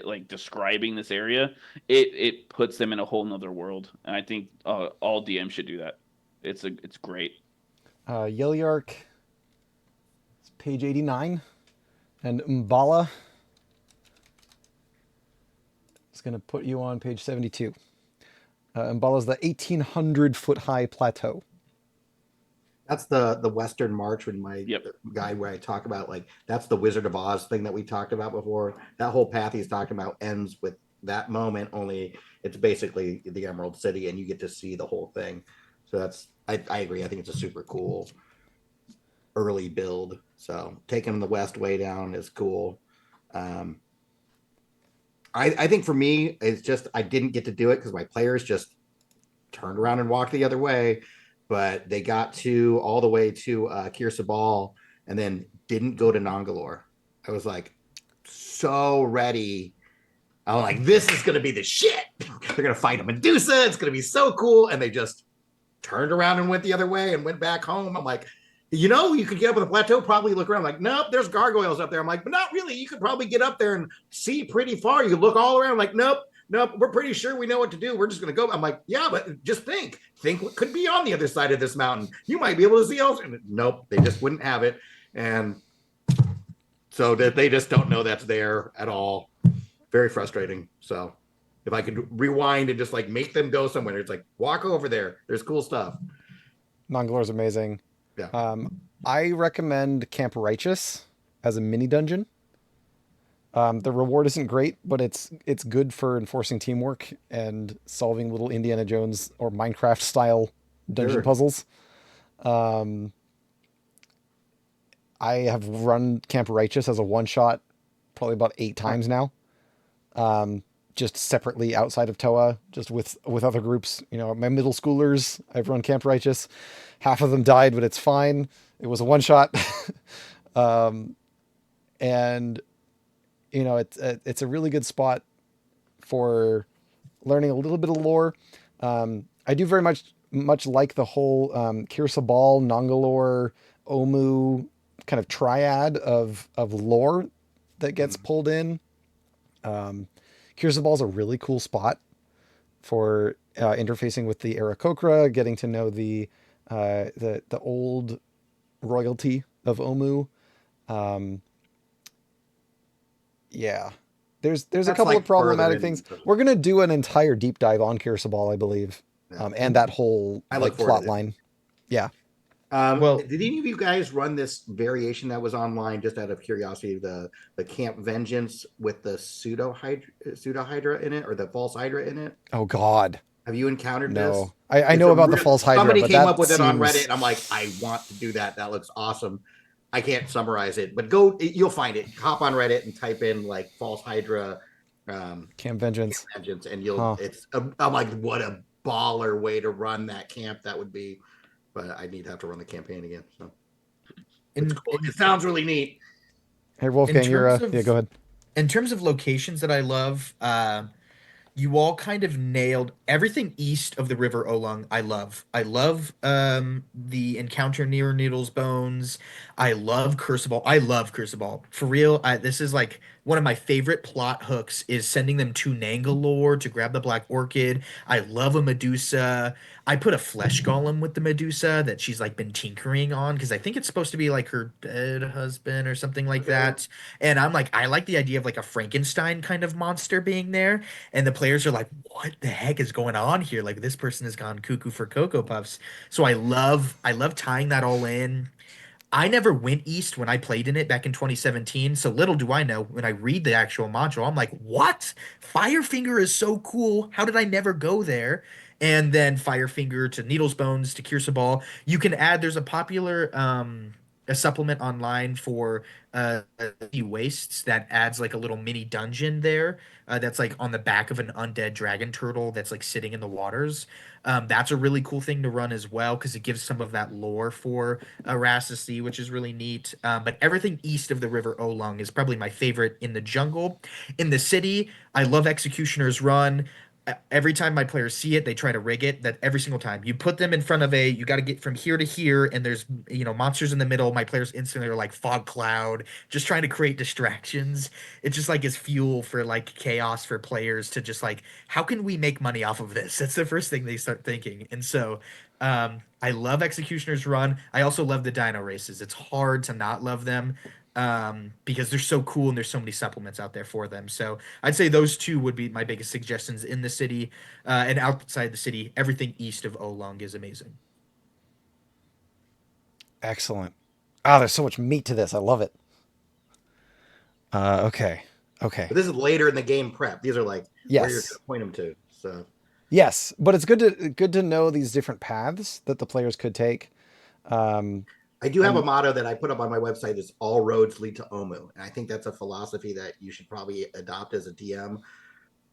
like describing this area, it puts them in a whole nother world. And I think all DM should do that. It's great. Yelyark, page 89, and Umbala is going to put you on page 72. Umbala is the 1,800-foot high plateau. That's the Western March when my Yep. guide where I talk about like that's the Wizard of Oz thing that we talked about before. That whole path he's talking about ends with that moment, only it's basically the Emerald City and you get to see the whole thing. So I agree. I think it's a super cool early build. So taking the west way down is cool. Um, I think for me, it's just I didn't get to do it because my players just turned around and walked the other way, but they got to all the way to Kirsa Ball and then didn't go to Nongalore. I was like so ready. I'm like, this is gonna be the shit. They're gonna fight a Medusa. It's gonna be so cool. And they just turned around and went the other way and went back home. I'm like, you could get up on the plateau, probably look around like, nope, there's gargoyles up there. I'm like, but not really. You could probably get up there and see pretty far. You could look all around like, nope, we're pretty sure we know what to do. We're just going to go. I'm like, yeah, but just think what could be on the other side of this mountain. You might be able to see else. And nope, they just wouldn't have it. And so that they just don't know that's there at all. Very frustrating. So if I could rewind and just like make them go somewhere, it's like, walk over there. There's cool stuff. Nongalore's amazing. Yeah. I recommend Camp Righteous as a mini dungeon. The reward isn't great, but it's good for enforcing teamwork and solving little Indiana Jones or Minecraft style dungeon Sure. puzzles. I have run Camp Righteous as a one shot probably about 8 times now. Just separately outside of Toa, just with other groups. My middle schoolers, I've run Camp Righteous. Half of them died, but it's fine. It was a one shot. And it's a really good spot for learning a little bit of lore. I do very much like the whole Kirsa Ball, Nongalore, Omu kind of triad of lore that gets pulled in. Kirsa Ball is a really cool spot for interfacing with the Aarakocra, getting to know the old royalty of Omu. Yeah, there's a couple like of problematic further in- things. We're gonna do an entire deep dive on Kirsa Ball, I believe, Yeah. and that whole I look like forward plot to it. line. Yeah, Well- Did any of you guys run this variation that was online just out of curiosity? The Camp Vengeance with the pseudo hydra in it, or the false hydra in it? Oh God, Have you encountered this? no. I It's know a about the real- false hydra, Somebody but came that up with it on seems- Reddit, and I'm like, I want to do that. That looks awesome. I can't summarize it, but you'll find it. Hop on Reddit and type in like false hydra Camp Vengeance. Vengeance, and Huh. I'm like, what a baller way to run that camp that would be. But I need to have to run the campaign again. So it's In cool. in It sounds really neat. Hey, in Wolfgang, you're terms yeah, go of ahead. in terms of locations that I love, you all kind of nailed everything east of the River Olung. I love. I love the encounter near Needle's Bones. I love Crucible. I love Crucible. For real, this is like one of my favorite plot hooks is sending them to Nangalore to grab the Black Orchid. I love a Medusa. I put a flesh golem with the Medusa that she's like been tinkering on because I think it's supposed to be like her dead husband or something like Okay. that. And I'm like, I like the idea of like a Frankenstein kind of monster being there. And the players are like, what the heck is going on here? Like this person has gone cuckoo for Cocoa Puffs. So I love tying that all in. I never went east when I played in it back in 2017. So little do I know when I read the actual module, I'm like, what? Firefinger is so cool. How did I never go there? And then Firefinger to Needle's Bones to Ball. You can add, there's a popular a supplement online for wastes that adds like a little mini dungeon there that's like on the back of an undead dragon turtle that's like sitting in the waters. That's a really cool thing to run as well because it gives some of that lore for Arasasi, which is really neat. But everything east of the River Olung is probably my favorite in the jungle. In the city, I love Executioner's Run. Every time my players see it, they try to rig it. That every single time you put them in front of you got to get from here to here, and there's monsters in the middle. My players instantly are like fog cloud, just trying to create distractions. It just like is fuel for like chaos for players to just like how can we make money off of this? That's the first thing they start thinking. And so I love Executioner's Run. I also love the Dino races. It's hard to not love them because they're so cool and there's so many supplements out there for them. So I'd say those two would be my biggest suggestions in the city and outside the city. Everything east of Olong is amazing. Excellent. Ah, there's so much meat to this. I love it. Okay. Okay. But this is later in the game prep. These are like where you're going Yes. to point them to. So Yes, but it's good to know these different paths that the players could take. Um, I do have a and motto that I put up on my website is all roads lead to Omu. And I think that's a philosophy that you should probably adopt as a DM.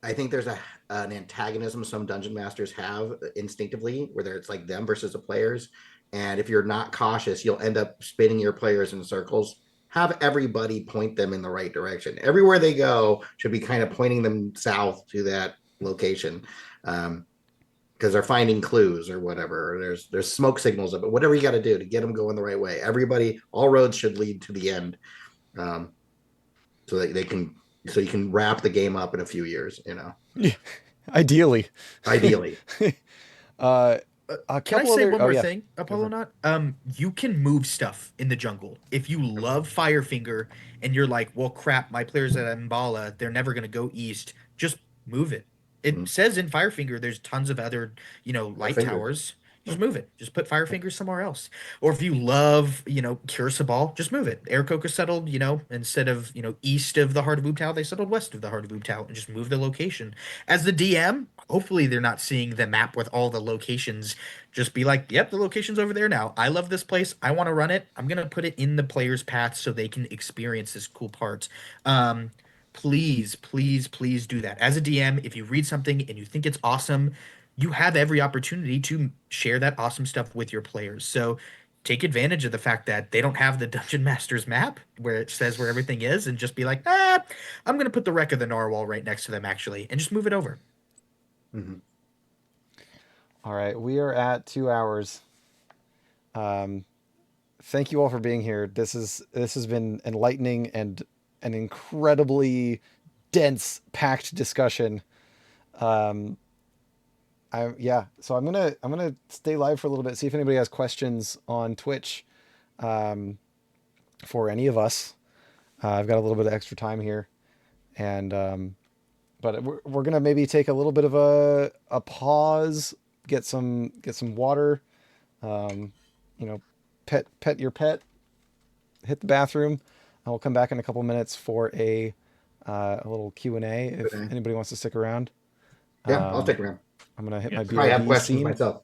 I think there's an antagonism some dungeon masters have instinctively, whether it's like them versus the players. And if you're not cautious, you'll end up spinning your players in circles. Have everybody point them in the right direction. Everywhere they go should be kind of pointing them south to that location. Because they're finding clues or whatever. Or there's smoke signals of it. Whatever you got to do to get them going the right way. Everybody, all roads should lead to the end, um, so that they can so you can wrap the game up in a few years. ideally, Ideally. uh, Uh, a can I couple say other. one Oh more yeah, thing, go for it. Apollonaut? You can move stuff in the jungle. If you love Firefinger and you're like, well, crap, my players at Mbala, they're never gonna go east. Just move it. It Mhm. says in Firefinger there's tons of other, Our light finger. towers. Just move it. Just put Firefinger somewhere else. Or if you love, Cure Sabal, just move it. Aarakocra settled, instead of, east of the Heart of Ubtao, they settled west of the Heart of Ubtao and just move the location. As the DM, hopefully they're not seeing the map with all the locations. Just be like, yep, the location's over there now. I love this place. I want to run it. I'm gonna put it in the player's path so they can experience this cool part. Um, please, please, please do that. As a DM, if you read something and you think it's awesome, you have every opportunity to share that awesome stuff with your players. So take advantage of the fact that they don't have the Dungeon Master's map where it says where everything is, and just be like, I'm gonna put the wreck of the narwhal right next to them actually, and just move it over. Mhm. All right, we are at 2 hours. Um, thank you all for being here. This has been enlightening and an incredibly dense, packed discussion. Um, yeah. So I'm gonna stay live for a little bit, see if anybody has questions on Twitch um, for any of us. I've got a little bit of extra time here, and but we're gonna maybe take a little bit of a pause, get some water, um, you know, pet your pet, hit the bathroom, and we'll come back in a couple minutes for a little Q&A if Okay. anybody wants to stick around. Yeah, I'll Um, stick around. I'm gonna hit Yeah, my I probably have BRB questions scene. myself.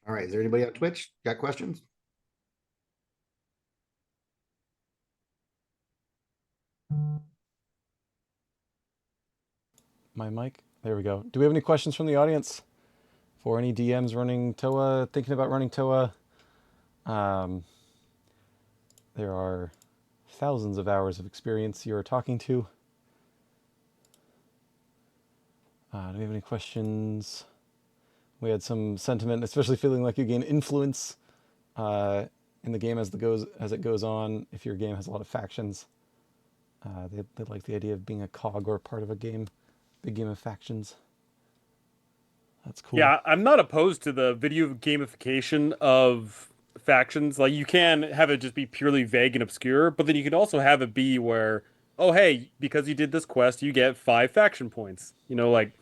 All right. Is there anybody on Twitch got questions? My mic. There we go. Do we have any questions from the audience for any DMs running TOA, thinking about running TOA? Um, there are thousands of hours of experience you're talking to. Do we have any questions? We had some sentiment, especially feeling like you gain influence uh, in the game as it goes on. If your game has a lot of factions, they like the idea of being a cog or part of a game, big game of factions. That's cool. Yeah, I'm not opposed to the video gamification of factions. Like you can have it just be purely vague and obscure, but then you can also have it be where, oh hey, because you did this quest, you get 5 faction points. Like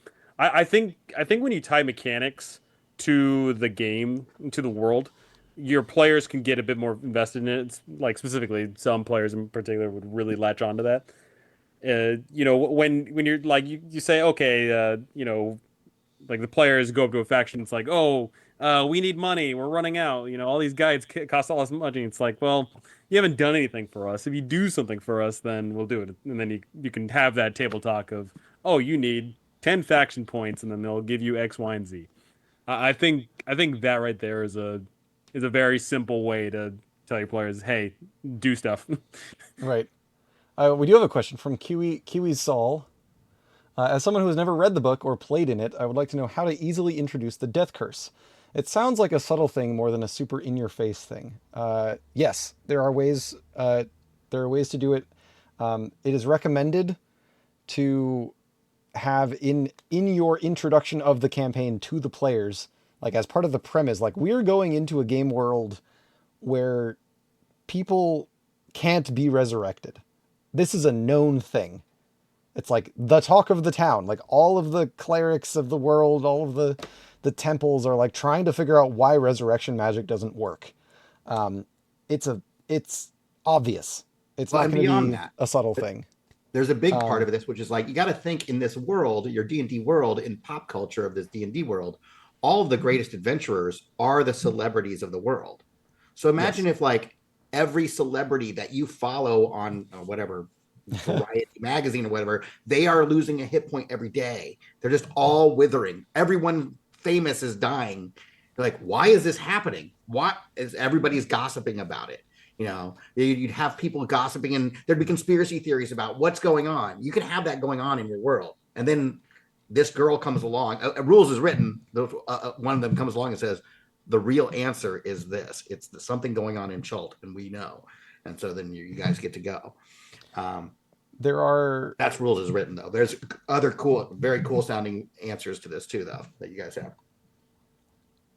I think when you tie mechanics to the game, to the world, your players can get a bit more invested in it. It's like specifically some players in particular would really latch onto that. When you're like you say, okay, like the players go up to a faction, it's like, oh, we need money, we're running out. All these guides cost all this money. It's like, well, you haven't done anything for us. If you do something for us, then we'll do it. And then you can have that table talk of, oh, you need 10 faction points, and then they'll give you X, Y, and Z. I think that right there is a very simple way to tell your players, hey, do stuff. Right. We do have a question from Kiwi Saul. As someone who has never read the book or played in it, I would like to know how to easily introduce the death curse. It sounds like a subtle thing more than a super in-your-face thing. Yes, there are ways. There are ways to do it. It is recommended to have in your introduction of the campaign to the players, like as part of the premise, like we're going into a game world where people can't be resurrected. This is a known thing. It's like the talk of the town. Like all of the clerics of the world, all of the temples are like trying to figure out why resurrection magic doesn't work. Um, it's obvious. It's Well, not and going to beyond be that, a subtle thing. there's a big part Um, of this, which is like you got to think in this world, your D&D world, in pop culture of this D&D world, all of the greatest adventurers are the celebrities of the world. So imagine yes. if like every celebrity that you follow on whatever Variety magazine or whatever, they are losing a hit point every day. They're just all withering. Everyone famous is dying. They're like, why is this happening? What is everybody's gossiping about it? You'd have people gossiping and there'd be conspiracy theories about what's going on. You can have that going on in your world. And then this girl comes along, rules is written. One of them comes along and says, the real answer is this. It's something going on in Chult, and we know. And so then you guys get to go. Um, There are that's rules is written though. There's other cool, very cool sounding answers to this too, though, that you guys have.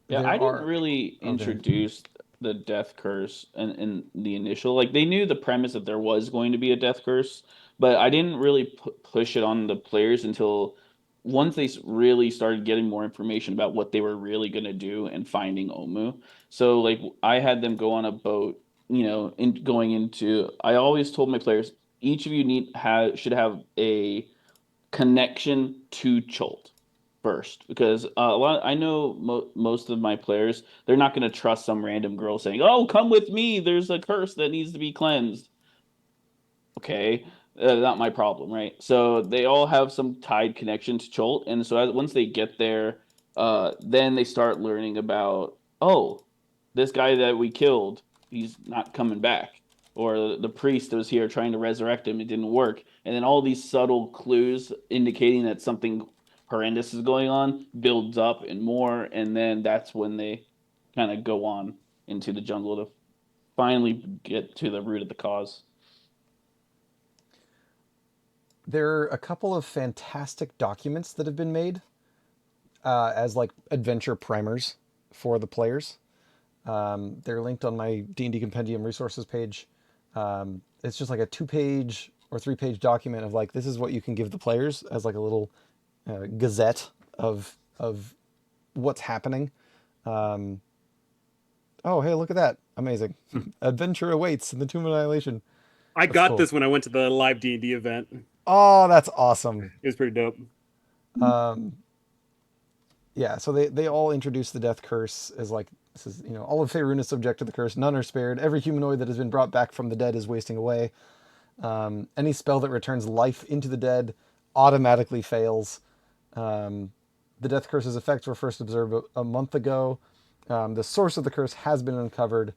Yeah, there I didn't are really oh, go ahead. introduce the death curse in the initial. Like they knew the premise that there was going to be a death curse, but I didn't really push it on the players until once they really started getting more information about what they were really going to do and finding Omu. So like I had them go on a boat, going into. I always told my players, each of you should have a connection to Cholt first because I know most of my players they're not going to trust some random girl saying, "Oh, come with me. There's a curse that needs to be cleansed." Okay, not my problem, right? So they all have some tied connection to Cholt, and so once they get there, then they start learning about, oh, this guy that we killed, he's not coming back, or the priest that was here trying to resurrect him, it didn't work, and then all these subtle clues indicating that something horrendous is going on builds up and more, and then that's when they kind of go on into the jungle to finally get to the root of the cause. There are a couple of fantastic documents that have been made as like adventure primers for the players. They're linked on my D&D Compendium resources page. It's just like a 2-page or 3-page document of like this is what you can give the players as like a little gazette of what's happening. Um, oh, hey, look at that! Amazing. Adventure awaits in the Tomb of Annihilation. I That's got cool. this when I went to the live D&D event. It Oh, that's awesome. was pretty dope. Um, yeah, so they all introduce the death curse as like This is, all of Faerun is subject to the curse. None are spared. Every humanoid that has been brought back from the dead is wasting away. Any spell that returns life into the dead automatically fails. The death curse's effects were first observed a month ago. The source of the curse has been uncovered.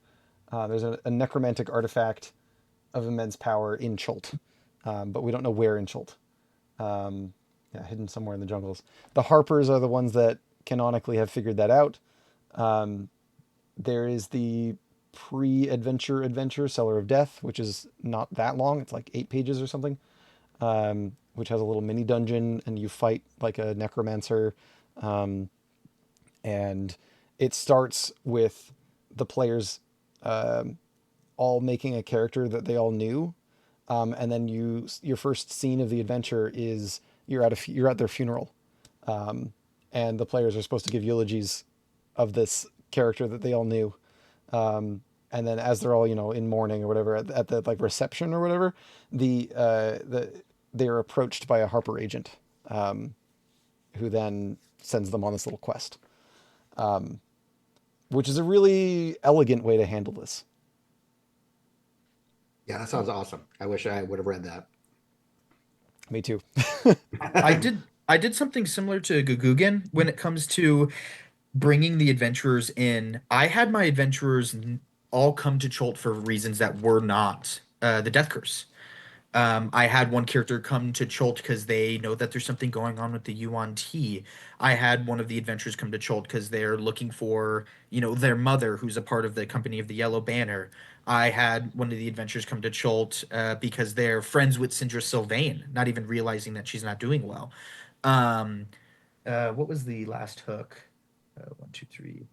There's a necromantic artifact of immense power in Chult, but we don't know where in Chult. Yeah, hidden somewhere in the jungles. The Harpers are the ones that canonically have figured that out. There is the pre-adventure adventure, Cellar of Death, which is not that long. It's like 8 pages or something, which has a little mini dungeon, and you fight like a necromancer. And it starts with the players all making a character that they all knew, and then your first scene of the adventure is you're at their funeral, and the players are supposed to give eulogies of this character that they all knew. And then as they're all in mourning or whatever at the like reception or whatever, they're approached by a Harper agent, who then sends them on this little quest, which is a really elegant way to handle this. Yeah, that sounds awesome. I wish I would have read that. Me too. I did something similar to Gugugan when it comes to bringing the adventurers in. I had my adventurers all come to Cholt for reasons that were not the Death Curse. I had one character come to Cholt because they know that there's something going on with the Yuan Ti. I had one of the adventurers come to Cholt because they're looking for, their mother, who's a part of the Company of the Yellow Banner. I had one of the adventurers come to Cholt because they're friends with Sindra Sylvain, not even realizing that she's not doing well. Um, what was the last hook? One, two, three,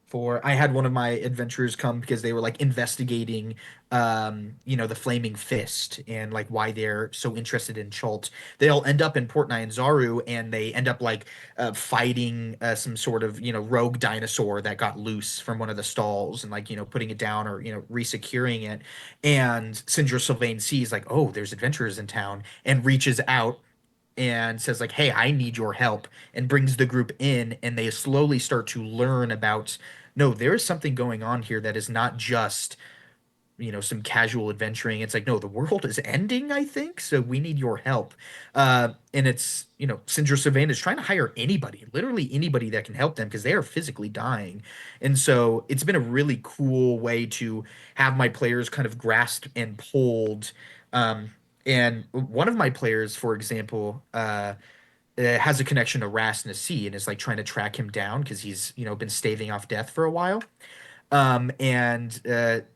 four. I had one of my adventurers come because they were like investigating, the Flaming Fist and like why they're so interested in Chult. They all end up in Port Nyanzaru and they end up like fighting some sort of rogue dinosaur that got loose from one of the stalls and like putting it down or resecuring it. And Sindra Sylvain sees like, oh, there's adventurers in town and reaches out and says like, hey, I need your help, and brings the group in, and they slowly start to learn about, no, there is something going on here that is not just some casual adventuring. It's like, no, the world is ending, I think, so we need your help. And it's Sindra Sylvain is trying to hire anybody, literally anybody that can help them because they are physically dying. And so it's been a really cool way to have my players kind of grasped and pulled. And one of my players, for example, has a connection to Ras Nasi and is like trying to track him down because he's been staving off death for a while. And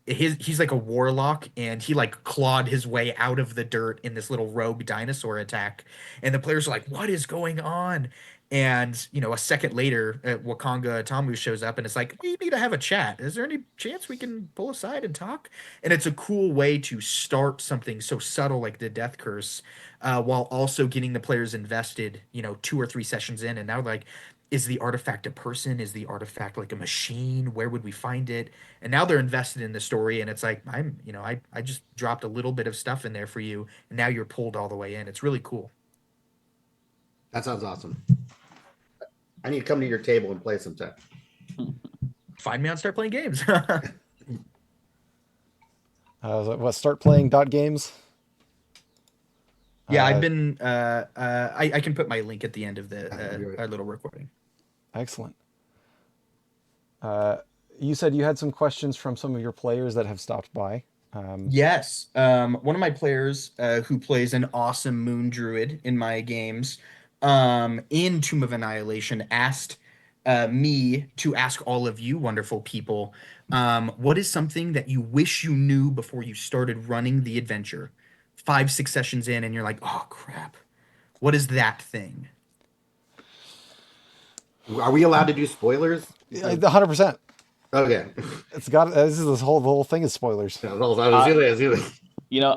he's like a warlock, and he like clawed his way out of the dirt in this little rogue dinosaur attack. And the players are like, "What is going on?" And a second later, Wakanga Tamu shows up, and it's like, "We need to have a chat. Is there any chance we can pull aside and talk?" And it's a cool way to start something so subtle like the Death Curse, while also getting the players invested. 2 or 3 sessions in, and now like, is the artifact a person? Is the artifact like a machine? Where would we find it? And now they're invested in the story, and it's like, I just dropped a little bit of stuff in there for you, and now you're pulled all the way in. It's really cool. That sounds awesome. I need to come to your table and play sometime. Find me on Start Playing Games. Start playing dot games. Yeah, I've been. I can put my link at the end of our little recording. Excellent. You said you had some questions from some of your players that have stopped by. Yes. One of my players who plays an awesome moon druid in my games, in Tomb of Annihilation, asked me to ask all of you wonderful people, what is something that you wish you knew before you started running the adventure? 5, 6 sessions in, and you're like, oh crap, what is that thing? Are we allowed to do spoilers? 100%. Okay. It's got this is the whole thing is spoilers. I was either.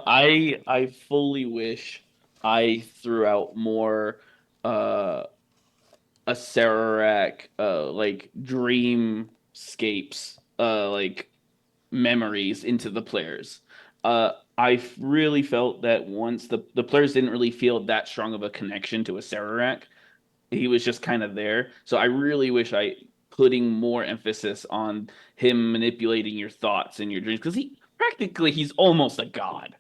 I fully wish I threw out more uh Acererak like dreamscapes like memories into the players. Really felt that once the players didn't really feel that strong of a connection to Acererak. He was just kind of there. So I really wish I putting more emphasis on him manipulating your thoughts and your dreams because he's almost a god.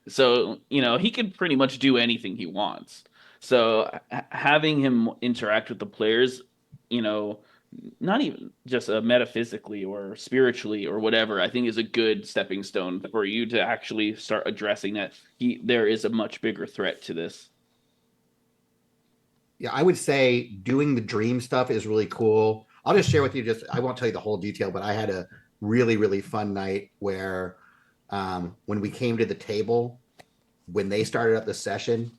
So, he can pretty much do anything he wants. So having him interact with the players, you know, not even just metaphysically or spiritually or whatever, I think is a good stepping stone for you to actually start addressing that there is a much bigger threat to this. Yeah, I would say doing the dream stuff is really cool. I'll just share with you, I won't tell you the whole detail, but I had a really, really fun night where when we came to the table, when they started up the session,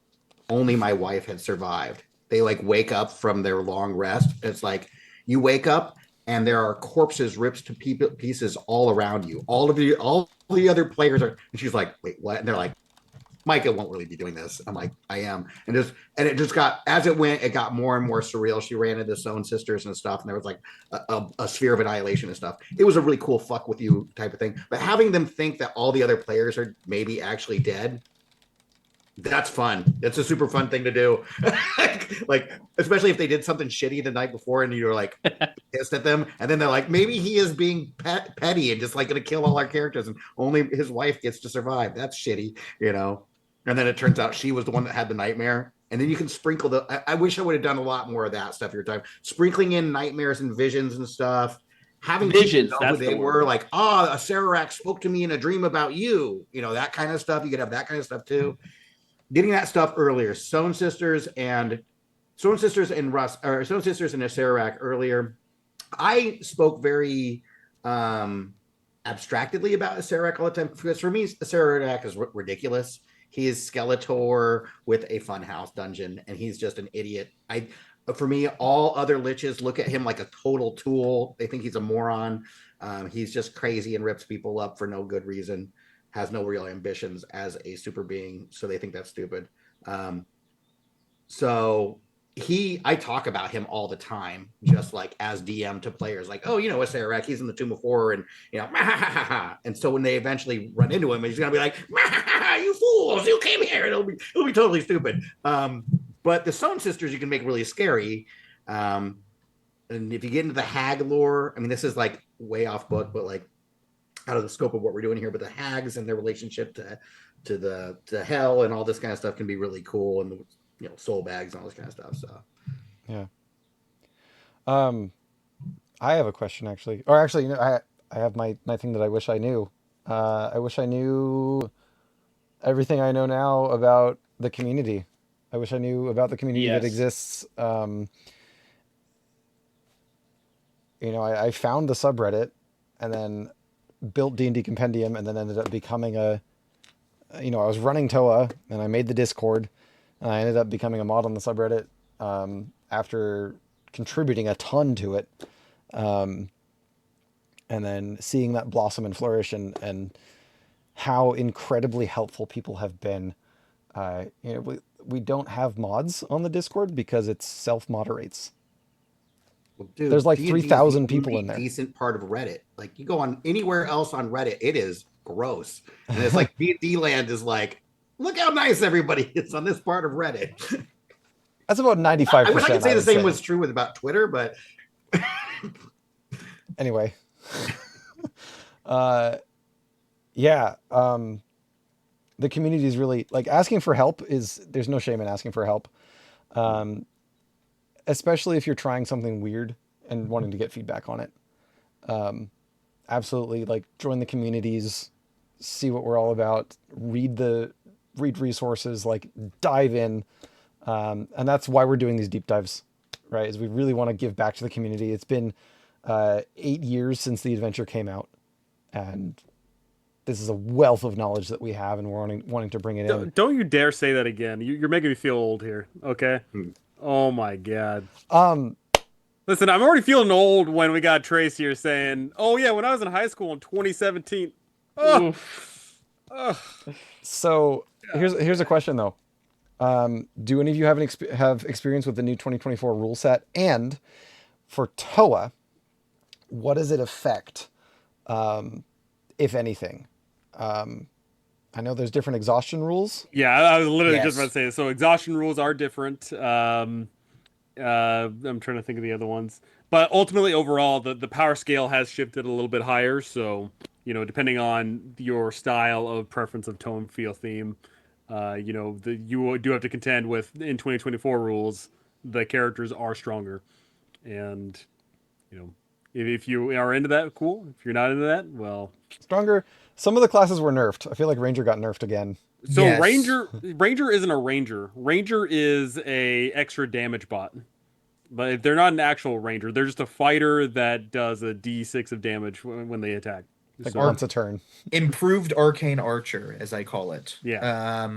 only my wife had survived. They like wake up from their long rest. It's like you wake up and there are corpses ripped to pieces all around you. All the other players are, and she's like, wait, what? And they're like, Micah won't really be doing this. I'm like, I am. And it just got, as it went, it got more and more surreal. She ran into Stone Sisters and stuff, and there was like a sphere of annihilation and stuff. It was a really cool fuck with you type of thing. But having them think that all the other players are maybe actually dead, that's fun. It's a super fun thing to do. Like, especially if they did something shitty the night before and you're like pissed at them. And then they're like, maybe he is being petty and just like going to kill all our characters and only his wife gets to survive. That's shitty, you know? And then it turns out she was the one that had the nightmare. And then you can sprinkle I wish I would have done a lot more of that stuff your time. Sprinkling in nightmares and visions and stuff. Having Visions, people know who that's they the were, word. like, oh, a Sararak spoke to me in a dream about you. You know, that kind of stuff. You could have that kind of stuff too. Getting that stuff earlier. Stone Sisters and Russ, or Stone Sisters and Sararak earlier. I spoke very abstractedly about Sararak all the time because for me, Sararak is ridiculous. He is Skeletor with a funhouse dungeon, and he's just an idiot. For me, all other liches look at him like a total tool. They think he's a moron. He's just crazy and rips people up for no good reason. Has no real ambitions as a super being, so they think that's stupid. So I talk about him all the time, just like as DM to players, like, oh, Sararak, he's in the Tomb of Horror, and and so when they eventually run into him, he's gonna be like, you fools, you came here. It'll be totally stupid. But the Stone Sisters you can make really scary. And if you get into the hag lore, I mean, this is like way off book, but like out of the scope of what we're doing here. But the hags and their relationship to hell and all this kind of stuff can be really cool, and soul bags and all this kind of stuff. So Yeah. I have a question actually, or actually, I have my thing that I wish I knew. I wish I knew everything I know now about the community. I wish I knew about the community that Yes. exists. I found the subreddit and then built D&D Compendium and then ended up becoming I was running TOA and I made the Discord and I ended up becoming a mod on the subreddit after contributing a ton to it. And then seeing that blossom and flourish and how incredibly helpful people have been. We don't have mods on the Discord because it self-moderates. well, dude, There's like D&D is the 3,000 people only in there. decent part of Reddit. Like you go on anywhere else on Reddit, it is gross, and it's like D&D land is like, look how nice everybody is on this part of Reddit. That's about 95%. I wish I could say the would same was true about Twitter, but anyway. Yeah. The community is really like asking for help there's no shame in asking for help. Especially if you're trying something weird and wanting to get feedback on it. Absolutely, like join the communities, see what we're all about, read resources, like dive in. And that's why we're doing these deep dives, right? Is we really want to give back to the community. It's been 8 years since the adventure came out, and this is a wealth of knowledge that we have, and we're wanting to bring it in. Don't you dare say that again. You're making me feel old here. Okay. Oh my God. Listen, I'm already feeling old when we got Trace here saying, "Oh yeah, when I was in high school in 2017." Oh, oh. So here's a question though. Do any of you have experience with the new 2024 rule set? And for TOA, what does it affect, if anything? I know there's different exhaustion rules. Yeah, I was literally just about to Yes. say. So exhaustion rules are different. I'm trying to think of the other ones. But ultimately, overall, the power scale has shifted a little bit higher. So, depending on your style of preference of tone, feel, theme, you do have to contend with in 2024 rules, the characters are stronger. And, you know, if you are into that, cool. If you're not into that, well. Stronger. Some of the classes were nerfed. I feel like Ranger got nerfed again. So Yes. Ranger isn't a Ranger. Ranger is a extra damage bot. But they're not an actual ranger. They're just a fighter that does a D6 of damage when they attack. Like So once a turn. Improved arcane archer, as I call it. yeah,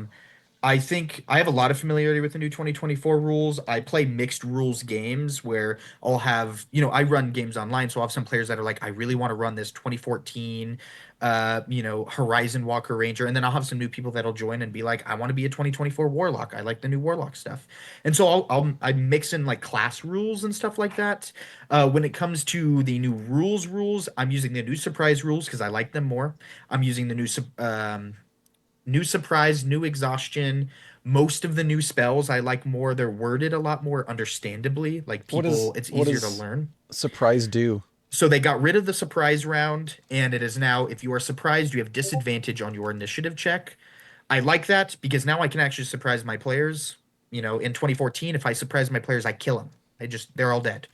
I think I have a lot of familiarity with the new 2024 rules. I play mixed rules games where I'll have, I run games online, so I'll have some players that are like, I really want to run this 2014, Horizon Walker Ranger, and then I'll have some new people that'll join and be like, I want to be a 2024 Warlock. I like the new Warlock stuff, and so I mix in like class rules and stuff like that. When it comes to the new rules, I'm using the new surprise rules because I like them more. I'm using the new surprise, new exhaustion. Most of the new spells I like more. They're worded a lot more understandably. Like people, it's What easier to does learn. surprise do? So they got rid of the surprise round, and it is now if you are surprised, you have disadvantage on your initiative check. I like that because now I can actually surprise my players. In 2014, if I surprise my players, I kill them. They're all dead.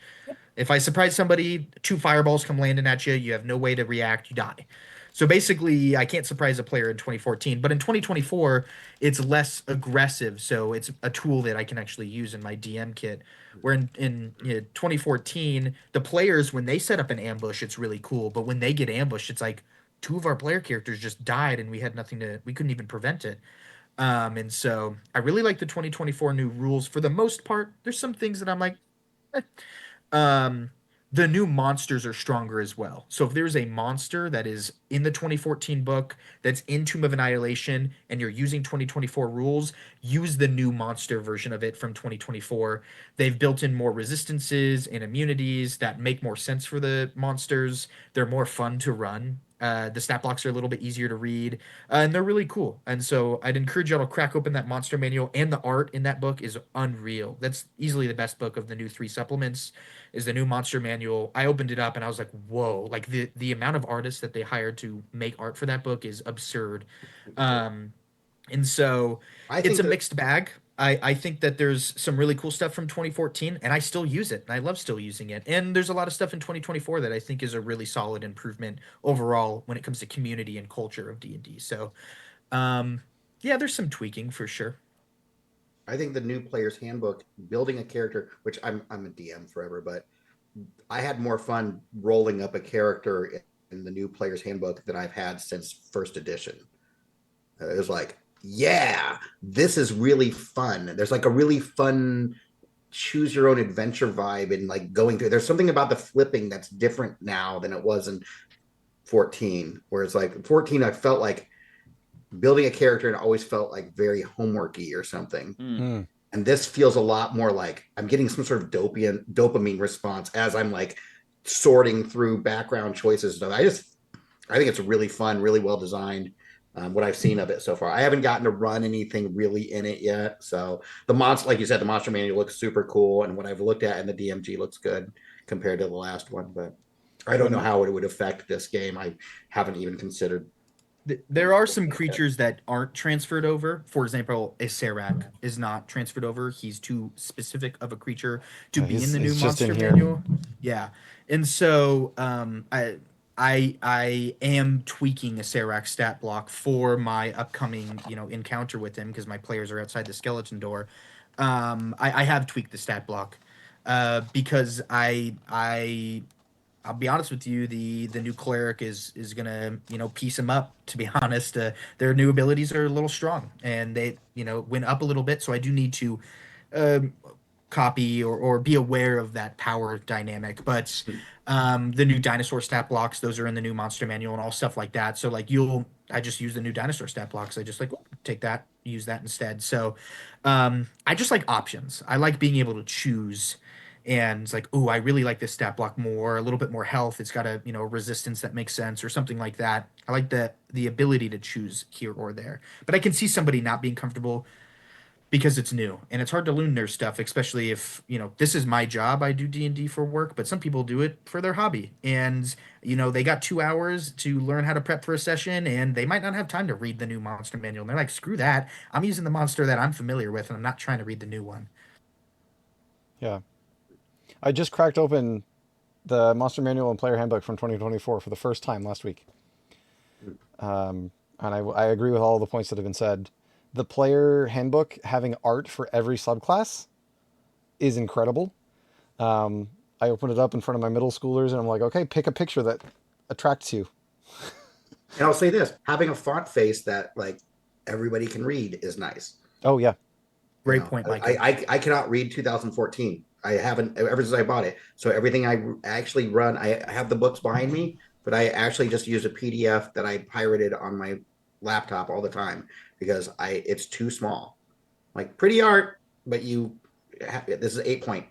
If I surprise somebody, two fireballs come landing at you, you have no way to react, you die. So basically, I can't surprise a player in 2014, but in 2024, it's less aggressive. So it's a tool that I can actually use in my DM kit. Where in 2014, the players, when they set up an ambush, it's really cool. But when they get ambushed, it's like two of our player characters just died and we couldn't even prevent it. And so I really like the 2024 new rules for the most part. There's some things that I'm like, eh, um, the new monsters are stronger as well. So if there's a monster that is in the 2014 book that's in Tomb of Annihilation and you're using 2024 rules, use the new monster version of it from 2024. They've built in more resistances and immunities that make more sense for the monsters. They're more fun to run. The stat blocks are a little bit easier to read, and they're really cool. And so I'd encourage y'all to crack open that monster manual. And the art in that book is unreal. That's easily the best book of the new three supplements is the new monster manual. I opened it up and I was like, whoa, like the amount of artists that they hired to make art for that book is absurd. Um, and so I it's think a that mixed bag. I think that there's some really cool stuff from 2014 and I still use it and I love still using it. And there's a lot of stuff in 2024 that I think is a really solid improvement overall when it comes to community and culture of D&D. So, um, yeah, there's some tweaking for sure. I think the new player's handbook, building a character, which I'm a DM forever, but I had more fun rolling up a character in the new player's handbook than I've had since first edition. It was like, yeah, this is really fun. There's like a really fun choose your own adventure vibe and like going through. There's something about the flipping that's different now than it was in 14. Whereas like 14, I felt like building a character and always felt like very homeworky or something. Mm. Hmm. And this feels a lot more like I'm getting some sort of dopamine response as I'm like sorting through background choices. I think it's really fun, really well designed. What I've seen of it so far, I haven't gotten to run anything really in it yet. So the monster, like you said, the monster manual looks super cool, and what I've looked at in the DMG looks good compared to the last one. But I don't know When how it would affect this game. I haven't even considered There are some looking at that. creatures that aren't transferred over. For example, a Serac is not transferred over. He's too specific of a creature to be in the new he's just in monster here. manual. Yeah, and so I am tweaking a Serac stat block for my upcoming encounter with him because my players are outside the skeleton door. I have tweaked the stat block because I'll be honest with you, the new cleric is gonna piece him up. To be honest, their new abilities are a little strong, and they went up a little bit. So I do need to um, copy or be aware of that power dynamic. But the new dinosaur stat blocks, those are in the new monster manual and all stuff like that. So like I just use the new dinosaur stat blocks. I just like take that, use that instead. So I just like options. I like being able to choose and it's like, oh, I really like this stat block more, a little bit more health. It's got a resistance that makes sense or something like that. I like the ability to choose here or there. But I can see somebody not being comfortable because it's new and it's hard to learn their stuff, especially if, this is my job. I do D&D for work, but some people do it for their hobby. And, they got 2 hours to learn how to prep for a session and they might not have time to read the new monster manual. And they're like, screw that. I'm using the monster that I'm familiar with and I'm not trying to read the new one. Yeah. I just cracked open the Monster Manual and Player Handbook from 2024 for the first time last week. And I agree with all the points that have been said. The Player Handbook having art for every subclass is incredible. I opened it up in front of my middle schoolers and I'm like, okay, pick a picture that attracts you. And I'll say this: having a font face that like everybody can read is nice. Oh, yeah. You Great know, point, I Micah. I, I cannot read 2014. I haven't ever since I bought it. So everything I actually run, I have the books behind me, but I actually just use a PDF that I pirated on my laptop all the time because I it's too small. Like pretty art, but this is 8 point.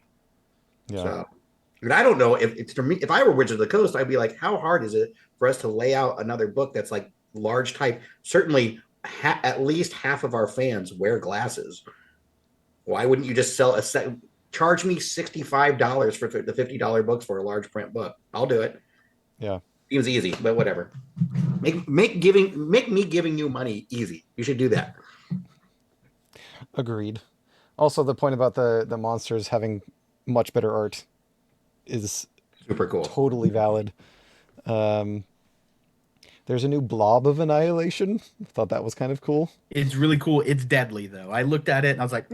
Yeah. So, and I don't know if it's for me. If I were Wizard of the Coast, I'd be like, how hard is it for us to lay out another book that's like large type? Certainly, at least half of our fans wear glasses. Why wouldn't you just sell a set? Charge me $65 for the $50 books for a large print book. I'll do it. Yeah. Seems easy, but whatever. Make me giving you money easy. You should do that. Agreed. Also, the point about the monsters having much better art is Super cool. totally valid. Um, there's a new blob of Annihilation. I thought that was kind of cool. It's really cool. It's deadly though. I looked at it and I was like,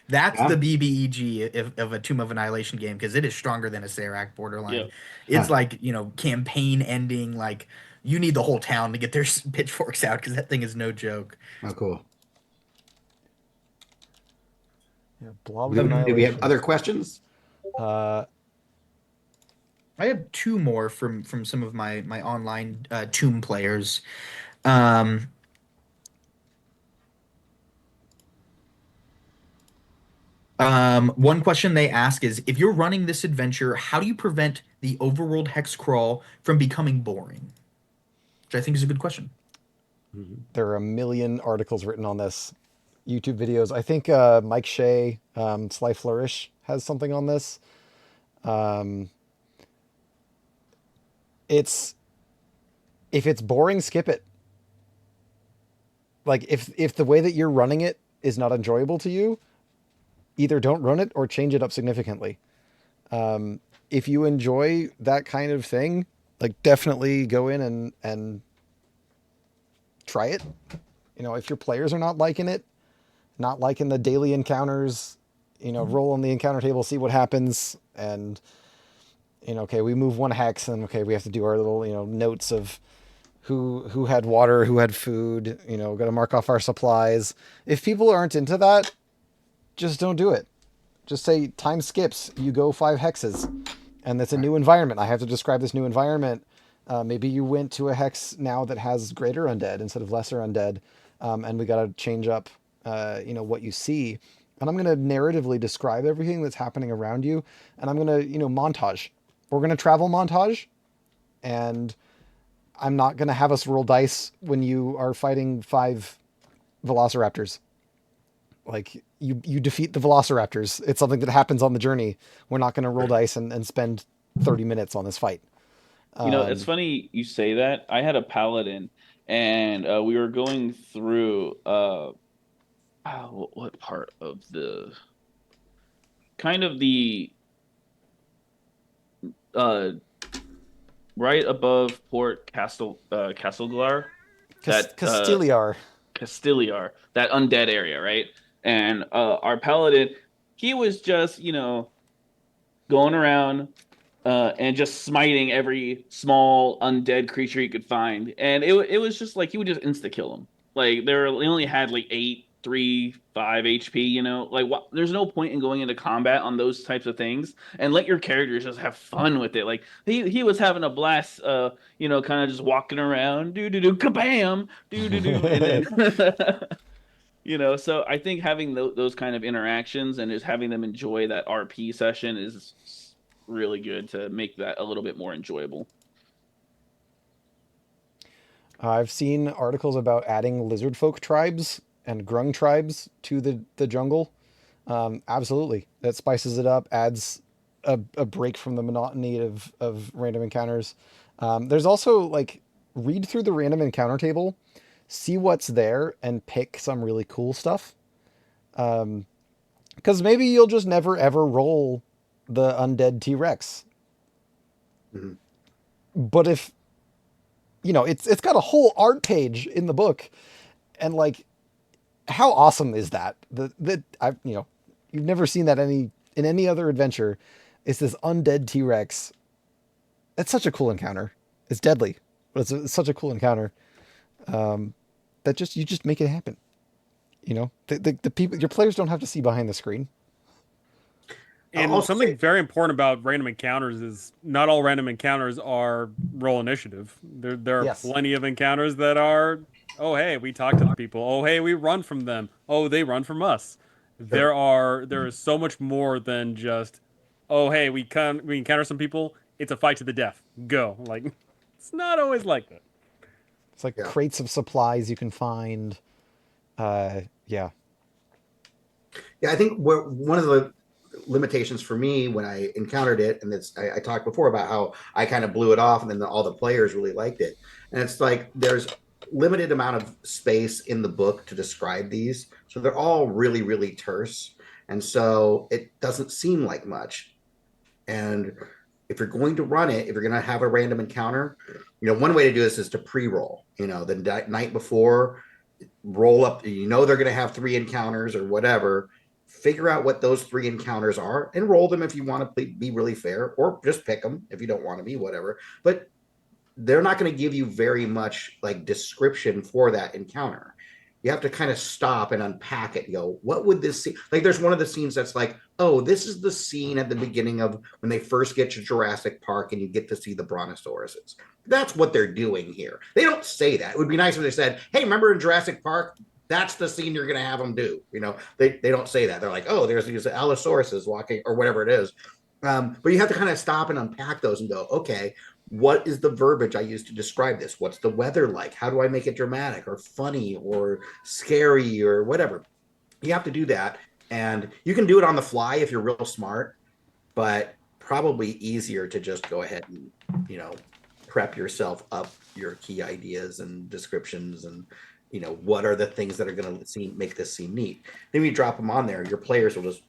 that's the Yeah. BBEG of a Tomb of Annihilation game because it is stronger than a Serac Yeah. borderline. It's Huh. like, campaign ending. Like you need the whole town to get their pitchforks out because that thing is no joke. Oh, cool. Yeah, blob of Do we have Annihilation. other questions? Uh, I have two more from some of my online Tomb players. Um, one question they ask is, if you're running this adventure, how do you prevent the overworld hex crawl from becoming boring? Which I think is a good question. there are a million articles written on this, YouTube videos. I think Mike Shea, Sly Flourish, has something on this. Um, it's if it's boring, skip it. Like if the way that you're running it is not enjoyable to you, either don't run it or change it up significantly. If you enjoy that kind of thing, like definitely go in and try it. If your players are not liking it, not liking the daily encounters, roll on the encounter table, see what happens, and okay, we move one hex, and okay, we have to do our little notes of who had water, who had food. Got to mark off our supplies. If people aren't into that, just don't do it. Just say time skips. You go 5 hexes, and it's a new environment. I have to describe this new environment. Maybe you went to a hex now that has greater undead instead of lesser undead, and we got to change up, what you see. And I'm going to narratively describe everything that's happening around you, and I'm going to, montage. We're going to travel montage, and I'm not going to have us roll dice when you are fighting 5 velociraptors. Like you defeat the velociraptors. It's something that happens on the journey. We're not going to roll dice and spend 30 minutes on this fight. It's funny you say that. I had a paladin, and we were going through what part of the kind of the uh right above Port Castleglar, that Castiliar. Castiliar, that undead area, right? And our paladin, he was just, going around and just smiting every small undead creature he could find. And it was just like he would just insta kill them. Like they only had like 8, 3, 5 HP, like there's no point in going into combat on those types of things and let your characters just have fun with it. Like he was having a blast, kind of just walking around, do do do, kabam, do do do, and then so I think having those kind of interactions and just having them enjoy that RP session is really good to make that a little bit more enjoyable. I've seen articles about adding lizard folk tribes and grung tribes to the jungle, absolutely, that spices it up, adds a break from the monotony of random encounters. There's also like read through the random encounter table, see what's there, and pick some really cool stuff. Because maybe you'll just never ever roll the undead T Rex. Mhm. But if it's got a whole art page in the book, and like, how awesome is that? That I you've never seen that in any other adventure. It's this undead T Rex. That's such a cool encounter. It's deadly, but it's such a cool encounter. That just you just make it happen. The people, your players don't have to see behind the screen. I'll And also something say, very important about random encounters is not all random encounters are roll initiative. There are Yes. plenty of encounters that are, oh hey, we talk to the people. Oh hey, we run from them. Oh, they run from us. sure. There is so much more than just, oh hey, we encounter some people. It's a fight to the death. Go. Like it's not always like that. It's like Yeah. crates of supplies you can find. Yeah. Yeah, I think one of the limitations for me when I encountered it, and I talked before about how I kind of blew it off, and then all the players really liked it. And it's like there's limited amount of space in the book to describe these, so they're all really, really terse, and so it doesn't seem like much. And if you're going to run it, if you're going to have a random encounter, one way to do this is to pre-roll. The night before, roll up. They're going to have three encounters or whatever. Figure out what those three encounters are and roll them if you want to be really fair, or just pick them if you don't want to be, whatever. But they're not going to give you very much like description for that encounter. You have to kind of stop and unpack it and go, what would this scene like? There's one of the scenes that's like, oh, this is the scene at the beginning of when they first get to Jurassic Park and you get to see the brontosauruses. That's what they're doing here. They don't say that. It would be nice if they said, hey, remember in Jurassic Park, that's the scene you're going to have them do. They don't say that. They're like, oh, there's these allosauruses walking or whatever it is. But you have to kind of stop and unpack those and go, okay, what is the verbiage I use to describe this? What's the weather like? How do I make it dramatic or funny or scary or whatever? You have to do that. And you can do it on the fly if you're real smart, but probably easier to just go ahead and, prep yourself up your key ideas and descriptions and, what are the things that are going to make this scene neat. Then you drop them on there, your players will just,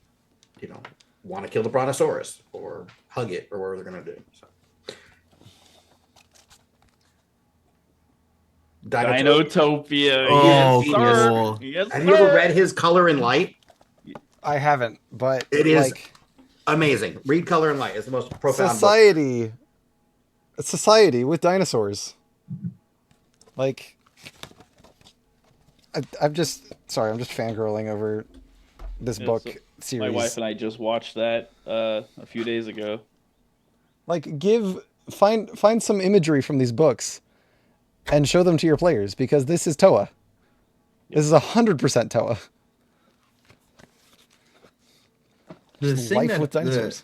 you know, want to kill the brontosaurus or hug it or whatever they're going to do. So. Dinotopia. Oh, Yes, sir. cool. Yes, Have you ever sir. read his Color and Light? I haven't, but It is like amazing. Read Color and Light. It's the most profound book. society with dinosaurs. Like, I'm just sorry. I'm just fangirling over this Yeah, book so series. my wife and I just watched that a few days ago. Like, find some imagery from these books and show them to your players, because this is Toa. This is 100% Toa. The Just thing life that with dinosaurs.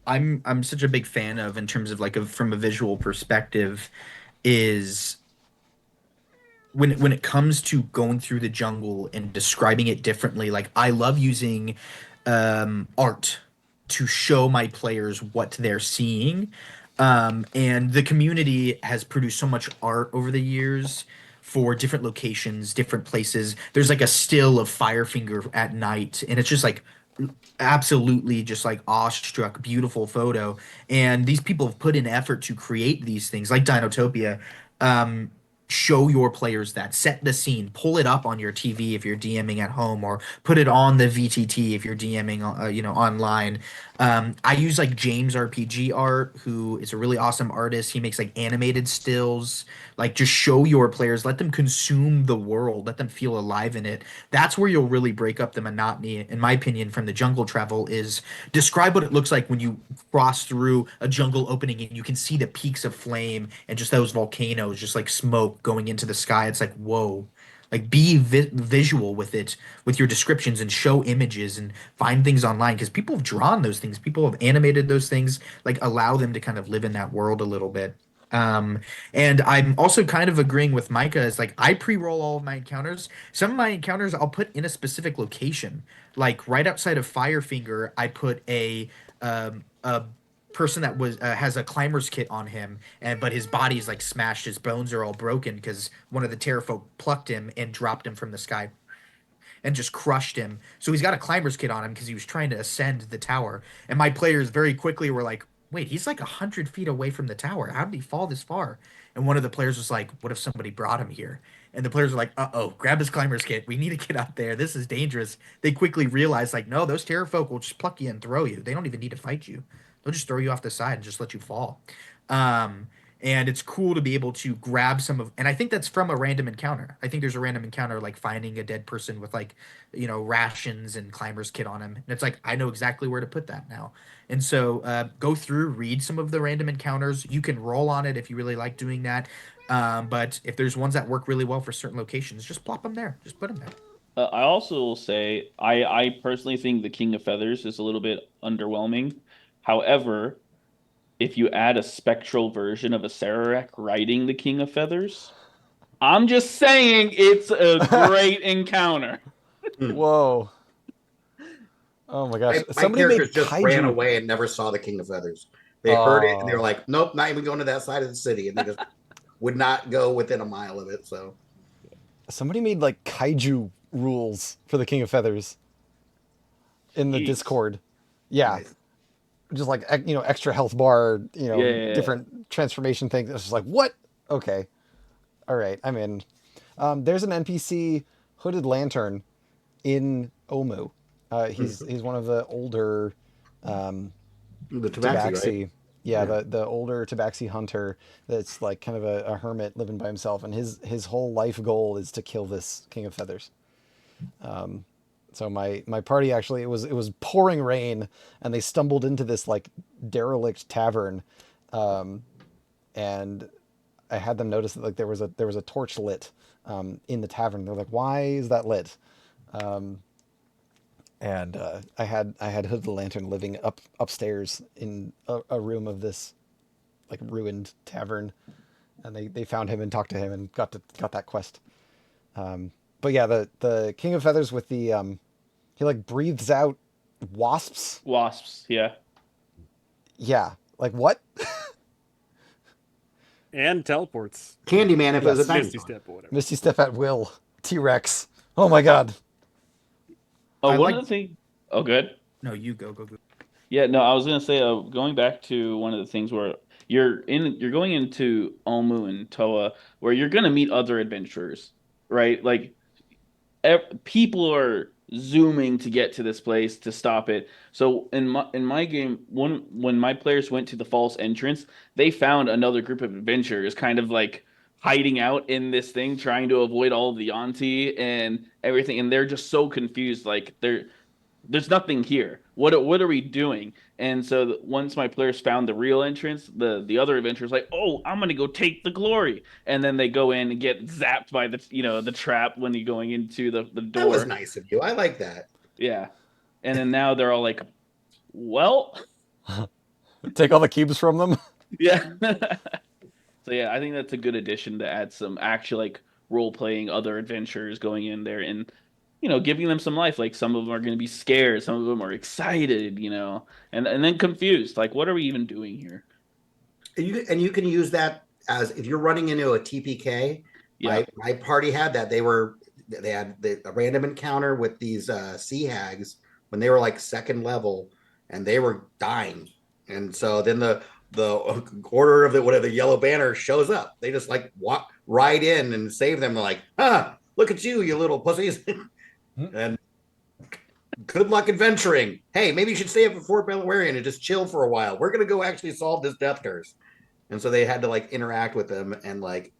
I'm such a big fan of in terms of like from a visual perspective is when it comes to going through the jungle and describing it differently. Like I love using art to show my players what they're seeing. And the community has produced so much art over the years for different locations, different places. There's like a still of Firefinger at night, and it's just like absolutely just like awestruck, beautiful photo. And these people have put in effort to create these things like Dinotopia. Um, Show your players that, set the scene, pull it up on your TV if you're DMing at home, or put it on the VTT if you're DMing, online. I use like James RPG Art, who is a really awesome artist. He makes like animated stills. Like just show your players, let them consume the world, let them feel alive in it. That's where you'll really break up the monotony, in my opinion, from the jungle travel. Is describe what it looks like when you cross through a jungle opening and you can see the peaks of flame and just those volcanoes, just like smoke going into the sky. It's like, whoa. Like be visual with it, with your descriptions, and show images and find things online, because people have drawn those things, people have animated those things. Like allow them to kind of live in that world a little bit. Um, and I'm also kind of agreeing with Micah. Is like I pre-roll all of my encounters. Some of my encounters I'll put in a specific location, like right outside of Firefinger. I put a person that was has a climber's kit on him, and but his body's like smashed. His bones are all broken because one of the Terrafolk plucked him and dropped him from the sky and just crushed him. So he's got a climber's kit on him because he was trying to ascend the tower. And my players very quickly were like, "Wait, he's like 100 feet away from the tower. How did he fall this far?" And one of the players was like, "What if somebody brought him here?" And the players were like, "Uh-oh, grab his climber's kit. We need to get out there. This is dangerous." They quickly realized, like, no, those Terrafolk will just pluck you and throw you. They don't even need to fight you. They'll just throw you off the side and just let you fall. Um, and it's cool to be able to grab some of, and I think that's from a random encounter. I think there's a random encounter like finding a dead person with like, rations and climber's kit on him, and it's like I know exactly where to put that now. And so go through, read some of the random encounters. You can roll on it if you really like doing that. But if there's ones that work really well for certain locations, just plop them there, just put them there. I also will say I personally think the King of Feathers is a little bit underwhelming. However, if you add a spectral version of a Sararak riding the King of Feathers, I'm just saying it's a great encounter. Hmm. Whoa. Oh my gosh. My Somebody made characters just ran kaiju. away and never saw the King of Feathers. They heard it and they were Oh. like, "Nope, not even going to that side of the city," and they just would not go within a mile of it. So Somebody made like kaiju rules for the King of Feathers in the Jeez. Discord. Yeah. nice. Just like extra health bar, Yeah, yeah, yeah. different transformation things. It's just like, what? Okay. All right, I'm in. There's an NPC hooded lantern in Omu. He's one of the older The Tabaxi, right? Tabaxi. Yeah, Yeah. the older Tabaxi hunter that's like kind of a hermit living by himself, and his whole life goal is to kill this King of Feathers. So my party actually it was pouring rain, and they stumbled into this like derelict tavern, and I had them notice that like there was a torch lit in the tavern. They're like, "Why is that lit?" And I had Hood the Lantern living upstairs in a room of this like ruined tavern, and they found him and talked to him and got that quest. But yeah, the King of Feathers with the he like breathes out wasps. Wasps, yeah. Yeah, like what? And teleports. Candyman if it was a Yes, Misty dinosaur. Step or whatever. Misty Step at will. T Rex. Oh my god. Oh, I one like. of the things. Oh, good. No, you go. Yeah, no, I was gonna say, going back to one of the things where you're going into Omu and Toa, where you're gonna meet other adventurers, right? Like people are zooming to get to this place to stop it. So in my game, when my players went to the false entrance, they found another group of adventurers kind of like hiding out in this thing, trying to avoid all of the Auntie and everything, and they're just so confused, like there's nothing here. What are we doing? And so once my players found the real entrance, the other adventurers like, oh, I'm gonna go take the glory, and then they go in and get zapped by the trap when you're going into the That was door. nice of you. I like that. Yeah, and then now they're all like, well, Take all the cubes from them. yeah. So yeah, I think that's a good addition to add some actual like role playing other adventurers going in there and giving them some life. Like some of them are going to be scared, some of them are excited, and then confused. Like, what are we even doing here? And you can use that as if you're running into a TPK. Yeah. My party had that. They had a random encounter with these sea hags when they were like second level, and they were dying. And so then the order of the whatever the yellow banner shows up. They just like walk right in and save them. They're like, look at you, you little pussies. And good luck adventuring. Hey, maybe you should stay up at Fort Belwarian and just chill for a while. We're gonna go actually solve this death curse. And so they had to like interact with them, and like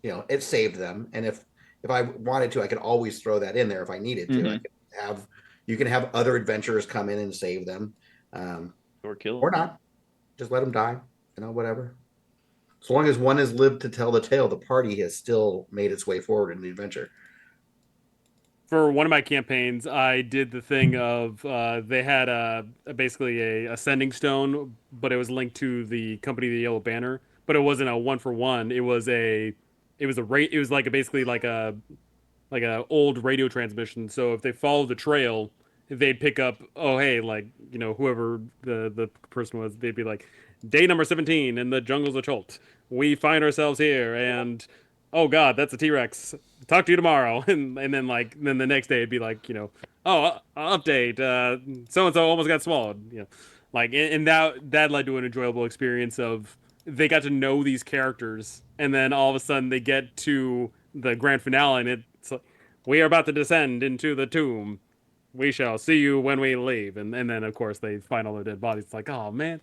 it saved them. And if I wanted to, I could always throw that in there if I needed to. I Mm-hmm. could have You can have other adventurers come in and save them, um, Or kill or them. not. Just let them die. Whatever. As long as one has lived to tell the tale, the party has still made its way forward in the adventure. For one of my campaigns, I did the thing of they had basically a ascending stone, but it was linked to the company, the Yellow Banner. but it wasn't a one for one. It was like basically like a old radio transmission. So if they follow the trail, they'd pick up, oh hey, like whoever the person was, they'd be like, day number 17 in the jungles of Cholt. We find ourselves here, and oh god, that's a T Rex. Talk to you tomorrow, and then then the next day it'd be like oh update, so and so almost got swallowed. And that led to an enjoyable experience of they got to know these characters, and then all of a sudden they get to the grand finale, and it's like, we are about to descend into the tomb. We shall see you when we leave. And then, of course, they find all their dead bodies. It's like, oh, man.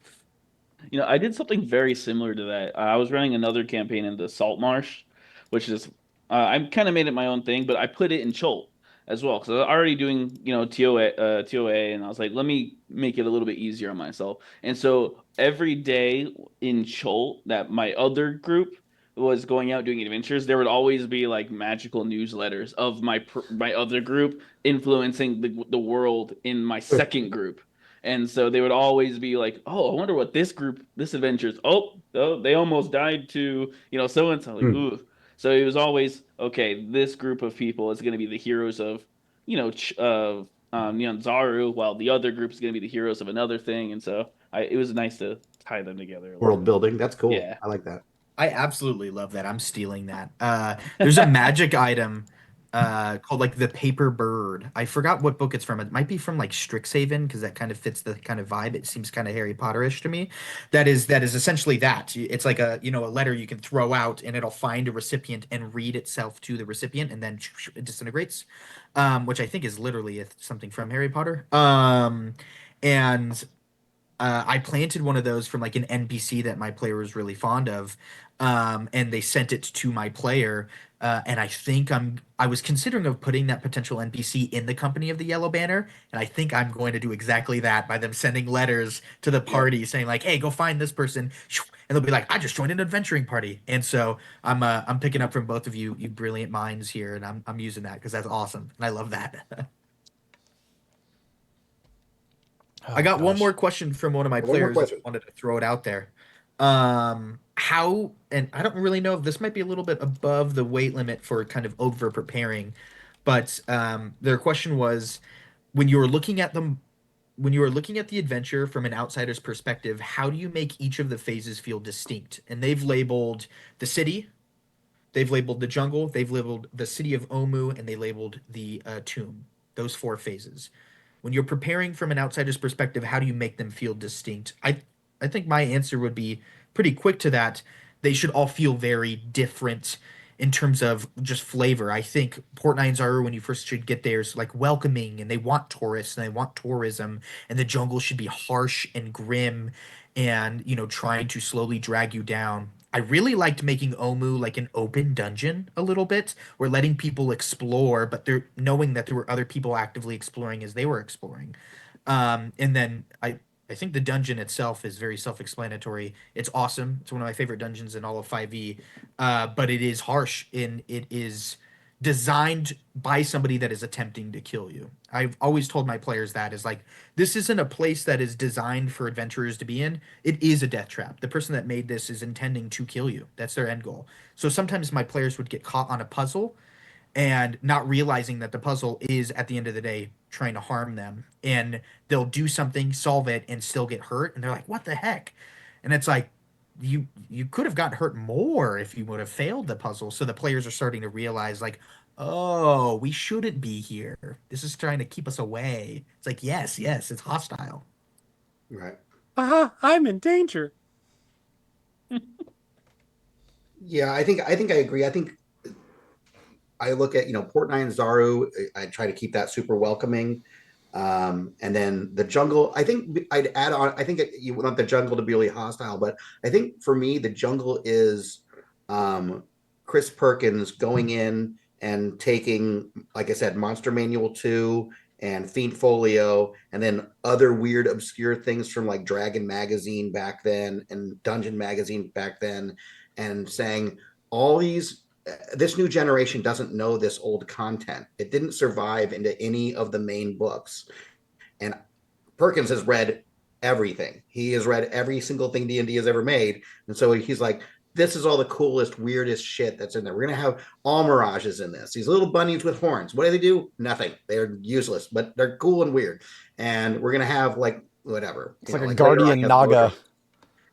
I did something very similar to that. I was running another campaign in the Salt Marsh, which is I kind of made it my own thing, but I put it in Cholt as well because I was already doing TOA, and I was like, let me make it a little bit easier on myself. And so every day in Cholt that my other group was going out doing adventures, there would always be like magical newsletters of my other group influencing the world in my second group. And so they would always be like, "Oh, I wonder what this adventure's. Oh, they almost died to, so and so." Like, Hmm. ooh. So it was always okay. This group of people is going to be the heroes of, Zaru, while the other group is going to be the heroes of another thing. And so it was nice to tie them together a little World bit. building. That's cool. Yeah. I like that. I absolutely love that. I'm stealing that. There's a magic item called like the paper bird. I forgot what book it's from. It might be from like Strixhaven because that kind of fits the kind of vibe. It seems kind of Harry Potterish to me. That is essentially that. It's like a letter you can throw out and it'll find a recipient and read itself to the recipient and then it disintegrates. Which I think is literally something from Harry Potter. And I planted one of those from like an NPC that my player was really fond of, and they sent it to my player. And I was considering of putting that potential NPC in the company of the Yellow Banner, and I think I'm going to do exactly that by them sending letters to the Yep. party saying like, "Hey, go find this person," and they'll be like, "I just joined an adventuring party," and so I'm picking up from both of you, you brilliant minds here, and I'm using that because that's awesome, and I love that. I Oh got one more gosh. question from one of my One more players. I just question. wanted to throw it out there. How, and I don't really know if this might be a little bit above the weight limit for kind of over preparing, but their question was when you were looking at them, when you were looking at the adventure from an outsider's perspective, how do you make each of the phases feel distinct? And they've labeled the city, they've labeled the jungle, they've labeled the city of Omu, and they labeled the tomb. Those four phases. When you're preparing from an outsider's perspective, how do you make them feel distinct? I think my answer would be pretty quick to that. They should all feel very different in terms of just flavor. I think Port Nine Zaru, when you first should get there, is like welcoming and they want tourists and they want tourism, and the jungle should be harsh and grim and, trying to slowly drag you down. I really liked making Omu like an open dungeon a little bit. We're letting people explore, but they're knowing that there were other people actively exploring as they were exploring. And then I think the dungeon itself is very self-explanatory. It's awesome. It's one of my favorite dungeons in all of 5e. But it is harsh and it is designed by somebody that is attempting to kill you. I've always told my players that is like this isn't a place that is designed for adventurers to be in. It is a death trap. The person that made this is intending to kill you. That's their end goal. So sometimes my players would get caught on a puzzle and not realizing that the puzzle is at the end of the day trying to harm them, and they'll do something, solve it, and still get hurt, and they're like, what the heck? And it's like you could have got hurt more if you would have failed the puzzle. So the players are starting to realize like, oh, we shouldn't be here, this is trying to keep us away. It's like, yes, it's hostile. Right. Haha, I'm in danger. Yeah, I think I agree. I think I look at Port Nine Zaru. I try to keep that super welcoming. And then the jungle. I think I'd add on. I think you want the jungle to be really hostile, but I think for me the jungle is um, Chris Perkins going in and taking, like I said, Monster Manual 2 and Fiend Folio, and then other weird obscure things from like Dragon Magazine back then and Dungeon Magazine back then, and saying all these this new generation doesn't know this old content. It didn't survive into any of the main books. And Perkins has read everything. He has read every single thing D&D has ever made. And so he's like, this is all the coolest, weirdest shit that's in there. We're going to have all mirages in this. These little bunnies with horns. What do they do? Nothing. They're useless, but they're cool and weird. And we're going to have like whatever, It's like a like later on, guardian you have naga.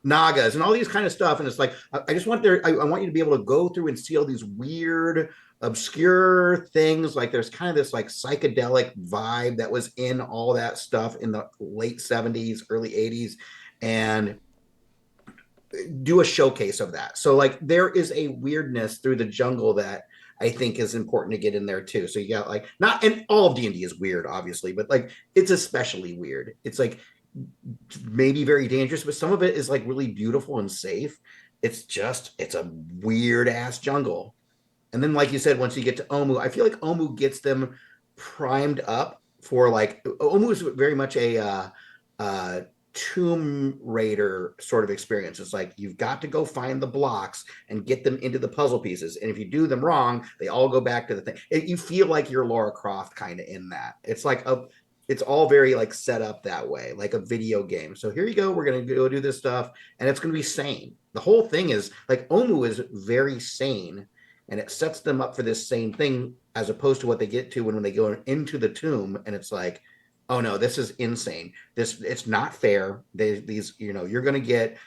nagas and all these kind of stuff. And it's like, I just want I want you to be able to go through and see all these weird, obscure things. Like there's kind of this like psychedelic vibe that was in all that stuff in the late 70s, early 80s, and do a showcase of that. So like there is a weirdness through the jungle that I think is important to get in there too. So you got like not, and all of D&D is weird, obviously, but like it's especially weird. It's like maybe very dangerous, but some of it is like really beautiful and safe. It's a weird ass jungle. And then, like you said, once you get to Omu, I feel like Omu gets them primed up for like Omu is very much a Tomb Raider sort of experience. It's like you've got to go find the blocks and get them into the puzzle pieces, and if you do them wrong, they all go back to the thing. You feel like you're Laura Croft kind of in that. It's all very like set up that way, like a video game. So here you go, we're gonna go do this stuff, and it's gonna be sane. The whole thing is like Omu is very sane, and it sets them up for this same thing as opposed to what they get to when they go into the tomb, and it's like, oh no, this is insane. It's not fair. These you're gonna get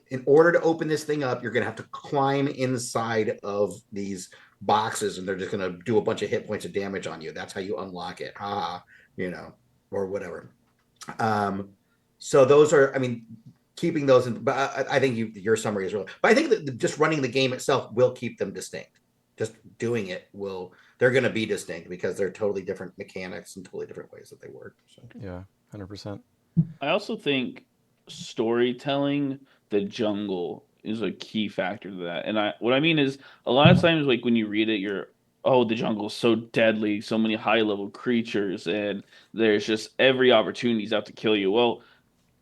in order to open this thing up, you're gonna have to climb inside of these boxes, and they're just gonna do a bunch of hit points of damage on you. That's how you unlock it. Ha, or whatever. Um, so those are, I mean, keeping those in, but I think your summary is really, but I think that just running the game itself will keep them distinct. Just doing it they're going to be distinct because they're totally different mechanics and totally different ways that they work. So. Yeah, 100%. I also think storytelling the jungle is a key factor to that. And what I mean is a lot of times like when you read it, you're oh, the jungle is so deadly, so many high level creatures, and there's just every opportunity's out to kill you. Well,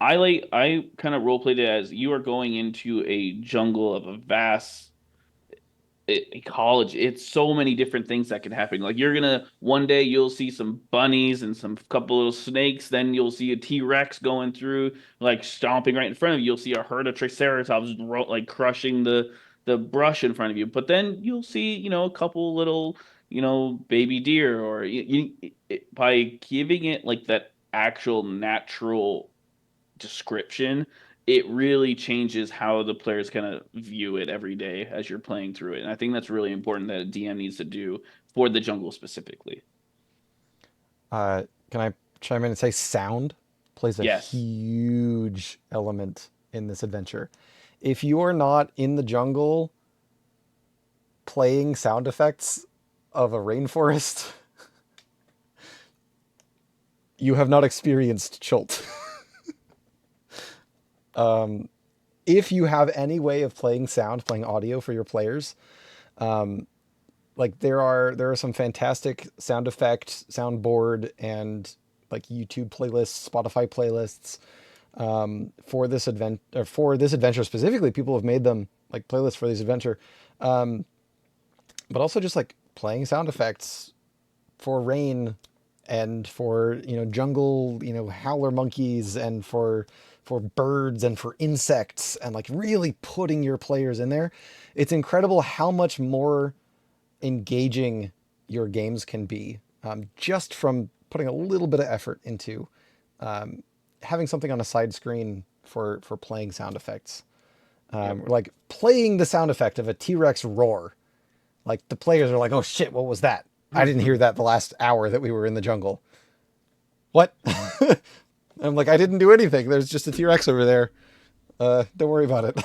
I kind of role played it as you are going into a jungle of a vast ecology. It's so many different things that can happen. Like you're gonna one day you'll see some bunnies and some couple little snakes. Then you'll see a T-Rex going through, like stomping right in front of you. You'll see a herd of Triceratops like crushing the brush in front of you. But then you'll see, a couple little, baby deer, or by giving it like that actual natural description, it really changes how the players kind of view it every day as you're playing through it. And I think that's really important that a DM needs to do for the jungle specifically. Can I chime in and say sound plays a Yes. huge element in this adventure. If you are not in the jungle playing sound effects of a rainforest, you have not experienced Chult. If you have any way of playing sound, playing audio for your players, like there are some fantastic sound effect, soundboard, and like YouTube playlists, Spotify playlists for this adventure specifically. People have made them like playlists for this adventure, but also just like playing sound effects for rain and for jungle howler monkeys and for birds and for insects and like really putting your players in there. It's incredible how much more engaging your games can be just from putting a little bit of effort into having something on a side screen for playing sound effects. Yep. Like playing the sound effect of a T-Rex roar. Like the players are like, oh shit, what was that? I didn't hear that the last hour that we were in the jungle. What? I'm like, I didn't do anything. There's just a T-Rex over there. Don't worry about it.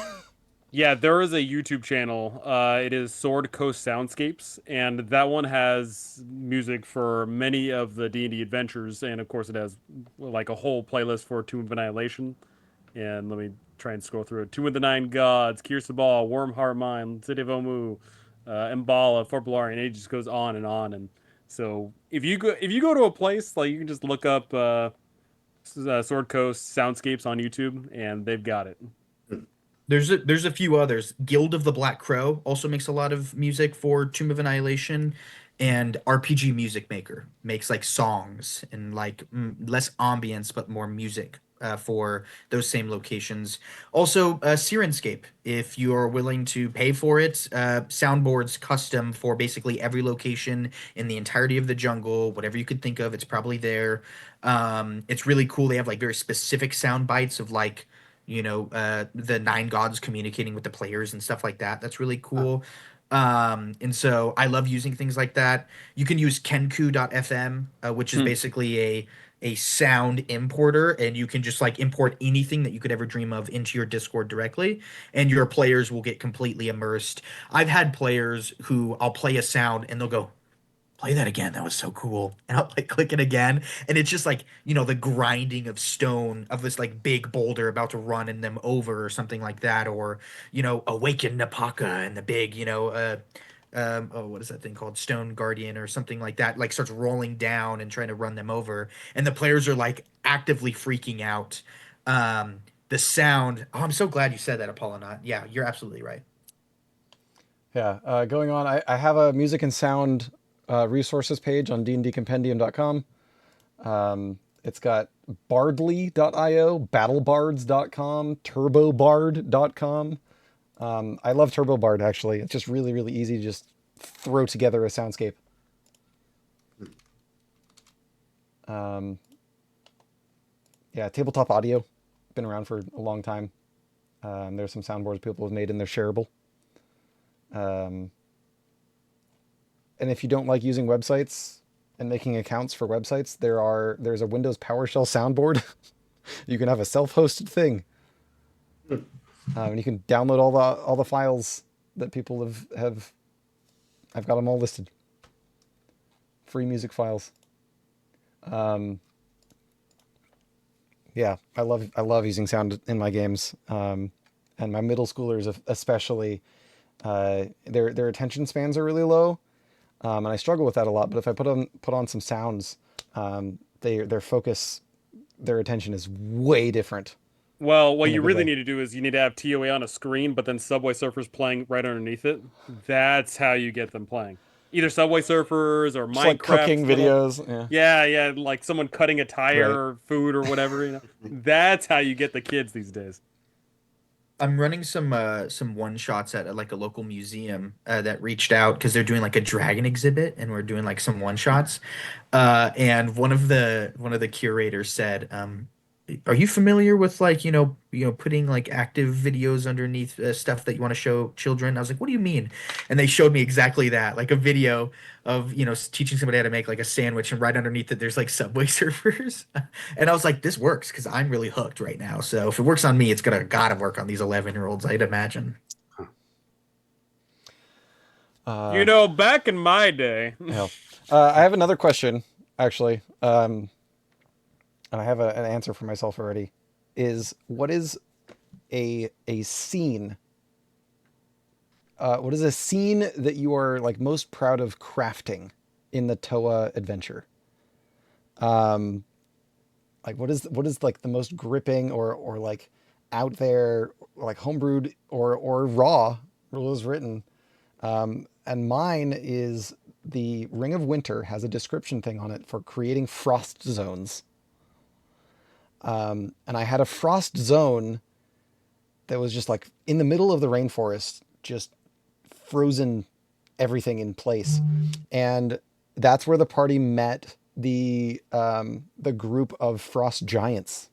Yeah, there is a YouTube channel. It is Sword Coast Soundscapes, and that one has music for many of the D&D adventures, and of course it has like a whole playlist for Tomb of Annihilation. And let me try and scroll through it. Tomb of the Nine Gods, Kirst the Ball, Wormheart Mine, City of Omu, Mbala, Fort Belari, and it just goes on and on. And so if you go to a place, like you can just look up Sword Coast Soundscapes on YouTube, and they've got it. There's a few others. Guild of the Black Crow also makes a lot of music for Tomb of Annihilation, and RPG Music Maker makes like songs and like less ambience but more music for those same locations. Also, Sirenscape, if you're willing to pay for it, soundboards custom for basically every location in the entirety of the jungle, whatever you could think of, it's probably there. It's really cool. They have like very specific sound bites of like, the nine gods communicating with the players and stuff like that. That's really Uh, cool. And so I love using things like that. You can use Kenku.fm, which is Hmm. basically a sound importer, and you can just like import anything that you could ever dream of into your Discord directly, and your players will get completely immersed. I've had players who I'll play a sound and they'll go, play that again. That was so cool. And I'll like click it again. And it's just like, the grinding of stone of this like big boulder about to run in them over or something like that. Or, awaken Napaka and the big, oh, what is that thing called? Stone Guardian or something like that, like starts rolling down and trying to run them over. And the players are like actively freaking out. The sound. Oh, I'm so glad you said that, Apollonat. Yeah, you're absolutely right. Yeah, going on, I have a music and sound resources page on dndcompendium.com. It's got bardly.io, battlebards.com, turbobard.com. I love TurboBard, actually. It's just really, really easy to just throw together a soundscape. Um, yeah, tabletop audio, been around for a long time. There's some soundboards people have made, and they're shareable. Um, and if you don't like using websites and making accounts for websites, there's a Windows PowerShell soundboard. You can have a self-hosted thing, and you can download all the files that people have. I've got them all listed. Free music files. Um, yeah, I love using sound in my games, and my middle schoolers especially. Their attention spans are really low, and I struggle with that a lot. But if I put on some sounds, their focus, their attention is way different Well, what in a you good really way. need to do is you need to have TOA on a screen, but then Subway Surfers playing right underneath it. That's how you get them playing. Either Subway Surfers or Just like cooking Minecraft little, videos. Yeah, yeah, yeah, like someone cutting a tire right. or food or whatever. That's how you get the kids these days. I'm running some one shots at like a local museum that reached out because they're doing like a dragon exhibit and we're doing like some one shots. And one of the curators said, "Are you familiar with like putting like active videos underneath stuff that you want to show children?" I was like, "What do you mean?" And they showed me exactly that, like a video of teaching somebody how to make like a sandwich, and right underneath it there's like Subway Surfers. And I was like, this works because I'm really hooked right now. So if it works on me, it's gonna gotta work on these 11-year-olds, I'd imagine. Uh, Back in my day, hell. I have another question, actually, and I have an answer for myself already. Is what is a scene? What is a scene that you are like most proud of crafting in the Toa adventure? Um, like what is like the most gripping or like out there, like homebrewed or raw was written. And mine is the Ring of Winter has a description thing on it for creating frost zones. And I had a frost zone that was just like in the middle of the rainforest, just frozen everything in place. And that's where the party met the group of frost giants.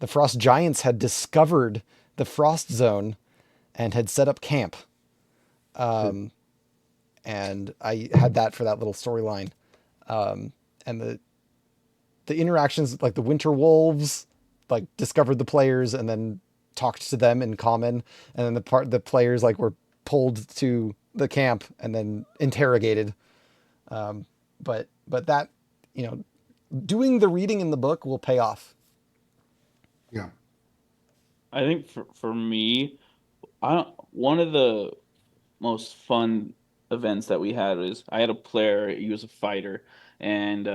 The frost giants had discovered the frost zone and had set up camp. And I had that for that little storyline. And the interactions, like the winter wolves, like discovered the players and then talked to them in common, and then the players like were pulled to the camp and then interrogated. But that, you know, doing the reading in the book will pay off. yeah. I think for me, I don't, one of the most fun events that we had was I had a player, he was a fighter, and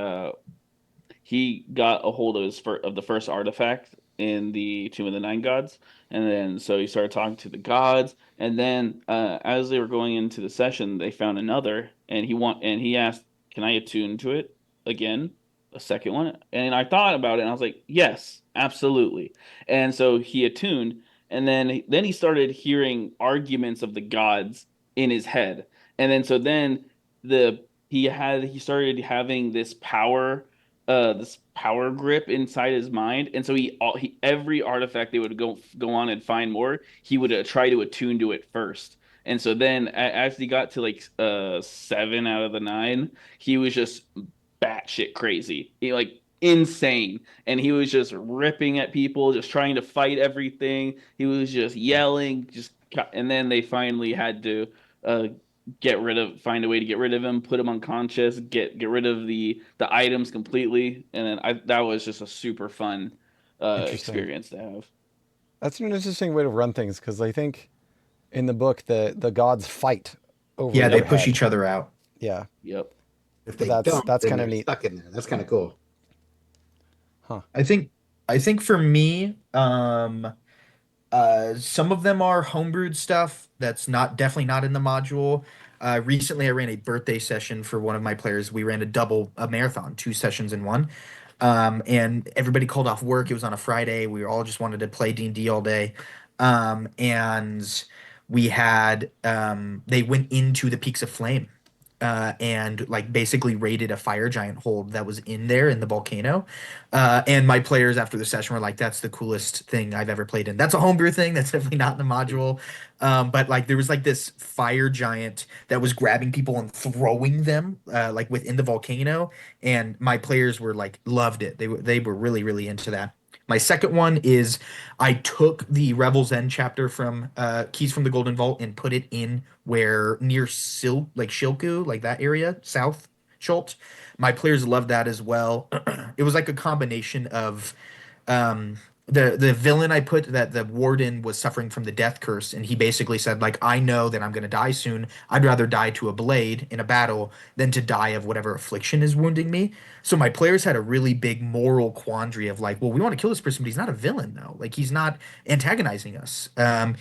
he got a hold of the first artifact in the Tomb of the Nine Gods, and then so he started talking to the gods, and then as they were going into the session, they found another, and he asked, "Can I attune to it again?" a second one? And I thought about it and I was like, yes, absolutely. And so he attuned, and then he started hearing arguments of the gods in his head. And then he started having this power grip inside his mind. And so he every artifact they would go on and find more, he would try to attune to it first. And so then as he got to like 7 out of the 9, he was just batshit crazy, like insane, and he was just ripping at people, just trying to fight everything. He was just yelling, and then they finally had to uh, find a way to get rid of him, put him unconscious, get rid of the items completely, and then that was just a super fun Interesting. experience to have. That's an interesting way to run things because I think in the book the gods fight over Yeah, they your push head. each other out. Yeah, Yep. If but they that's don't, that's then kind of they're neat. stuck in there. That's kind of cool. Huh. I think I think for me, some of them are homebrewed stuff that's not definitely not in the module. Recently, I ran a birthday session for one of my players. We ran a marathon, 2 sessions in one. And everybody called off work. It was on a Friday. We all just wanted to play D&D all day. And they went into the Peaks of Flame, and like basically raided a fire giant hold that was in there in the volcano. And my players after the session were like, "That's the coolest thing I've ever played in." That's a homebrew thing. That's definitely not in the module. But like there was like this fire giant that was grabbing people and throwing them like within the volcano, and my players were like loved it. They were really really into that. My second one is I took the Revel's End chapter from Keys from the Golden Vault and put it in where near like Shilku, like that area, South Schultz. My players loved that as well. It was like a combination of um the villain I put that the warden was suffering from the death curse, and he basically said like, I know that I'm going to die soon. I'd rather die to a blade in a battle than to die of whatever affliction is wounding me. So my players had a really big moral quandary of like, well, we want to kill this person, but he's not a villain though. Like he's not antagonizing us.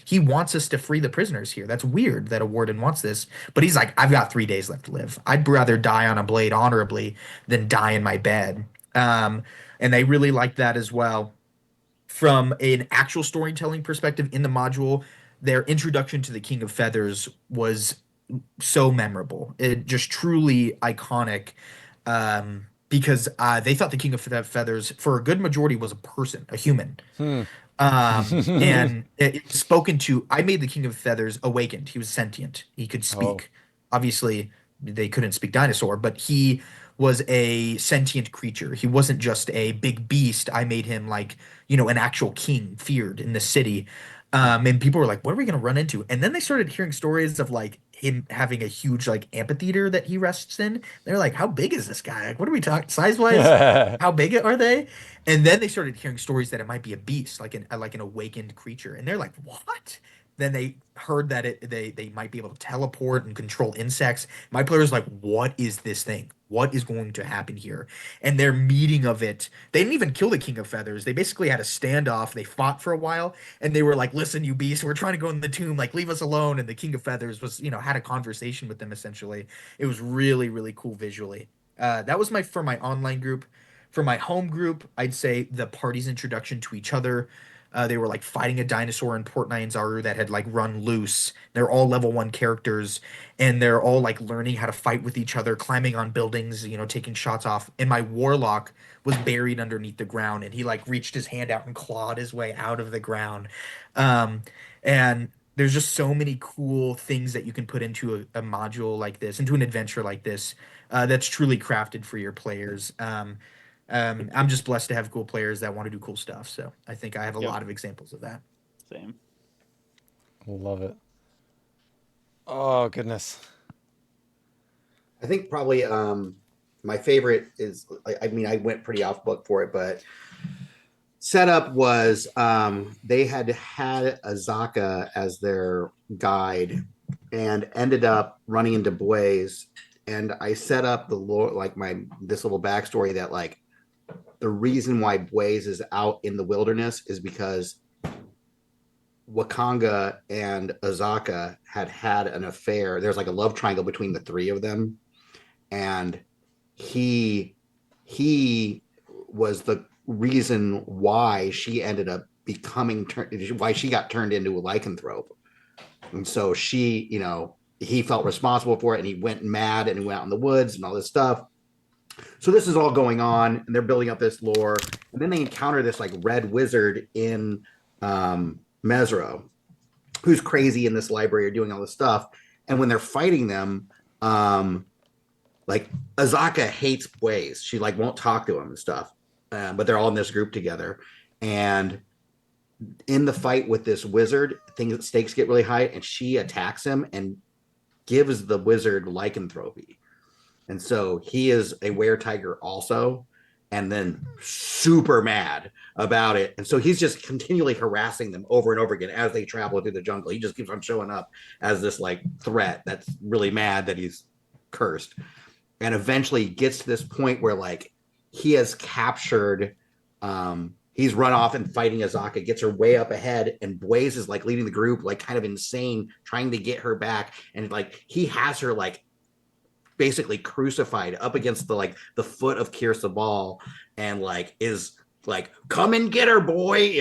He wants us to free the prisoners here. That's weird that a warden wants this, but he's like, I've got 3 days left to live. I'd rather die on a blade honorably than die in my bed. And they really liked that as well. From an actual storytelling perspective in the module, their introduction to the King of Feathers was so memorable. It just truly iconic, because they thought the King of Feathers, for a good majority, was a person, a human. Hmm. And it was spoken to. I made the King of Feathers awakened. He was sentient. He could Oh, speak. Obviously, they couldn't speak dinosaur, but he was a sentient creature. He wasn't just a big beast. I made him like, an actual king, feared in the city. And people were like, what are we going to run into? And then they started hearing stories of like him having a huge like amphitheater that he rests in. They're like, how big is this guy? Like, what are we talking size wise? How big are they? And then they started hearing stories that it might be a beast, like an awakened creature, and they're like, "What?" Then they heard that they might be able to teleport and control insects. My player's like, "What is this thing? What is going to happen here?" And their meeting of it, they didn't even kill the King of Feathers. They basically had a standoff. They fought for a while, and they were like, "Listen, you beast, we're trying to go in the tomb. Like, leave us alone." And the King of Feathers had a conversation with them essentially. It was really really cool visually. That was my for my online group. For my home group, I'd say the party's introduction to each other. They were like fighting a dinosaur in Port Nyanzaru that had like run loose. They're all level 1 characters, and they're all like learning how to fight with each other, climbing on buildings, taking shots off. And my warlock was buried underneath the ground, and he like reached his hand out and clawed his way out of the ground. Um, and there's just so many cool things that you can put into a module like this, into an adventure like this, that's truly crafted for your players. I'm just blessed to have cool players that want to do cool stuff. So I think I have a Yep. lot of examples of that. Same. love it. Oh goodness. I think probably my favorite is, I mean, I went pretty off book for it, but setup was they had Azaka as their guide and ended up running into Blaze. And I set up the lore, like this little backstory that like the reason why Blaze is out in the wilderness is because Wakanga and Azaka had an affair. There's like a love triangle between the three of them, and he he was the reason why she ended up becoming why she got turned into a lycanthrope. And so she, he felt responsible for it, and he went mad and he went out in the woods and all this stuff. So this is all going on, and they're building up this lore, and then they encounter this like red wizard in Mesro, who's crazy in this library doing all this stuff. And when they're fighting them, like Azaka hates Blaze. She like won't talk to him and stuff. But they're all in this group together, and in the fight with this wizard, things stakes get really high, and she attacks him and gives the wizard lycanthropy. And so he is a were tiger also, and then super mad about it. And so he's just continually harassing them over and over again as they travel through the jungle. He just keeps on showing up as this like threat that's really mad that he's cursed. And eventually gets to this point where like he has captured he's run off and fighting Azaka, gets her way up ahead, and Blaze is like leading the group, like kind of insane, trying to get her back. And like he has her like basically crucified up against the foot of Keir Sabal, and like is like, come and get her, boy.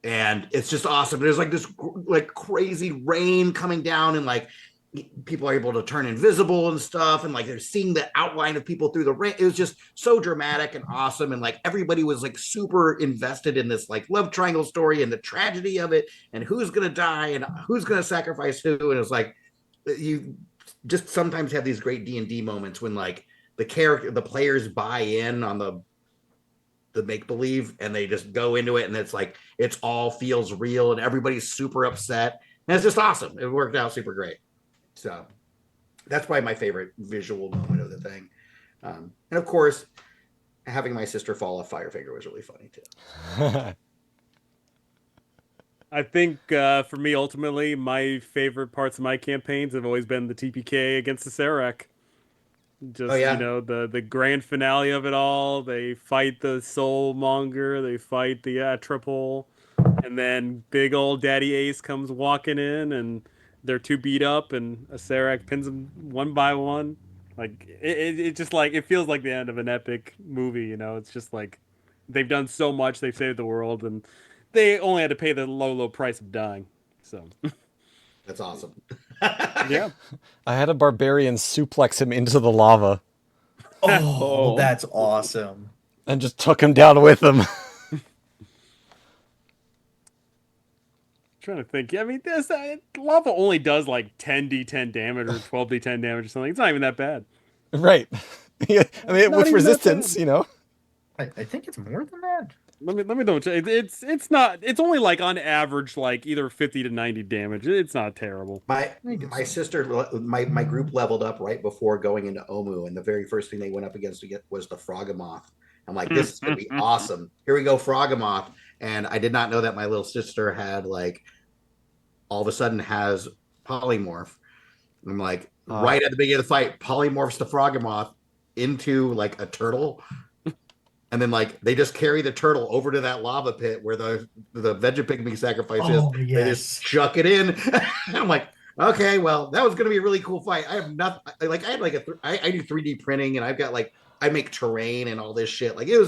And it's just awesome. There's like this like crazy rain coming down, and like people are able to turn invisible and stuff, and like they're seeing the outline of people through the rain. It was just so dramatic and awesome, and like everybody was like super invested in this like love triangle story and the tragedy of it, and who's gonna die and who's gonna sacrifice who. And it's like you just sometimes have these great D&D moments when like the players buy in on the make believe, and they just go into it, and it's like it's all feels real, and everybody's super upset, and it's just awesome. It worked out super great. So that's probably my favorite visual moment of the thing. And of course, having my sister fall off Firefinger was really funny too. I think for me, ultimately, my favorite parts of my campaigns have always been the TPK against the Serac. Oh Just, yeah. the grand finale of it all. They fight the Soulmonger, they fight the triple, and then big old Daddy Ace comes walking in, and they're too beat up, and a Serac pins them one by one. Like it just like it feels like the end of an epic movie. It's just like they've done so much, they've saved the world, and they only had to pay the low price of dying. So That's awesome. yeah. I had a barbarian suplex him into the lava Oh, Oh, that's awesome. and just took him down with him. Trying to think. Yeah, I mean, this lava only does like 10d10 damage or 12d10 damage or something. It's not even that bad. Right. Yeah, I mean, Not with even that resistance, bad. I think it's more than that. Let me double check. It's not. It's only like on average like either 50 to 90 damage. It's not terrible. my I guess my so. sister, my group leveled up right before going into Omu, and the very first thing they went up against was the Frogamoth. I'm like, this is gonna be awesome. Here we go, Frogamoth. And I did not know that my little sister had like all of a sudden has polymorph. I'm like, uh, right at the beginning of the fight, polymorphs the Frogamoth into like a turtle, and then like they just carry the turtle over to that lava pit where the Vegapygmy sacrifice is. Oh, They just yes. chuck it in. I'm like, okay, well, that was going to be a really cool fight. I have nothing. Like I had like I do 3D printing, and I've got like I make terrain and all this shit. Like it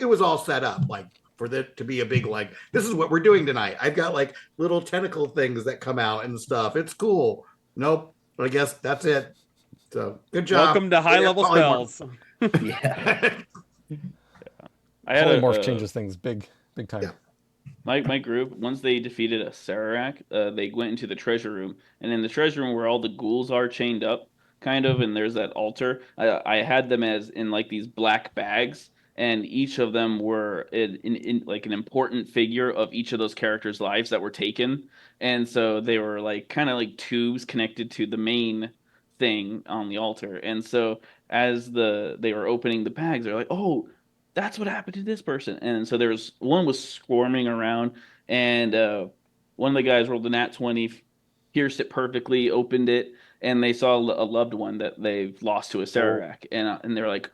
was all set up like for that to be a big like this is what we're doing tonight. I've got like little tentacle things that come out and stuff. It's cool. Nope. I guess that's it. So good job. Welcome to high They got level polymorph. spells. Yeah. I had polymorph changes things big time. Yeah. my group, once they defeated a Sararak, they went into the treasure room, and in the treasure room where all the ghouls are chained up, kind of, and there's that altar. I had them as in like these black bags, and each of them were in like an important figure of each of those characters' lives that were taken, and so they were like kind of like tubes connected to the main thing on the altar, and so as they were opening the bags, they're like, oh, that's what happened to this person. And so there was one was squirming around, and one of the guys rolled a nat 20, pierced it perfectly, opened it, and they saw a loved one that they've lost to a Oh, Sararak, and they're like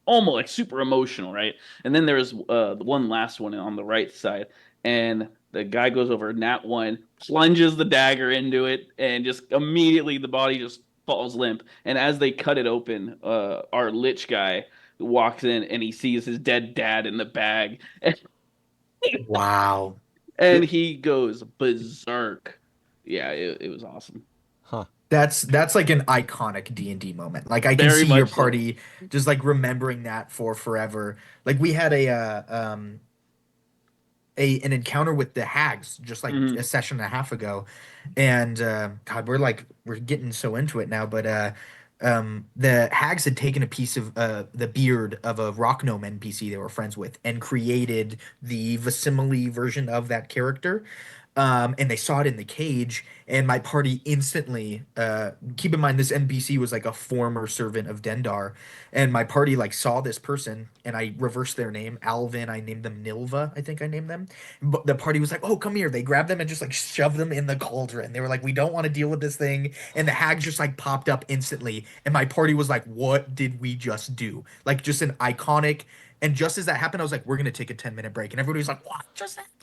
almost like super emotional, right? And then there's the one last one on the right side, and the guy goes over nat one, plunges the dagger into it, and just immediately the body just falls limp. And as they cut it open, our lich guy walks in and he sees his dead dad in the bag, Wow. and he goes berserk. Yeah, it was awesome. Huh. That's like an iconic D&D moment. Like I can Very see your much so. party just like remembering that for forever. Like we had a an encounter with the hags just like a Hmm. session and a half ago, and God, we're getting so into it now, but the hags had taken a piece of the beard of a rock gnome NPC they were friends with and created the facsimile version of that character. And they saw it in the cage, and my party instantly, keep in mind this NPC was like a former servant of Dendar, and my party like saw this person, and I reversed their name, Alvin. I named them Nilva, I think I named them. But the party was like, "Oh, come here!" They grabbed them and just like shoved them in the cauldron. They were like, "We don't want to deal with this thing," and the hags just like popped up instantly, and my party was like, "What did we just do?" Like just an iconic. And just as that happened, I was like, "We're gonna take a 10-minute break," and everybody was like, "What just happened?"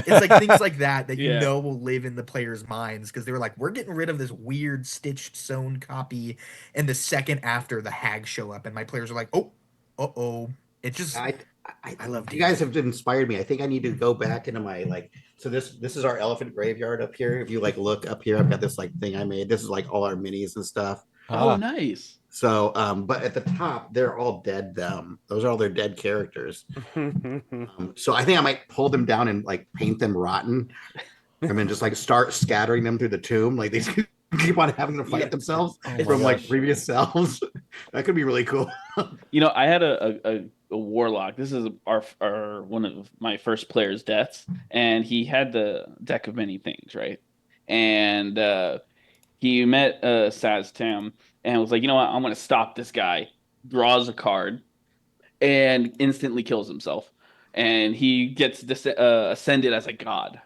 It's like things like that that you Yeah. know will live in the players' minds because they were like, "We're getting rid of this weird stitched sewn copy," and the second after the hags show up, and my players are like, "Oh, uh-oh." It just, I, I I love you guys D&D. have inspired me. I think I need to go back into my like. So this is our elephant graveyard up here. If you like look up here, I've got this like thing I made. This is like all our minis and stuff. Oh, Ah. nice. So, but at the top, they're all dead. Those are all their dead characters. So I think I might pull them down and like paint them rotten, and then just like start scattering them through the tomb. Like they keep on having to Yeah. fight themselves Oh my from like gosh. previous selves. That could be really cool. I had a warlock. This is our one of my first player's deaths, and he had the deck of many things, right? And he met Saztam and was like, you know what, I'm gonna stop this guy. Draws a card and instantly kills himself, and he gets ascended as a god.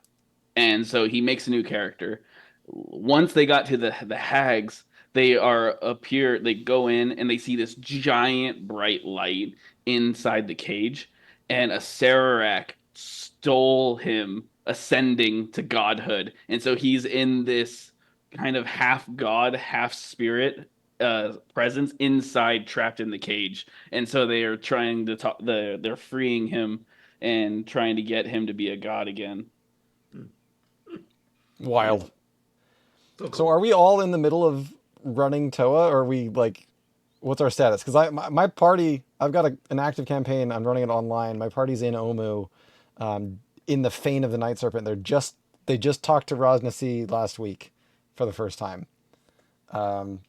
And so he makes a new character. Once they got to the hags, they go in and they see this giant bright light inside the cage, and a Sararak stole him, ascending to godhood. And so he's in this kind of half god, half spirit presence inside, trapped in the cage. And so they are trying to talk, they're freeing him and trying to get him to be a god again. Yeah. Wild. So So cool. are we all in the middle of running Toa, or are we like, what's our status? Because my party, I've got an active campaign. I'm running it online. My party's in Omu, in the Fane of the Night Serpent. They just talked to Rosnasi last week for the first time, and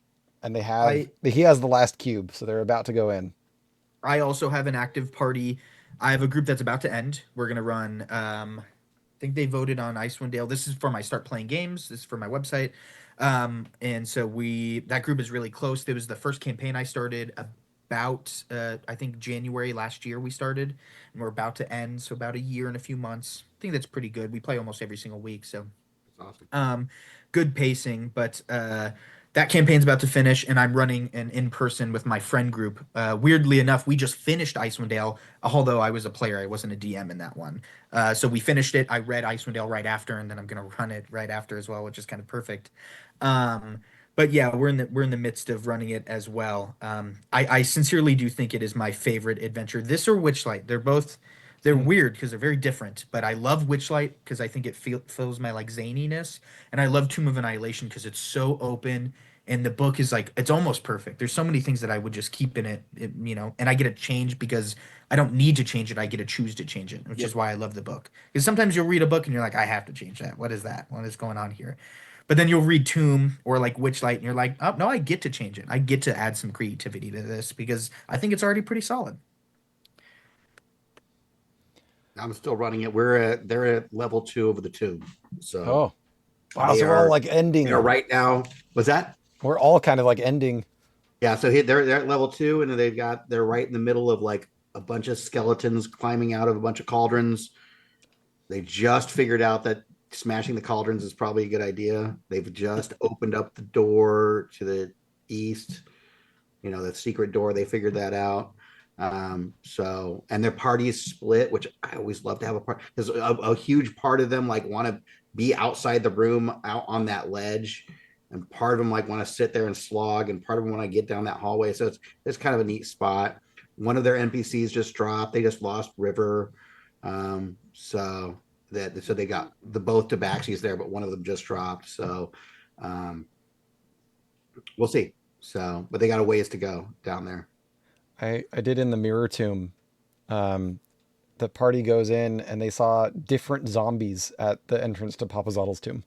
I he has the last cube, so they're about to go in. I also have an active party. I have a group that's about to end. We're gonna run. I think they voted on Icewind Dale. This is for my start playing games. This is for my website. And so we that group is really close. It was the first campaign I started about I think January last year we started, and we're about to end. So about a year and a few months. I think that's pretty good. We play almost every single week, so That's awesome. good pacing, but that campaign's about to finish, and I'm running an in person with my friend group. Weirdly enough, we just finished Icewind Dale, although I was a player, I wasn't a DM in that one. So we finished it. I read Icewind Dale right after, and then I'm gonna run it right after as well, which is kind of perfect. Um, but yeah, we're in the midst of running it as well. I sincerely do think it is my favorite adventure. This or Witchlight, they're weird because they're very different. But I love Witchlight because I think it fills my like zaniness, and I love Tomb of Annihilation because it's so open and the book is like it's almost perfect. There's so many things that I would just keep in it, and I get to change because I don't need to change it. I get to choose to change it, which is Yep. why I love the book. Because sometimes you'll read a book and you're like, I have to change that. What is that? What is going on here? But then you'll read Tomb or like Witchlight and you're like, oh no, I get to change it. I get to add some creativity to this because I think it's already pretty solid. I'm still running it. They're at level 2 of the tomb. So Oh, wow! they So we're all are like they are ending. right now. Was that? We're all kind of like ending. Yeah, so they're at level 2, and they're right in the middle of like a bunch of skeletons climbing out of a bunch of cauldrons. They just figured out that smashing the cauldrons is probably a good idea. They've just opened up the door to the east, the secret door. They figured that out. So, and their party is split, which I always love to have a part because a huge part of them like want to be outside the room, out on that ledge, and part of them like want to sit there and slog, and part of them want to get down that hallway. So it's kind of a neat spot. one of their NPCs just dropped. They just lost River. So they got the both Tabaxis there, but one of them just dropped. So um, we'll see. So, but they got a ways to go down there. I did in the Mirror Tomb. Um, the party goes in and they saw different zombies at the entrance to Papa Zoddle's tomb.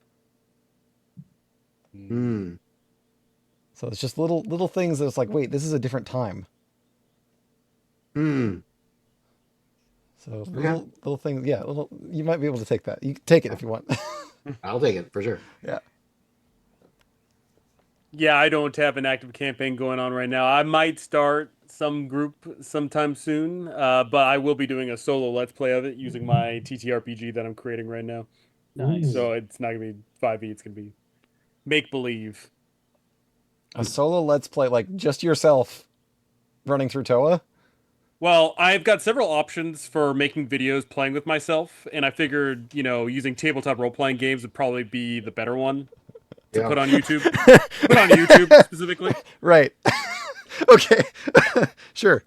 Hmm. So it's just little things that's like, wait, this is a different time. Hmm. So Okay. little things, yeah. Little, you might be able to take that. You can take it if you want. I'll take it for sure. Yeah. Yeah, I don't have an active campaign going on right now. I might start some group sometime soon, but I will be doing a solo let's play of it using my TTRPG that I'm creating right now. Nice. So it's not gonna be 5e, it's gonna be make believe. A solo let's play, like just yourself running through Toa. Well, I've got several options for making videos playing with myself, and I figured, using tabletop role-playing games would probably be the better one to Yeah. put on YouTube. Put on YouTube specifically. Right. Okay. Sure.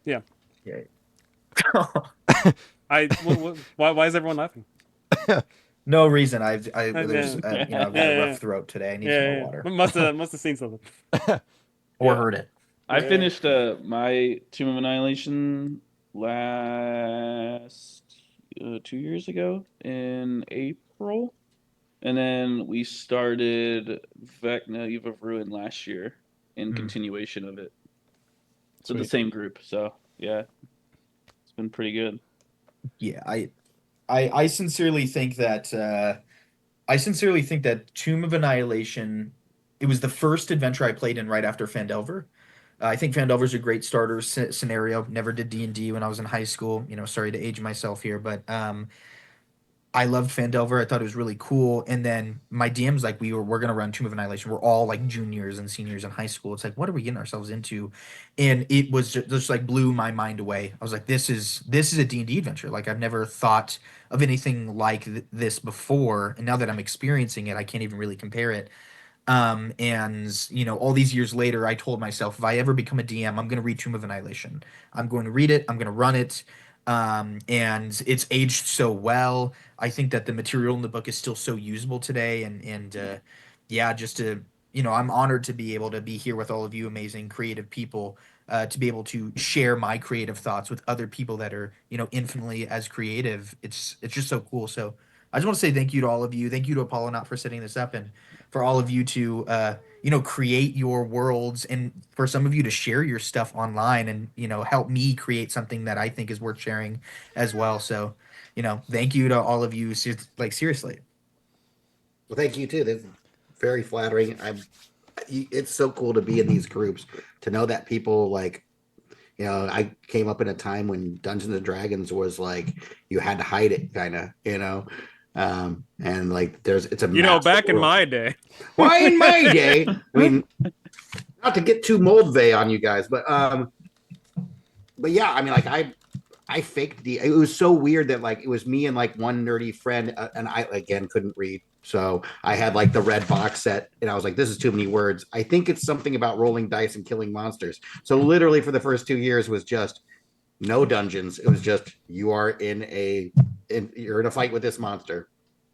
Yeah. Yeah. Why is everyone laughing? No reason. There's, Yeah, I've got a rough throat today. I need some more yeah. water Must have seen something. or Yeah. heard it. I Yeah. finished my Tomb of Annihilation last 2 years ago in April, and then we started Vecna Eve of Ruin last year in Hmm. continuation of it. So the Sweet. same group. So yeah, it's been pretty good. Yeah, I sincerely think that Tomb of Annihilation. It was the first adventure I played in right after Phandelver. I think Phandelver's a great starter scenario. Never did D&D when I was in high school. Sorry to age myself here, but I loved Phandelver. I thought it was really cool. And then my DM's like, we're gonna run Tomb of Annihilation. We're all like juniors and seniors in high school. It's like, what are we getting ourselves into? And it was just like blew my mind away. I was like, this is a D&D adventure. Like I've never thought of anything like this before. And now that I'm experiencing it, I can't even really compare it. And all these years later, I told myself if I ever become a DM, I'm going to read Tomb of Annihilation. I'm going to read it. I'm going to run it. And it's aged so well. I think that the material in the book is still so usable today. And yeah, just to I'm honored to be able to be here with all of you amazing creative people. To be able to share my creative thoughts with other people that are infinitely as creative. It's just so cool. So I just want to say thank you to all of you. Thank you to Apollo not for setting this up and for all of you to create your worlds and for some of you to share your stuff online and help me create something that I think is worth sharing as well. So thank you to all of you, like seriously. Well, thank you too. That's very flattering. It's so cool to be in these groups to know that people like, I came up in a time when Dungeons and Dragons was like you had to hide it, kind of, and like it's a massive Back in world. my day. Why in my day? I mean, not to get too Moldvay on you guys, but yeah, I mean, like I faked it was so weird that like it was me and like one nerdy friend, and I again couldn't read, so I had like the red box set, and I was like, this is too many words. I think it's something about rolling dice and killing monsters. So literally for the first 2 years was just no dungeons. It was just you're in a fight with this monster,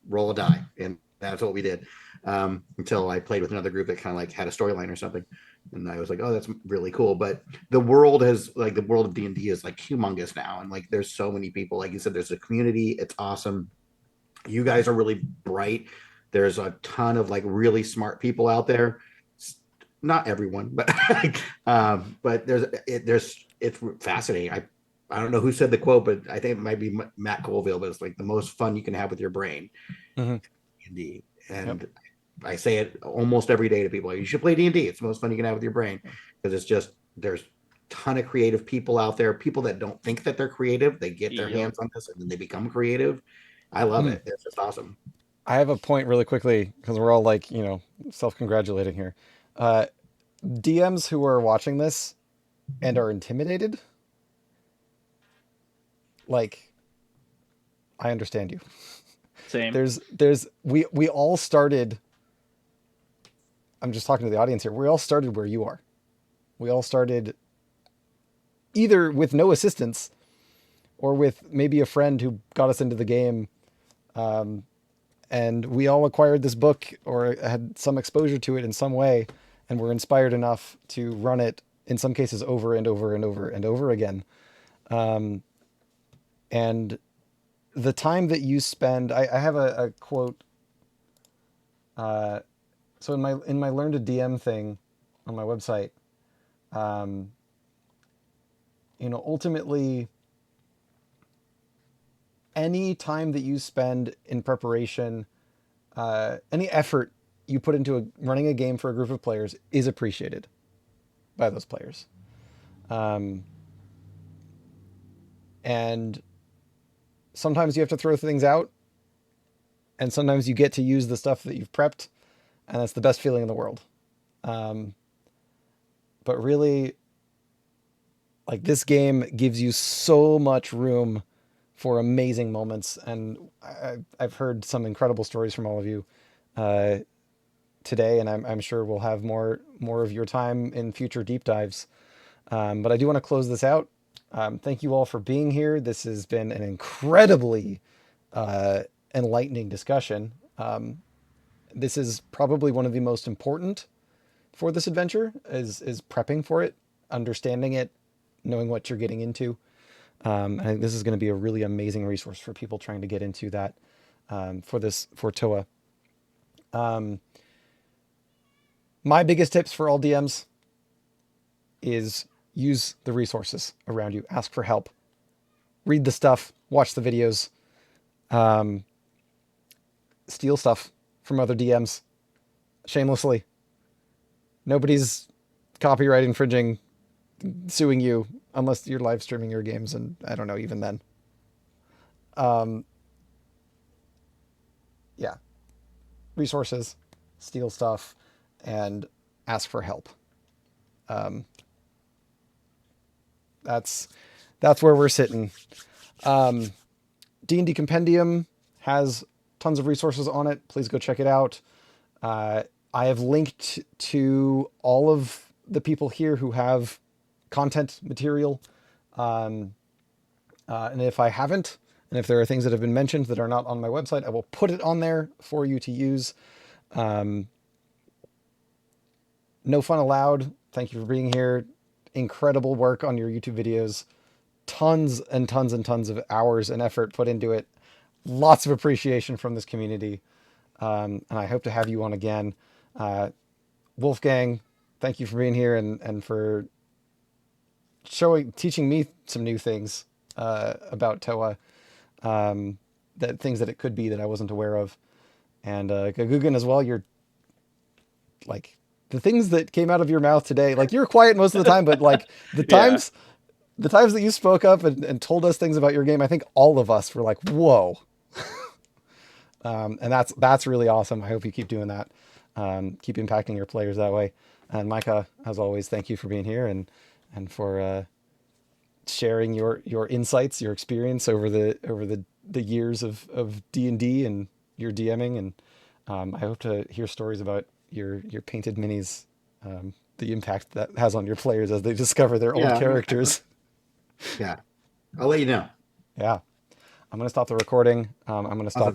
roll a die, and that's what we did. Until I played with another group that kind of like had a storyline or something, and I was like, oh, that's really cool. But the world of D&D is like humongous now, and like there's so many people. Like you said, there's a community. It's awesome. You guys are really bright. There's a ton of like really smart people out there. Not everyone, but it's fascinating. I don't know who said the quote, but I think it might be Matt Colville. But it's like the most fun you can have with your brain. Mm-hmm. D&D. Yep. And I say it almost every day to people. You should play D&D. It's the most fun you can have with your brain because it's just there's a ton of creative people out there. People that don't think that they're creative, they get their Yep. hands on this and then they become creative. I love Hmm. it. It's just awesome. I have a point really quickly because we're all like, self-congratulating here. DMs who are watching this and are intimidated, like, I understand you. Same. We all started. I'm just talking to the audience here. We all started where you are. We all started either with no assistance or with maybe a friend who got us into the game. And we all acquired this book or had some exposure to it in some way and were inspired enough to run it in some cases over and over and over and over again. And the time that you spend, I have a quote. So in my Learn to DM thing on my website, ultimately, any time that you spend in preparation, any effort you put into running a game for a group of players is appreciated by those players. And sometimes you have to throw things out, and sometimes you get to use the stuff that you've prepped, and that's the best feeling in the world. But really, like, this game gives you so much room for amazing moments, and I've heard some incredible stories from all of you today, and I'm sure we'll have more of your time in future deep dives. But I do want to close this out. Thank you all for being here. This has been an incredibly enlightening discussion. This is probably one of the most important for this adventure is prepping for it, understanding it, knowing what you're getting into. I think this is going to be a really amazing resource for people trying to get into that for TOA. My biggest tips for all DMs is use the resources around you. Ask for help. Read the stuff. Watch the videos. Steal stuff from other DMs shamelessly. Nobody's copyright infringing, suing you unless you're live streaming your games, and I don't know, even then. Yeah. Resources, steal stuff, and ask for help. That's where we're sitting. D&D Compendium has tons of resources on it. Please go check it out. I have linked to all of the people here who have content material. And if I haven't, and if there are things that have been mentioned that are not on my website, I will put it on there for you to use. No Fun Allowed. Thank you for being here. Incredible work on your YouTube videos. Tons and tons and tons of hours and effort put into it. Lots of appreciation from this community. And I hope to have you on again. Wolfgang, thank you for being here and for teaching me some new things about TOA, that things that it could be that I wasn't aware of. And Gagugan as well. You're like, the things that came out of your mouth today, like, you're quiet most of the time, but like the times that you spoke up and told us things about your game, I think all of us were like, whoa. And that's really awesome. I hope you keep doing that. Keep impacting your players that way. And Micah, as always, thank you for being here and for sharing your insights, your experience over the years of D&D and your DMing. And I hope to hear stories about your painted minis, the impact that has on your players as they discover their old characters. Yeah, I'll let you know. Yeah. I'm going to stop the recording. I'm going to stop